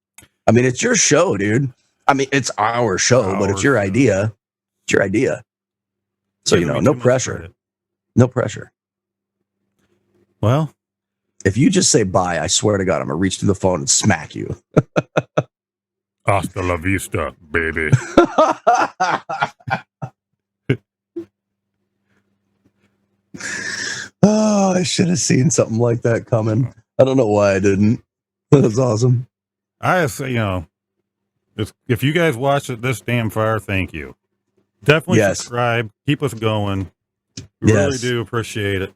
I mean, it's your show, dude. I mean, it's our show, but it's your idea. It's your idea. So you know, no pressure. No pressure. Well, if you just say bye, I swear to God, I'm gonna reach through the phone and smack you. Hasta la vista, baby. Oh, I should have seen something like that coming. I don't know why I didn't. That's awesome. I say, if you guys watch it this damn far, thank you. Definitely subscribe. Keep us going. We really do appreciate it.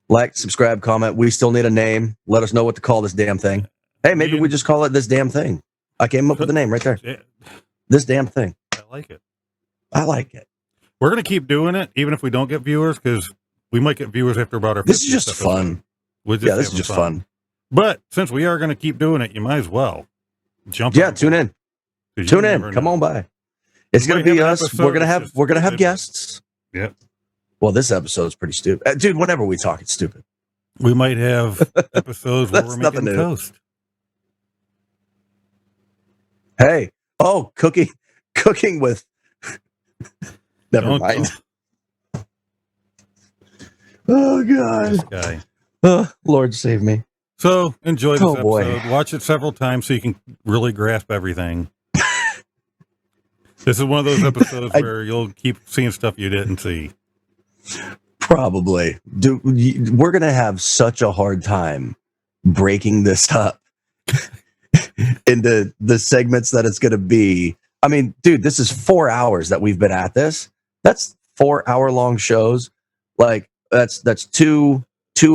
Like, subscribe, comment. We still need a name. Let us know what to call this damn thing. Hey, maybe we just call it This Damn Thing. I came up with the name right there. This Damn Thing. I like it. I like it. We're going to keep doing it, even if we don't get viewers, because we might get viewers after about our 50th This is just episode. fun. This is just fun. But since we are going to keep doing it, you might as well jump. Yeah, tune in. Tune in. Come on by. It's going to be us. We're going to have guests. Yep. Well, this episode's pretty stupid. Dude, whenever we talk, it's stupid. We might have episodes where we're making toast. Hey. Oh, cooking with... Never mind. Oh, God. This guy. Lord save me. So, enjoy this episode. Boy. Watch it several times so you can really grasp everything. This is one of those episodes where you'll keep seeing stuff you didn't see. Probably. Dude, we're going to have such a hard time breaking this up into the segments that it's going to be. I mean, dude, this is 4 hours that we've been at this. That's 4 hour long shows. Like that's 2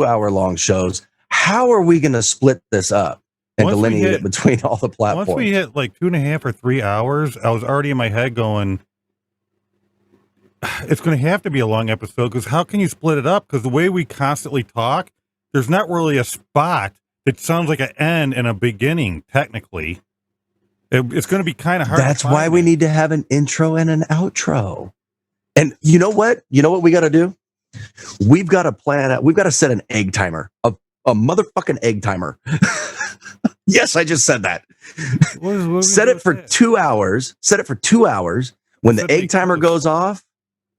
hour long shows. How are we going to split this up and delineate it between all the platforms? Once we hit like 2.5 or 3 hours, I was already in my head going, it's going to have to be a long episode because how can you split it up? Because the way we constantly talk, there's not really a spot that sounds like an end and a beginning, technically. It's going to be kind of hard. That's why we need to have an intro and an outro. And you know what? You know what we got to do? We've got to plan out. We've got to set an egg timer, a motherfucking egg timer. Yes, I just said that. Set it for 2 hours. Set it for 2 hours. When the egg timer goes off,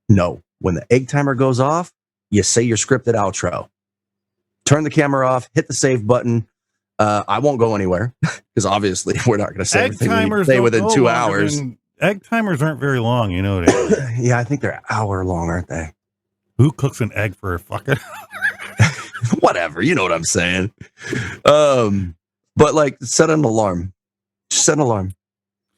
when the egg timer goes off, you say your scripted outro. Turn the camera off, hit the save button. I won't go anywhere because obviously we're not going to say everything we need to say within 2 hours. Egg timers aren't very long, you know that. Yeah, I think they're an hour long, aren't they? Who cooks an egg for a fucking whatever, you know what I'm saying. But like set an alarm. Just set an alarm.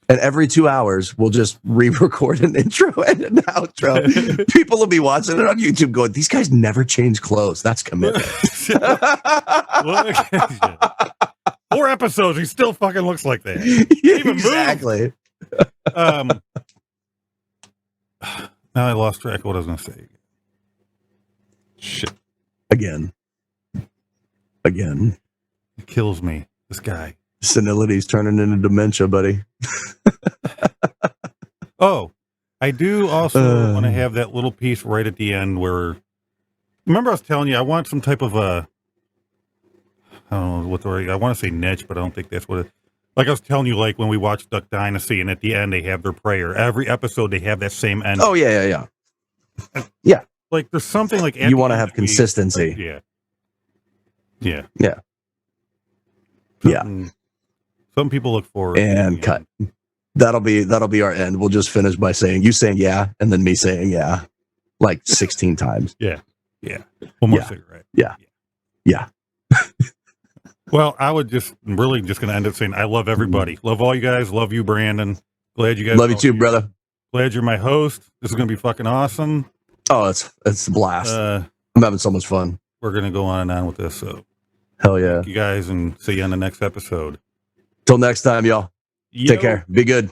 And every 2 hours, we'll just re-record an intro and an outro. People will be watching it on YouTube going, these guys never change clothes. That's commitment. 4 episodes, he still fucking looks like that. Exactly. Now I lost track of what I was going to say. Shit. Again. It kills me, this guy. Senility's turning into dementia, buddy. Oh, I do also want to have that little piece right at the end where, remember I was telling you, I want some type of I don't know what the word, I want to say niche, but I don't think that's what it, like I was telling you, like when we watch Duck Dynasty and at the end they have their prayer. Every episode they have that same ending. Oh, yeah. Yeah. Like there's something like you want to have consistency. Yeah. Some people look forward and cut. That'll be our end. We'll just finish by saying you saying yeah, and then me saying yeah, like 16 times. Yeah. One more cigarette. Yeah. Well, I would just really just going to end up saying I love everybody. Love all you guys. Love you, Brandon. Glad you guys love you too, brother. Glad you're my host. This is going to be fucking awesome. Oh, it's a blast. I'm having so much fun. We're going to go on and on with this. So hell yeah. Thank you guys, and see you on the next episode. Till next time, y'all. Take care. Be good.